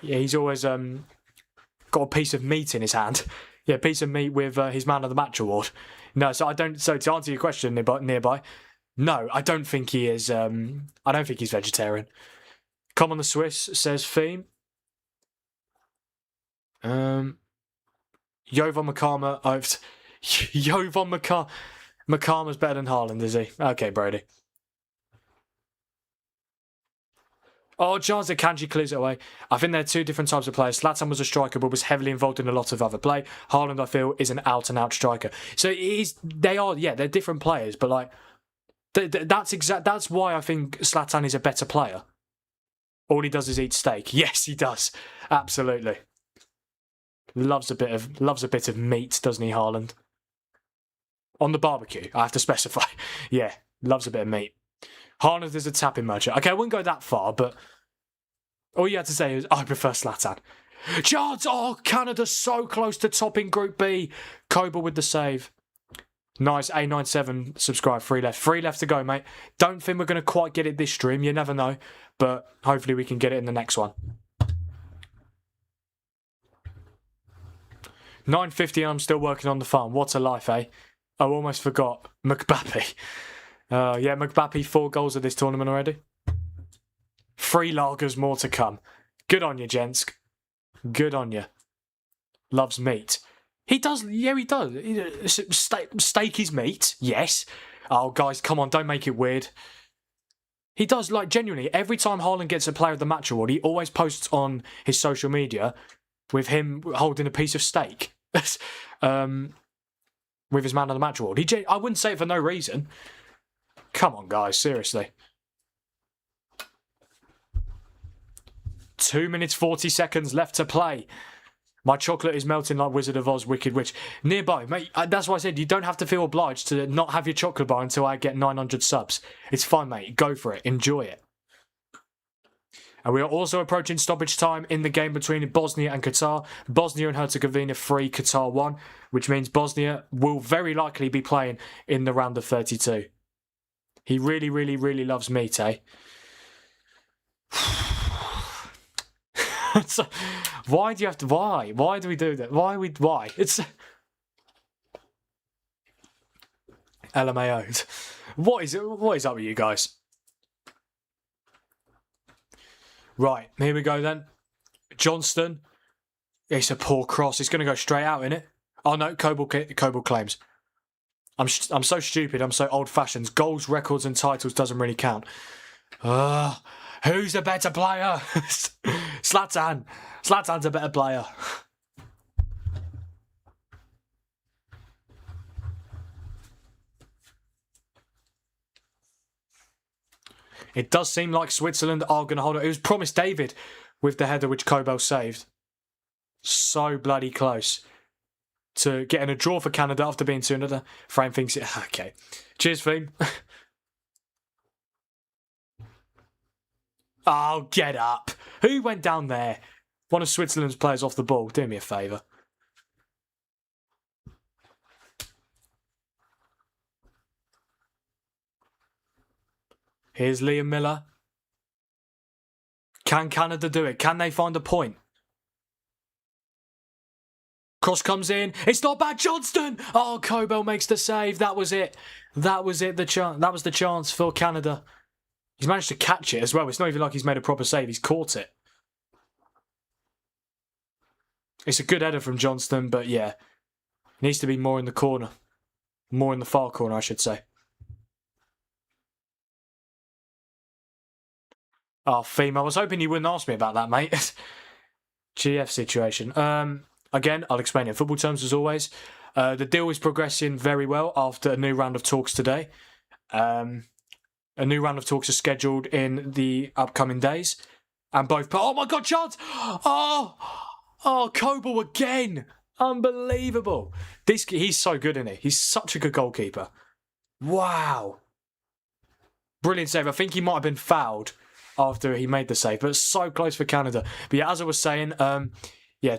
Yeah, he's always got a piece of meat in his hand. Yeah, a piece of meat with his Man of the Match award. No, so I don't... So to answer your question nearby, no, I don't think he is... I don't think he's vegetarian. Come on the Swiss, says Theme. Jovan Makama... Jovan Makama's better than Haaland, is he? Okay, Brady. Oh, chance that Kanji clears it away. I think they're two different types of players. Zlatan was a striker, but was heavily involved in a lot of other play. Haaland, I feel, is an out-and-out striker. So they're different players, but like that's why I think Zlatan is a better player. All he does is eat steak. Yes, he does. Absolutely. Loves a bit of meat, doesn't he, Haaland? On the barbecue, I have to specify. Yeah, loves a bit of meat. Haaland is a tapping merchant. Okay, I wouldn't go that far, but all you had to say is, I prefer Zlatan. Chance! Oh, Canada's so close to topping Group B. Koba with the save. Nice, A97 subscribe, 3 left. 3 left to go, mate. Don't think we're going to quite get it this stream, you never know. But hopefully we can get it in the next one. 9:50 and I'm still working on the farm. What a life, eh? I almost forgot. McBappy. Yeah, McBappy, 4 goals of this tournament already. 3 lagers more to come. Good on you, Jensk. Good on you. Loves meat. He does, yeah, he does. Steak is meat, yes. Oh, guys, come on, don't make it weird. He does, like, genuinely, every time Haaland gets a Player of the Match award, he always posts on his social media with him holding a piece of steak. With his Man of the Match award. I wouldn't say it for no reason. Come on, guys, seriously. 2 minutes 40 seconds left to play. My chocolate is melting like Wizard of Oz, Wicked Witch. Nearby, mate, that's why I said you don't have to feel obliged to not have your chocolate bar until I get 900 subs. It's fine, mate. Go for it. Enjoy it. And we are also approaching stoppage time in the game between Bosnia and Qatar. Bosnia and Herzegovina 3, Qatar 1, which means Bosnia will very likely be playing in the round of 32. He really, really, really loves meat, eh? So, why do you have to... Why? Why do we do that? Why? It's... LMAO'd. What is up with you guys? Right, here we go then. Johnston. It's a poor cross. It's going to go straight out, innit? Oh no, Coble claims. I'm so stupid. I'm so old-fashioned. Goals, records, and titles doesn't really count. Who's the better player? Zlatan. Zlatan's a better player. It does seem like Switzerland are going to hold it. It was promised David with the header which Kobel saved. So bloody close to getting a draw for Canada after being 2-0. Frame thinks it... Okay. Cheers, Theme. Oh, get up. Who went down there? One of Switzerland's players off the ball. Do me a favour. Here's Liam Miller. Can Canada do it? Can they find a point? Cross comes in. It's not bad. Johnston. Oh, Kobel makes the save. That was it. That was it. That was the chance for Canada. He's managed to catch it as well. It's not even like he's made a proper save. He's caught it. It's a good header from Johnston, but yeah, needs to be more in the corner, more in the far corner, I should say. Oh, Theme, I was hoping you wouldn't ask me about that, mate. GF situation. Again, I'll explain it in football terms as always. The deal is progressing very well after a new round of talks today. A new round of talks are scheduled in the upcoming days. And both... Oh my God, chance! Oh, Kobel again! Unbelievable. He's so good, isn't he? He's such a good goalkeeper. Wow. Brilliant save. I think he might have been fouled after he made the save, but so close for Canada. But yeah, as I was saying,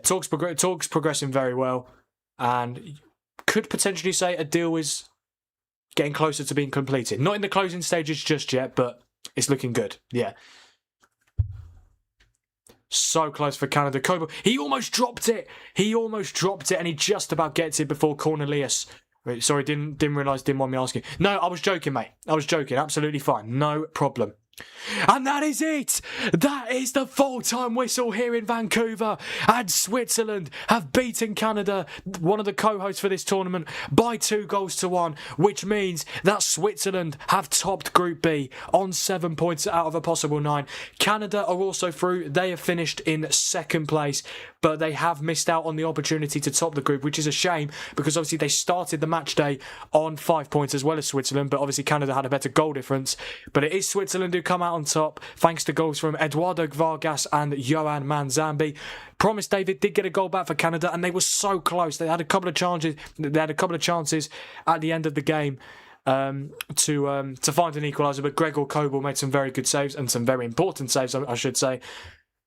talks progressing very well, and could potentially say a deal is getting closer to being completed. Not in the closing stages just yet, but it's looking good. Yeah. So close for Canada. Kobel, he almost dropped it. And he just about gets it before Cornelius. Wait, sorry, didn't realise, didn't want me asking. No, I was joking, mate. I was joking. Absolutely fine. No problem. And that is it! That is the full-time whistle here in Vancouver. And Switzerland have beaten Canada, one of the co-hosts for this tournament, by 2-1, which means that Switzerland have topped Group B on 7 points out of a possible 9. Canada are also through. They have finished in second place, but they have missed out on the opportunity to top the group, which is a shame because obviously they started the match day on 5 points as well as Switzerland, but obviously Canada had a better goal difference. But it is Switzerland who come out on top thanks to goals from Eduardo Vargas and Johan Manzambi. Promise David did get a goal back for Canada, and they were so close. They had a couple of chances. At the end of the game to find an equaliser, but Gregor Kobel made some very good saves and some very important saves, I should say.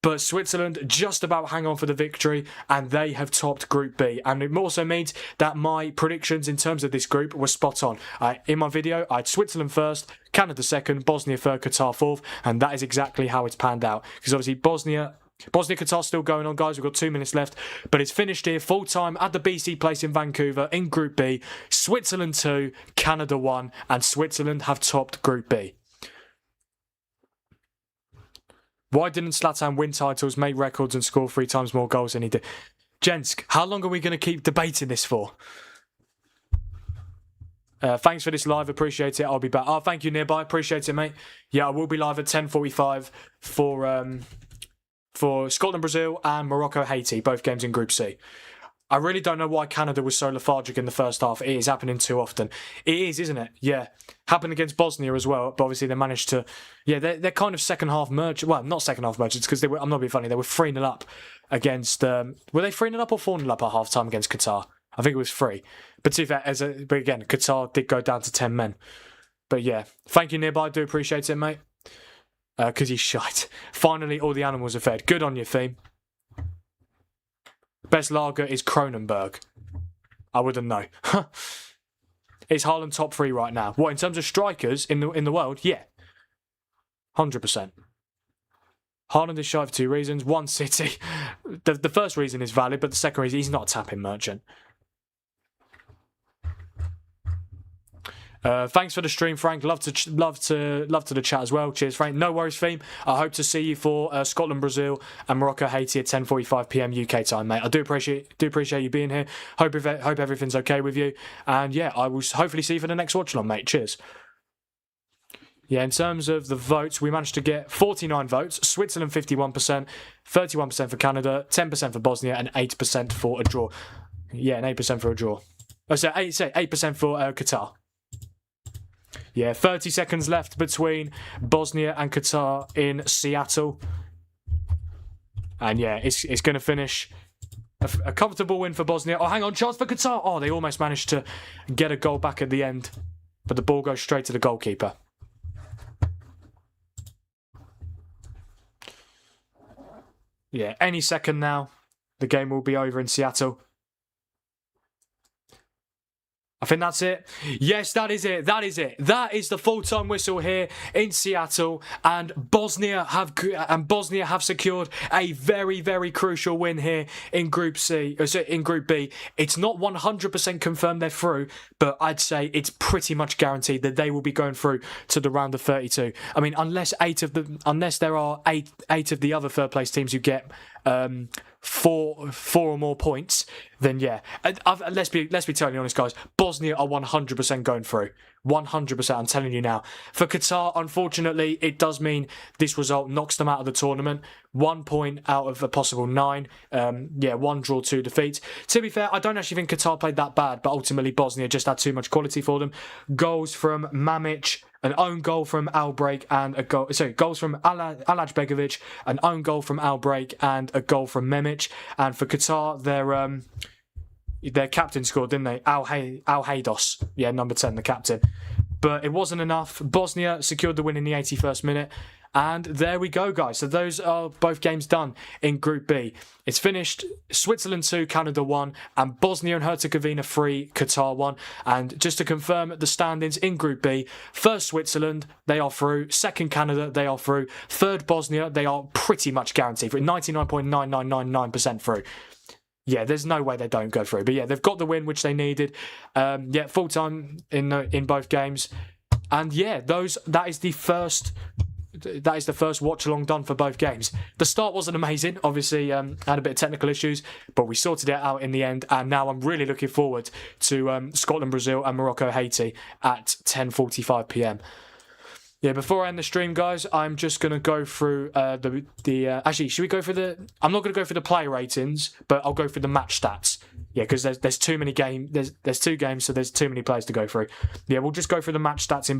But Switzerland just about hang on for the victory, and they have topped Group B. And it also means that my predictions in terms of this group were spot on. In my video, I had Switzerland first, Canada second, Bosnia third, Qatar fourth, and that is exactly how it's panned out. Because obviously Bosnia-Qatar still going on, guys. We've got 2 minutes left. But it's finished here full-time at the BC Place in Vancouver in Group B. Switzerland 2, Canada 1, and Switzerland have topped Group B. Why didn't Zlatan win titles, make records and score 3 times more goals than he did? Gents, how long are we going to keep debating this for? Thanks for this live, appreciate it. I'll be back. Oh, thank you, Nearby, appreciate it, mate. Yeah, I will be live at 10:45 for Scotland, Brazil and Morocco, Haiti, both games in Group C. I really don't know why Canada was so lethargic in the first half. It is happening too often. It is, isn't it? Yeah. Happened against Bosnia as well, but obviously they managed to... Yeah, they're kind of second half merchants. Well, not second half merchants, because I'm not being funny, they were 3-0 up against... were they 3-0 up or 4-0 up at half-time against Qatar? I think it was 3. But to be fair, but again, Qatar did go down to 10 men. But yeah, thank you, Nearby. I do appreciate it, mate. Because he's shite. Finally, all the animals are fed. Good on you, Theme. Best lager is Kronenberg. I wouldn't know. Is Haaland top 3 right now? What, in terms of strikers in the world? Yeah. 100%. Haaland is shy for 2 reasons. One, City. The first reason is valid, but the second reason, he's not a tapping merchant. Thanks for the stream, Frank. Love to the chat as well. Cheers, Frank. No worries, Theme. I hope to see you for Scotland, Brazil, and Morocco, Haiti at 10:45 PM UK time, mate. I do appreciate you being here. Hope everything's okay with you. And yeah, I will hopefully see you for the next watch along, mate. Cheers. Yeah, in terms of the votes, we managed to get 49 votes. Switzerland 51%, 31% for Canada, 10% for Bosnia, and 8% for a draw. Yeah, and 8% for a draw. Oh, so 8% for Qatar. Yeah, 30 seconds left between Bosnia and Qatar in Seattle. And yeah, it's going to finish a comfortable win for Bosnia. Oh, hang on, chance for Qatar. Oh, they almost managed to get a goal back at the end. But the ball goes straight to the goalkeeper. Yeah, any second now, the game will be over in Seattle. I think that's it. Yes, that is it. That is it. That is the full-time whistle here in Seattle, and Bosnia have secured a very, very crucial win here in Group B. It's not 100% confirmed they're through, but I'd say it's pretty much guaranteed that they will be going through to the round of 32. I mean, unless there are eight of the other third place teams who get four or more points, then yeah. Let's be totally honest, guys. Bosnia are 100% going through. 100%, I'm telling you now. For Qatar, unfortunately, it does mean this result knocks them out of the tournament. 1 point out of a possible 9. 1 draw, 2 defeats. To be fair, I don't actually think Qatar played that bad, but ultimately Bosnia just had too much quality for them. Goals from Mamic, an own goal from Albrecht, and goals from Alaj Begovic, an own goal from Albrecht, and a goal from Memic. And for Qatar, their captain scored, didn't they? Al Haydos. Yeah, number 10, the captain. But it wasn't enough. Bosnia secured the win in the 81st minute. And there we go, guys. So those are both games done in Group B. It's finished. Switzerland 2, Canada 1, and Bosnia and Herzegovina 3, Qatar 1. And just to confirm the standings in Group B, first Switzerland, they are through. Second Canada, they are through. Third Bosnia, they are pretty much guaranteed for 99.9999% through. Yeah, there's no way they don't go through. But yeah, they've got the win, which they needed. Full time in both games. And yeah, that is the first watch along done for both games. The start wasn't amazing. Obviously, had a bit of technical issues, but we sorted it out in the end. And now I'm really looking forward to Scotland, Brazil, and Morocco, Haiti at 10:45 p.m. Yeah, before I end the stream, guys, I'm just going to go through actually, should we go for I'm not going to go for the player ratings, but I'll go for the match stats. Yeah, because there's too many games. There's 2 games, so there's too many players to go through. Yeah, we'll just go through the match stats in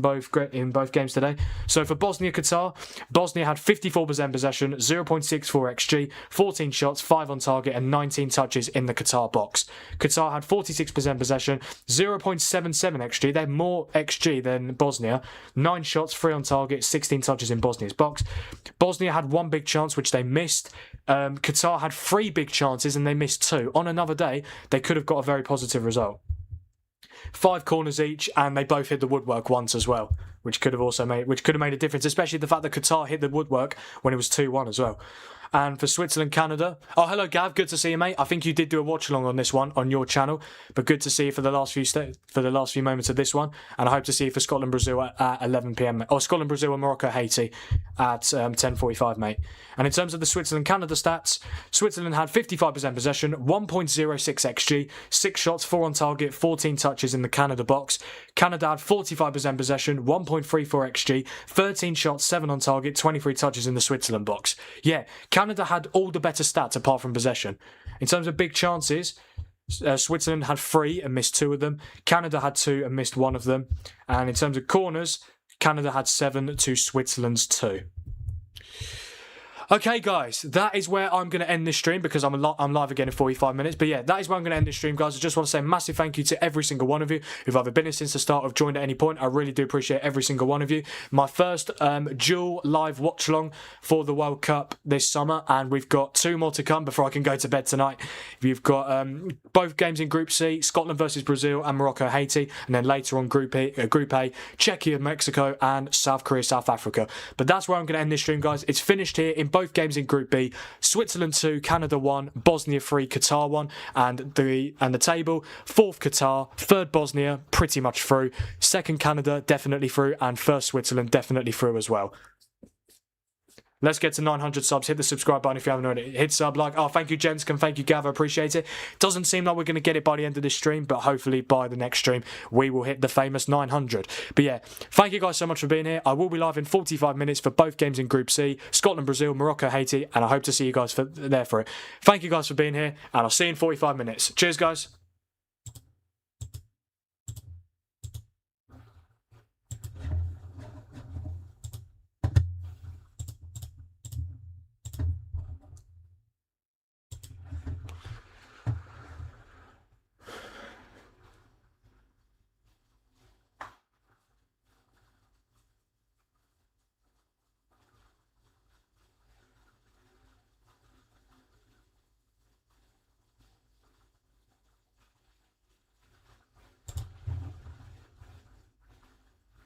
both games today. So for Bosnia Qatar, Bosnia had 54% possession, 0.64 xG, 14 shots, 5 on target, and 19 touches in the Qatar box. Qatar had 46% possession, 0.77 xG. They're more xG than Bosnia. 9 shots, 3 on target, 16 touches in Bosnia's box. Bosnia had 1 big chance, which they missed. Qatar had 3 big chances and they missed 2. On another day, they could have got a very positive result. 5 corners each, and they both hit the woodwork once as well, which could have made a difference, especially the fact that Qatar hit the woodwork when it was 2-1 as well. And for Switzerland, Canada. Oh, hello, Gav. Good to see you, mate. I think you did do a watch along on this one on your channel, but good to see you for the last few moments of this one. And I hope to see you for Scotland, Brazil at 11 p.m. Or Scotland, Brazil, and Morocco, Haiti at 10:45, mate. And in terms of the Switzerland, Canada stats, Switzerland had 55% possession, 1.06 xG, 6 shots, 4 on target, 14 touches in the Canada box. Canada had 45% possession, 1.34 xG, 13 shots, 7 on target, 23 touches in the Switzerland box. Yeah, Canada had all the better stats apart from possession. In terms of big chances, Switzerland had 3 and missed 2 of them. Canada had 2 and missed 1 of them. And in terms of corners, Canada had 7 to Switzerland's 2. Okay, guys, that is where I'm going to end this stream because I'm live again in 45 minutes. But yeah, that is where I'm going to end this stream, guys. I just want to say a massive thank you to every single one of you who've either been here since the start or joined at any point. I really do appreciate every single one of you. My first dual live watch along for the World Cup this summer, and we've got 2 more to come before I can go to bed tonight. We've got both games in Group C, Scotland versus Brazil and Morocco, Haiti, and then later on Group A, Czechia, Mexico, and South Korea, South Africa. But that's where I'm going to end this stream, guys. It's finished here in both games in Group B. Switzerland 2, Canada 1, Bosnia 3, Qatar 1, and the table: 4th Qatar, 3rd Bosnia, pretty much through, 2nd Canada, definitely through, and 1st Switzerland, definitely through as well. Let's get to 900 subs. Hit the subscribe button if you haven't already. Hit sub, like. Oh, thank you, gents. Thank you, Gav. I appreciate it. Doesn't seem like we're going to get it by the end of this stream, but hopefully by the next stream, we will hit the famous 900. But yeah, thank you guys so much for being here. I will be live in 45 minutes for both games in Group C, Scotland, Brazil, Morocco, Haiti, and I hope to see you guys there for it. Thank you guys for being here, and I'll see you in 45 minutes. Cheers, guys.